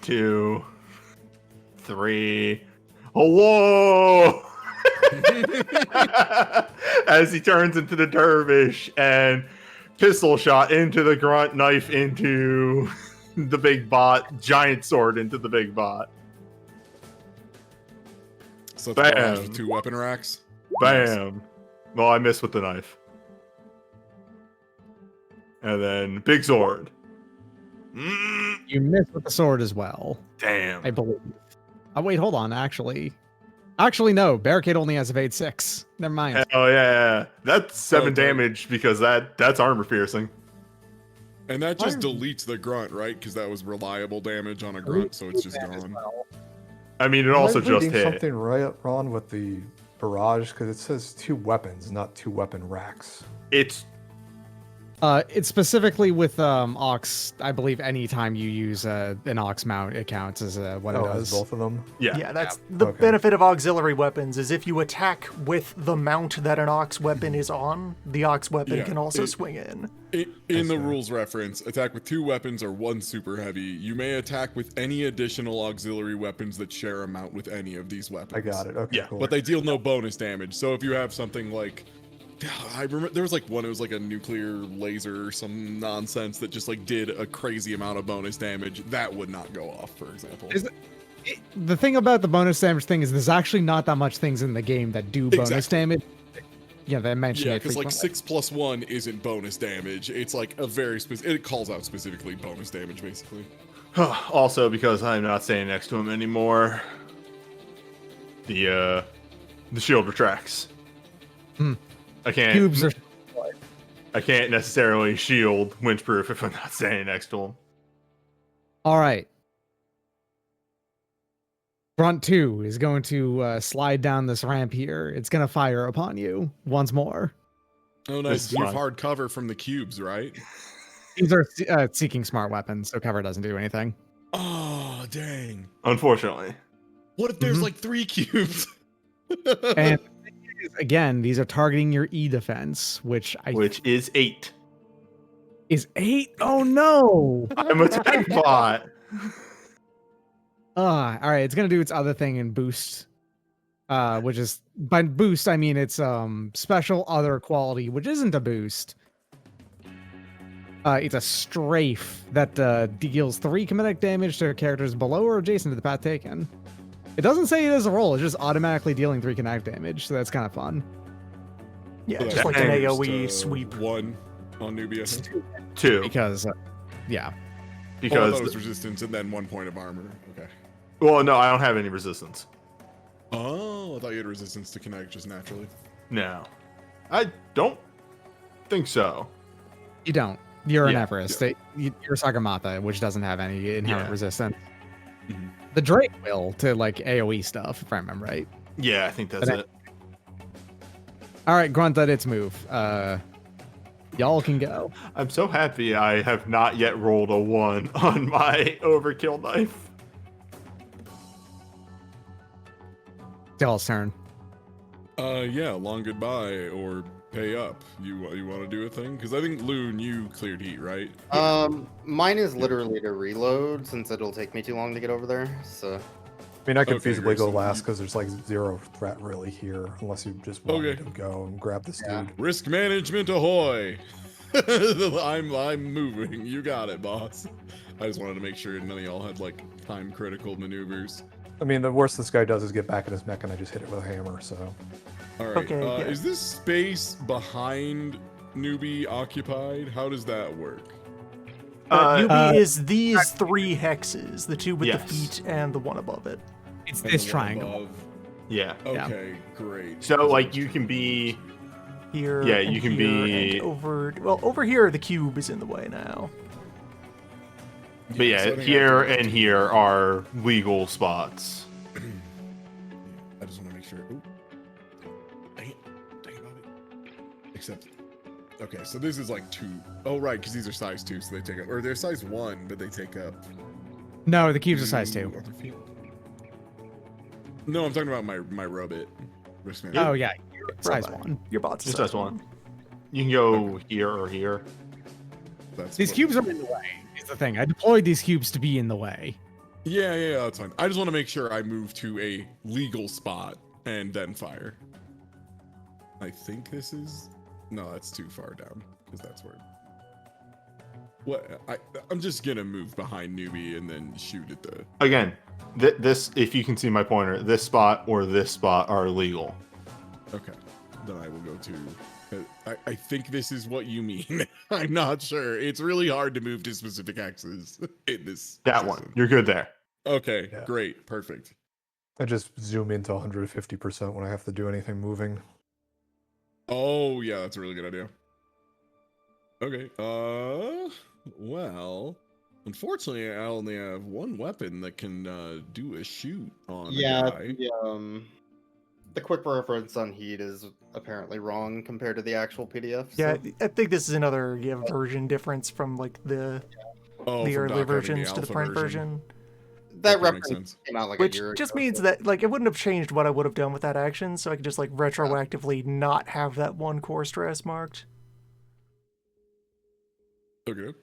2, 3. Oh, whoa! As he turns into the dervish and pistol shot into the grunt, knife into the big bot, giant sword into the big bot. So it's barrage Bam. with 2 weapon racks. Bam! Well, I missed with the knife. And then big sword. You missed with the sword as well, Damn. I believe. Oh, wait, hold on. Actually, no. Barricade only has evade 6. Never mind. Oh yeah. That's 7 Okay. damage because that's armor piercing. And that just Fire. deletes the grunt, right? Because that was reliable damage on a grunt, so it's just That as gone. well. I mean, it Am I also just reading hit. something right, Ron, with the barrage? Because it says 2 weapons, not 2 weapon racks. It's specifically with Ox. I believe anytime you use an Ox mount, it counts as what it Oh, does. it's both of them? Yeah, that's the Okay. benefit of auxiliary weapons is if you attack with the mount that an Ox weapon is on, the Ox weapon Yeah, can also swing in. In the rules reference, attack with 2 weapons or 1 super heavy. You may attack with any additional auxiliary weapons that share a mount with any of these weapons. I got it. Okay, Yeah, cool. But they deal no bonus damage. So if you have something like, I remember there was like one. It was like a nuclear laser or some nonsense that just like did a crazy amount of bonus damage. That would not go off, for example. The thing about the bonus damage thing is there's actually not that much things in the game that do bonus Exactly. damage. Yeah, they mention Yeah, it because like frequently. 6+1 isn't bonus damage. It's like a very specific. It calls out specifically bonus damage, basically. Also, because I'm not standing next to him anymore, the shield retracts. I can't. Cubes are I can't necessarily shield winchproof if I'm not standing next to him. all right. Front 2 is going to slide down this ramp here. It's going to fire upon you once more. Oh, This nice. is You have fine. hard cover from the cubes, right? These are seeking smart weapons, so cover doesn't do anything. Oh, dang. Unfortunately. What if there's Mhm. like 3 cubes? And again, these are targeting your E defense, which Is 8. is 8. Oh no! I'm a tech bot. All right, it's gonna do its other thing and boost, which is by boost I mean it's special other quality, which isn't a boost. It's a strafe that deals 3 kinetic damage to characters below or adjacent to the path taken. It doesn't say it is a roll; it's just automatically dealing 3 kinetic damage, so that's kind of fun. Yeah, So just that like an matters AoE to sweep. 1 on newbie, I think. 2. Because, yeah. Oh, I Because thought it was resistance and then 1 point of armor. Okay. well, no, I don't have any resistance. Oh, I thought you had resistance to kinetic just naturally. No. I don't think so. You don't. You're an Yeah, Everest. You're Sagamata, which doesn't have any inherent Yeah. resistance. Mhm. The Drake will to like AoE stuff, if I remember right. Yeah, I think that's But it. All right, Grunt, that its move. Y'all can go. I'm so happy I have not yet rolled a 1 on my overkill knife. Y'all's turn. Yeah, long goodbye or pay up. You want to do a thing? Because I think Loon, you cleared heat, right? Mine is literally to reload since it'll take me too long to get over there. So I mean, I could Okay, feasibly great, go so last you- because there's like 0 threat really here, unless you just want me Okay. to go and grab this Yeah. dude. Risk management ahoy! I'm moving. You got it, boss. I just wanted to make sure none of y'all had like time critical maneuvers. I mean, the worst this guy does is get back at his mech and I just hit it with a hammer, so. All right. Okay, yeah. Is this space behind newbie occupied? How does that work? Newbie is these 3 hexes, the 2 with Yes. the feet and the 1 above it. It's And this the one triangle. above? Yeah. Okay, great. So, like, you can be. Here, Yeah, and you can here, be- and over. Well, over here, the cube is in the way now. But so I yeah, think I here have to- and here are legal spots. I just want to make sure. Ooh. Dang it, Bobby. Except, okay, so this is like 2. Oh, right, because these are size 2, so they take up, or they're size 1, but they take up. No, the cubes are size 2. other feet. No, I'm talking about my robot. Risk Oh management. yeah, you're size Robot. 1. Your bot's Just size size 1. You can go here or here. That's These what- cubes are in the way. Is the thing. I deployed these cubes to be in the way. Yeah, that's fine. I just want to make sure I move to a legal spot and then fire. I think this is. No, that's too far down because that's where. What? I'm just gonna move behind newbie and then shoot at the. Again, this, if you can see my pointer, this spot or this spot are legal. Okay, then I will go to. I think this is what you mean. I'm not sure. It's really hard to move to specific axes in this. That system. one. You're good there. Okay, Yeah. great, perfect. I just zoom into 150% when I have to do anything moving. Oh yeah, that's a really good idea. Okay. Well, unfortunately, I only have 1 weapon that can do a shoot on a yeah, guy. The quick reference on heat is apparently wrong compared to the actual PDF. Yeah, So. I think this is another version difference from like the Oh, the from early Doc having the versions to the alpha current version. That Okay, makes reference sense. came out like Which a year just ago. means so- that like it wouldn't have changed what I would have done with that action, so I could just like retroactively not have that one core stress marked. Okay.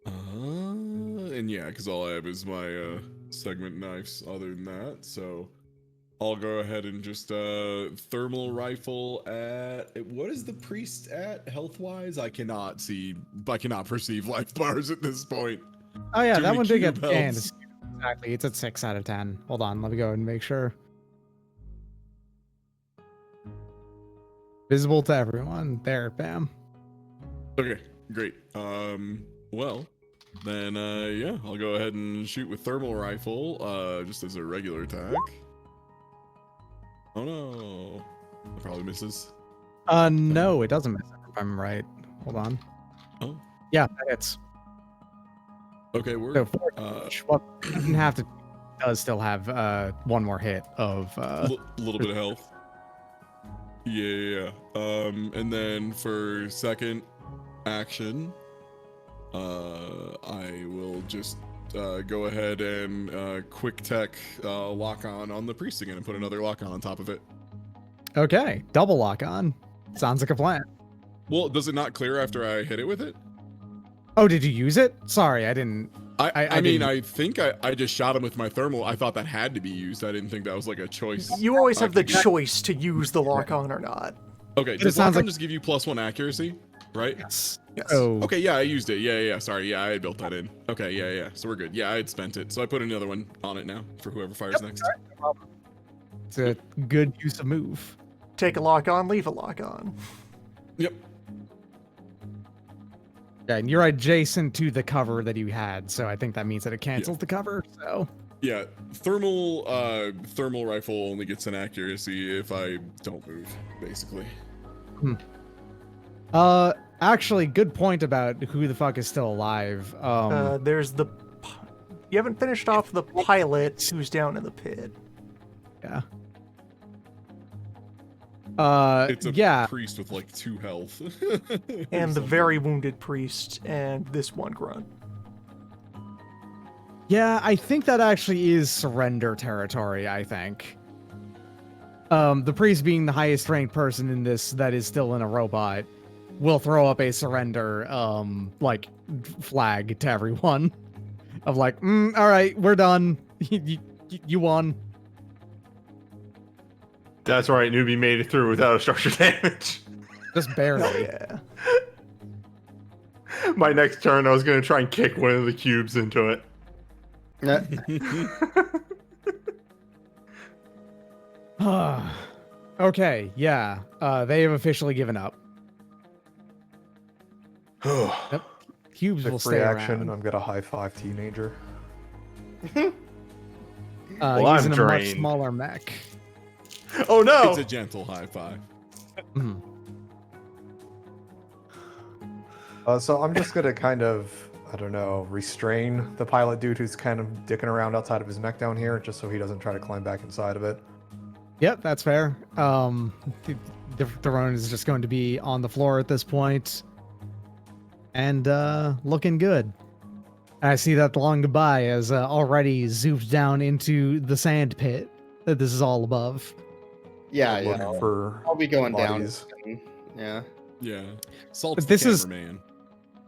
And yeah, because all I have is my segment knives other than that, so I'll go ahead and just thermal rifle at what is the priest at health wise? I cannot perceive life bars at this point. Oh yeah, Too that many one did get cube scanned. healths. Exactly, it's at 6 out of 10. Hold on, let me go ahead and make sure. Visible to everyone. There, bam. Okay, great. Well, then yeah, I'll go ahead and shoot with thermal rifle, just as a regular attack. Oh no. That probably misses. No, it doesn't miss if I'm right. Hold on. Oh. Yeah, that hits. Okay, So we're 4 well, you didn't have to does still have one more hit of little bit of health. Yeah. And then for second action, I will just go ahead and quick tech lock on the priest again and put another lock on top of it. Okay, double lock on. Sounds like a plan. Well, does it not clear after I hit it with it? Oh, did you use it? Sorry, I didn't. I mean, didn't- I think I just shot him with my thermal. I thought that had to be used. I didn't think that was like a choice. You always have the I think- choice to use the lock on or not. Okay, It does sounds lock on like- just give you +1 accuracy, right? Yes. Yes. Oh, Okay, yeah, I used it. Yeah, sorry. Yeah, I had built that in. Okay, yeah. So we're good. Yeah, I had spent it. So I put another one on it now for whoever fires next. it's a good use of move. Take a lock on, leave a lock on. Yep. Yeah, and you're adjacent to the cover that you had, so I think that means that it cancels the cover. So Yeah, thermal rifle only gets an accuracy if I don't move, basically. actually, good point about who the fuck is still alive. There's the. You haven't finished off the pilot who's down in the pit. Yeah. It's a Yeah. priest with like 2 health. And the Something. very wounded priest and this one grunt. Yeah, I think that actually is surrender territory, I think. The priest being the highest ranked person in this that is still in a robot will throw up a surrender, like, flag to everyone. Of like, all right, we're done. You won. That's right, newbie made it through without a structure damage. Just barely. Yeah. My next turn, I was gonna try and kick one of the cubes into it. Okay, yeah. They have officially given up. Yep. Cubes will Free stay action. around. I'm gonna high five teenager. Well, I'm using a much drained. smaller mech. Oh no! It's a gentle high five. Mhm. So I'm just gonna kind of, I don't know, restrain the pilot dude who's kind of dicking around outside of his mech down here, just so he doesn't try to climb back inside of it. Yep, that's fair. The throne is just going to be on the floor at this point, and looking good. I see that long goodbye has already zoomed down into the sand pit that this is all above. Yeah, Looking for I'll be going bodies. down. Yeah. Yeah. Salt's But the this is- cameraman.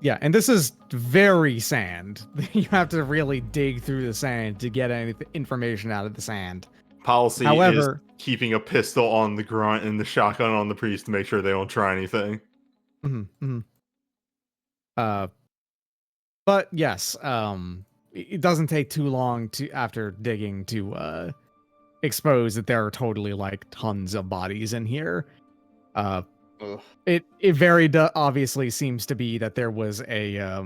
Yeah, and this is very sand. You have to really dig through the sand to get any information out of the sand. Policy However- is keeping a pistol on the grunt and the shotgun on the priest to make sure they don't try anything. But yes, it doesn't take too long to after digging to expose that there are totally like tons of bodies in here. Ugh. It very obviously seems to be that there was a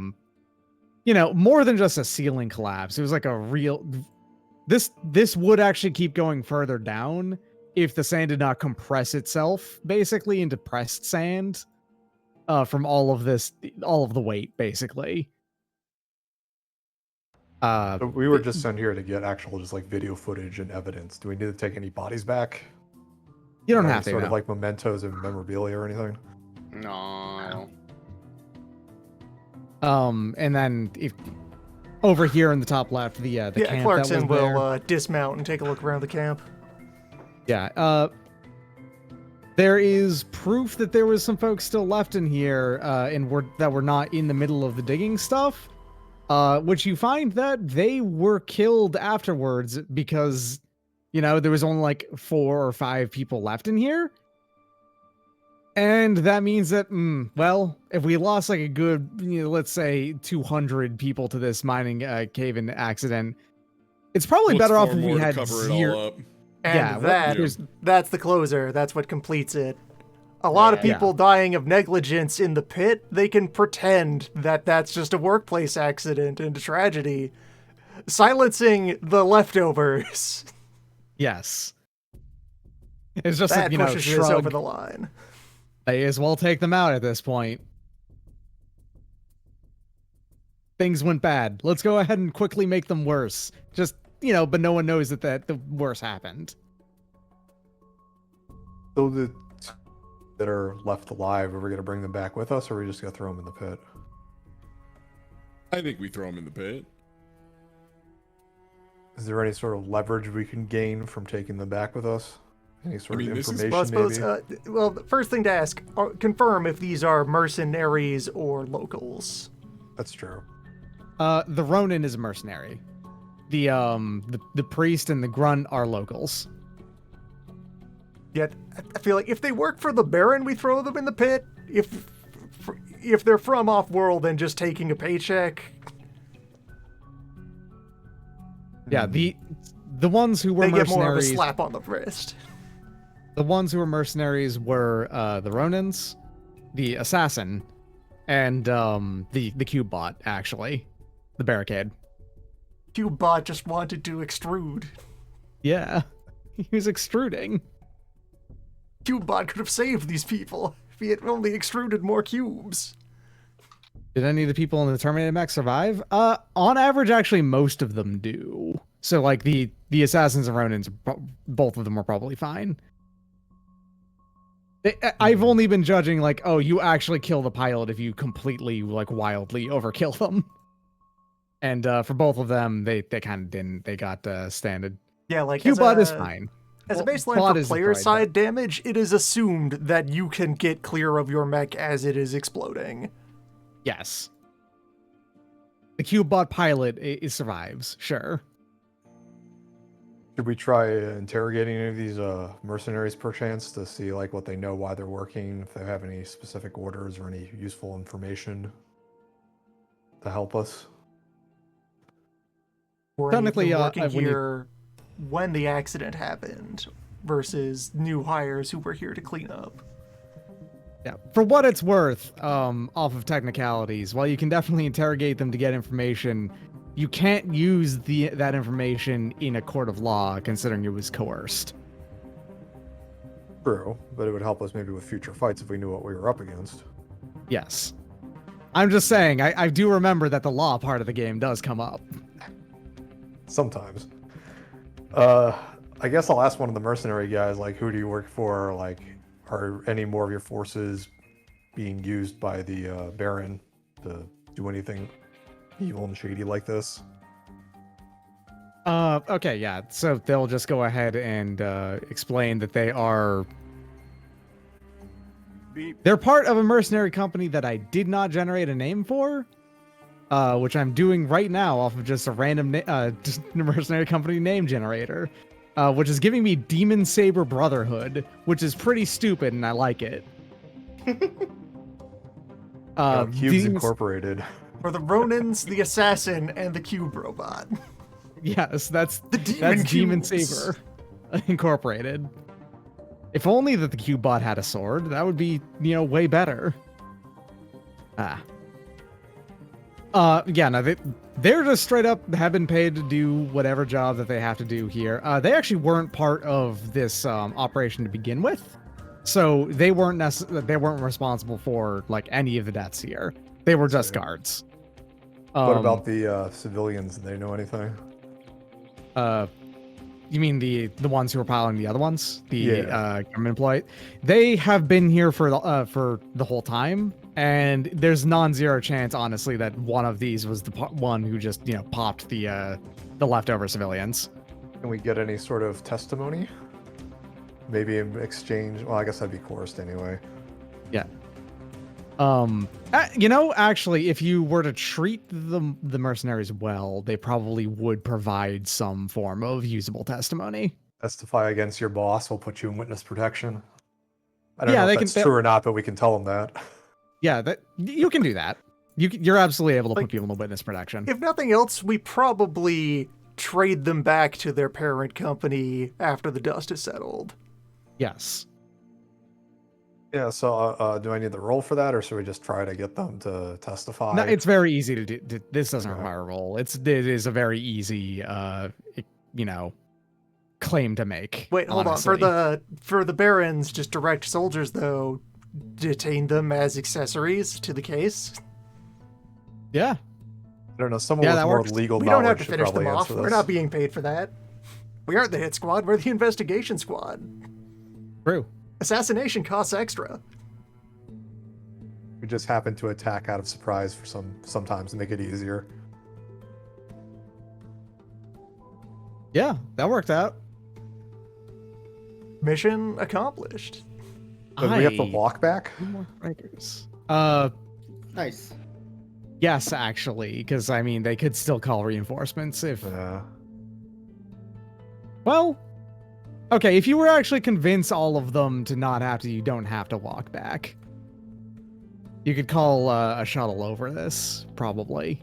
more than just a ceiling collapse. It was like a real. This would actually keep going further down if the sand did not compress itself basically into pressed sand from all of the weight basically. So we were just sent here to get actual just like video footage and evidence. Do we need to take any bodies back? You don't Or have any to. sort No. of like mementos and memorabilia or anything. No. And then if over here in the top left, the camp that Clarkson was there. will dismount and take a look around the camp. Yeah. There is proof that there was some folks still left in here, that were not in the middle of the digging stuff. Which you find that they were killed afterwards because, there was only like 4 or 5 people left in here. And that means that, if we lost like a good, let's say 200 people to this mining cave-in accident, it's probably What's better off far if we more to had cover it all zero. up. And Yeah, that's the closer. That's what completes it. A lot of Yeah. people dying of negligence in the pit, they can pretend that that's just a workplace accident and a tragedy. Silencing the leftovers. Yes. It's just That a, pushes this shrug. over the line. May as well take them out at this point. Things went bad. Let's go ahead and quickly make them worse. Just, but no one knows that the worst happened. So the that are left alive, are we gonna bring them back with us, or are we just gonna throw them in the pit? I think we throw him in the pit. Is there any sort of leverage we can gain from taking them back with us? Any sort mean, of this is- information, Well, I suppose, maybe? the first thing to ask, confirm if these are mercenaries or locals. That's true. The Ronin is a mercenary. The priest and the grunt are locals. Yet, I feel like if they work for the Baron, we throw them in the pit. If they're from off-world and just taking a paycheck, Yeah, the ones who were they get more of a mercenaries. slap on the wrist. The ones who were mercenaries were the Ronins, the assassin, and the cube bot, actually. The barricade. Cubebot just wanted to extrude. Yeah. He was extruding. Cubebot could have saved these people if he had only extruded more cubes. Did any of the people in the Terminator mech survive? On average, actually, most of them do. So, like, the assassins and Ronins, both of them were probably fine. I've only been judging, like, oh, you actually kill the pilot if you completely, like, wildly overkill them. And for both of them, they kind of didn't. They got standard. Yeah, like Cubebot is fine. As a Well, baseline Bot for is player deployed, side damage, it is assumed that you can get clear of your mech as it is exploding. Yes. The Cubebot pilot survives, sure. Should we try interrogating any of these mercenaries perchance to see like what they know, why they're working, if they have any specific orders or any useful information to help us? Or any of them Technically, working when you- here when the accident happened versus new hires who were here to clean up. Yeah, for what it's worth, off of technicalities, while you can definitely interrogate them to get information, you can't use that information in a court of law, considering it was coerced. True, but it would help us maybe with future fights if we knew what we were up against. Yes. I'm just saying, I do remember that the law part of the game does come up. Sometimes. I guess I'll ask one of the mercenary guys, like, who do you work for? Like, are any more of your forces being used by the Baron to do anything evil and shady like this? Okay, yeah. So they'll just go ahead and explain that they're part of a mercenary company that I did not generate a name for, which I'm doing right now off of just a random just a mercenary company name generator, which is giving me Demon Saber Brotherhood, which is pretty stupid, and I like it. Cubes Demon- Incorporated. For the Ronins, the assassin, and the cube robot. Yes, that's Demon Demon Cubes. Saber Incorporated. If only that the Cubebot had a sword, that would be, way better. Yeah, no, they're just straight up have been paid to do whatever job that they have to do here. They actually weren't part of this operation to begin with, so they weren't responsible for like any of the deaths here. They were just guards. What about the civilians? Do they know anything? You mean the ones who are piloting the other ones, the Yeah. government employee? They have been here for the whole time, and there's non-zero chance, honestly, that one of these was the one who just popped the leftover civilians. Can we get any sort of testimony? Maybe in exchange. Well, I guess that'd be coerced anyway. Yeah. Actually, if you were to treat the mercenaries well, they probably would provide some form of usable testimony. Testify against your boss. We'll put you in witness protection. I don't Yeah, know they if can- that's true or not, but we can tell them that. Yeah, that you can do that. You're absolutely able to put people in witness protection. If nothing else, we probably trade them back to their parent company after the dust is settled. Yes. Yeah, so do I need the roll for that, or should we just try to get them to testify? No, it's very easy to do. This doesn't Okay. require a roll. It is a very easy, claim to make. Wait, hold honestly. on. For the barons, just direct soldiers though, detain them as accessories to the case. Yeah. I don't know. Someone Yeah, with that more works. legal We don't have knowledge to should finish them probably off. answer We're this. not being paid for that. We aren't the hit squad. We're the investigation squad. True. Assassination costs extra. We just happen to attack out of surprise for sometimes to make it easier. Yeah, that worked out. Mission accomplished. So do we have to walk back? Two more strikers. Nice. Yes, actually, because I mean they could still call reinforcements if. Well, okay, if you were actually convince all of them to not have to, you don't have to walk back. You could call a shuttle over this, probably.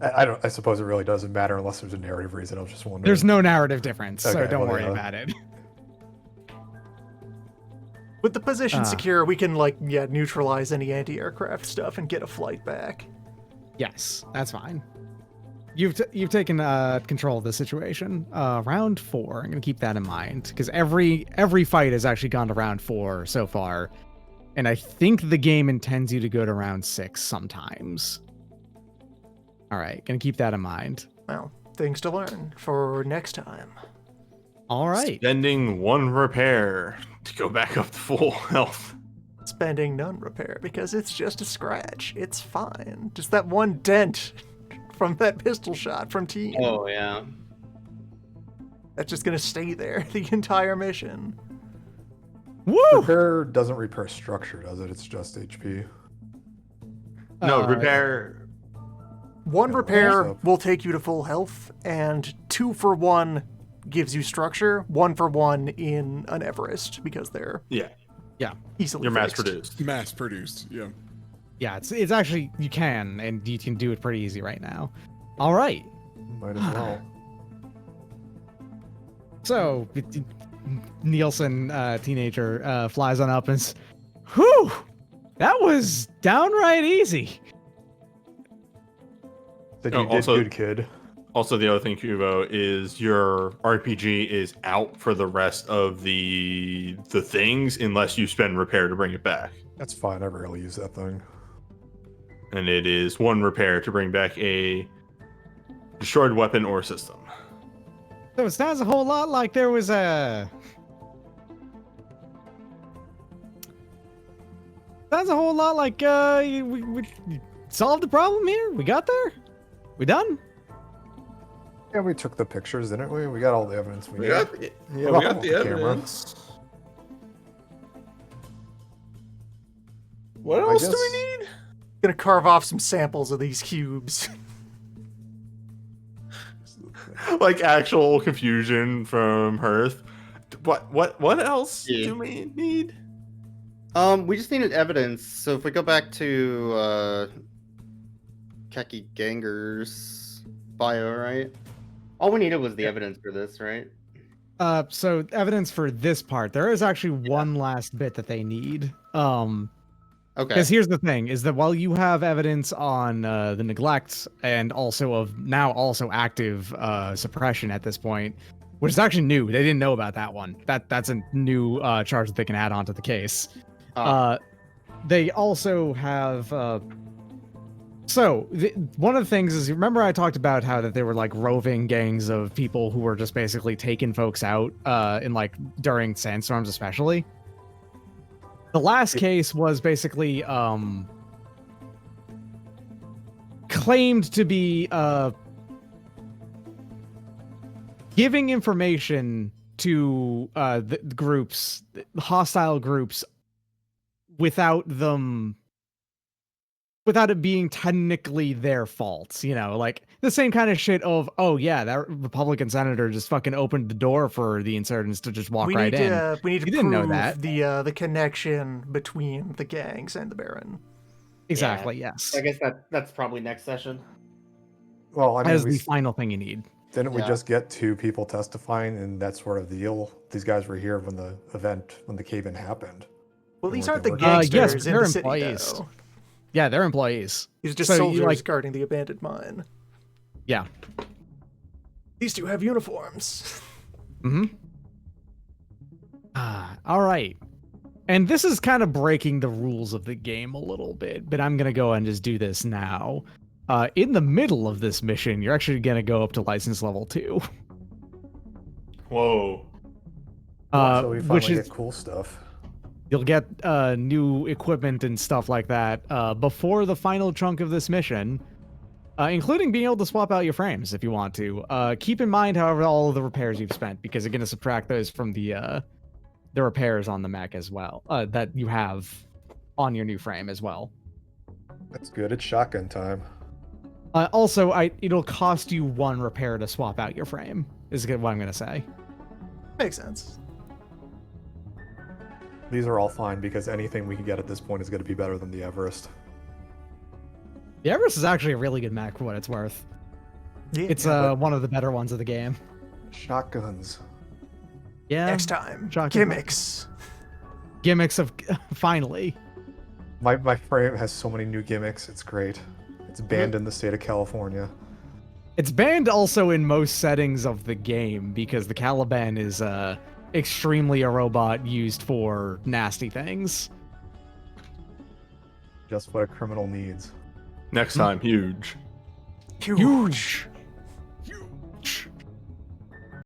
I suppose it really doesn't matter unless there's a narrative reason. I was just wondering. There's no narrative difference, so Okay, don't well, worry yeah. about it. With the position secure, we can neutralize any anti-aircraft stuff and get a flight back. Yes, that's fine. You've taken control of the situation. Round 4. I'm gonna keep that in mind because every fight has actually gone to round 4 so far, and I think the game intends you to go to round 6 sometimes. All right, gonna keep that in mind. Well, things to learn for next time. All right. Spending 1 repair to go back up to full health. Spending none repair because it's just a scratch. It's fine. Just that one dent from that pistol shot from Team. Oh yeah. That's just gonna stay there the entire mission. Woo! Repair doesn't repair structure, does it? It's just HP. No, repair. One Yeah, repair what's up? will take you to full health, and 2 for 1 gives you structure. 1 for 1 in an Everest because they're Yeah, easily you're mass fixed. produced. Mass produced. Yeah. Yeah, it's actually you can do it pretty easy right now. All right. Might as well. So Nielsen, teenager, flies on up and says, "Whew, that was downright easy." Said Oh, you did also- good, kid. Also, the other thing, Kubo, is your RPG is out for the rest of the things unless you spend repair to bring it back. That's fine. I rarely use that thing. And it is 1 repair to bring back a destroyed weapon or system. So it sounds a whole lot like there was a. Sounds a whole lot like we solved the problem here. We got there. We done. Yeah, we took the pictures, didn't we? We got all the evidence we We need. got, Well, we got the camera. evidence. What I else do guess- we need? Gonna carve off some samples of these cubes. Like actual confusion from Hearth. What else Yeah. do we need? We just needed evidence. So if we go back to Keki Ganger's bio, right? All we needed was the evidence for this, right? So evidence for this part. There is actually one last bit that they need. Okay. Because here's the thing: is that while you have evidence on the neglect and also of now also active suppression at this point, which is actually new. They didn't know about that one. That's a new charge that they can add onto the case. Ah. They also have So one of the things is, remember I talked about how that there were like roving gangs of people who were just basically taking folks out in like during sandstorms, especially. The last case was basically claimed to be giving information to the groups, hostile groups, without it being technically their faults, you know, like the same kind of shit of, oh yeah, that Republican senator just fucking opened the door for the insurgents to just walk right in. We need to You didn't know prove that. the connection between the gangs and the Baron. Exactly, Yeah. yes. I guess that's probably next session. Well, I That mean, is the final thing you need. didn't we Yeah. just get 2 people testifying, and that's sort of the deal? These guys were here when the cave-in happened. Well, And these we're aren't the working- yes, gangsters but in they're the city, employees. though. Yeah, they're employees. These are just So you, soldiers like- guarding the abandoned mine. Yeah. These 2 have uniforms. Mm-hmm. All right. And this is kind of breaking the rules of the game a little bit, but I'm going to go and just do this now. In the middle of this mission, you're actually going to go up to license level 2. Whoa. so we finally Which is, get cool stuff. you'll get new equipment and stuff like that before the final chunk of this mission, including being able to swap out your frames if you want to. Keep in mind, however, all of the repairs you've spent, because you're going to subtract those from the repairs on the mech as well, that you have on your new frame as well. That's good. It's shotgun time. Also, it'll cost you 1 repair to swap out your frame, is what I'm going to say. Makes sense. These are all fine because anything we can get at this point is going to be better than the Everest. The Everest is actually a really good mech for what it's worth. Yeah. It's one of the better ones of the game. Shotguns. Yeah. Next time, Shotgun. gimmicks. Gimmicks of finally. My frame has so many new gimmicks. It's great. It's banned in the state of California. It's banned also in most settings of the game because the Caliban is extremely a robot used for nasty things. Just what a criminal needs. Next time, huge. Huge.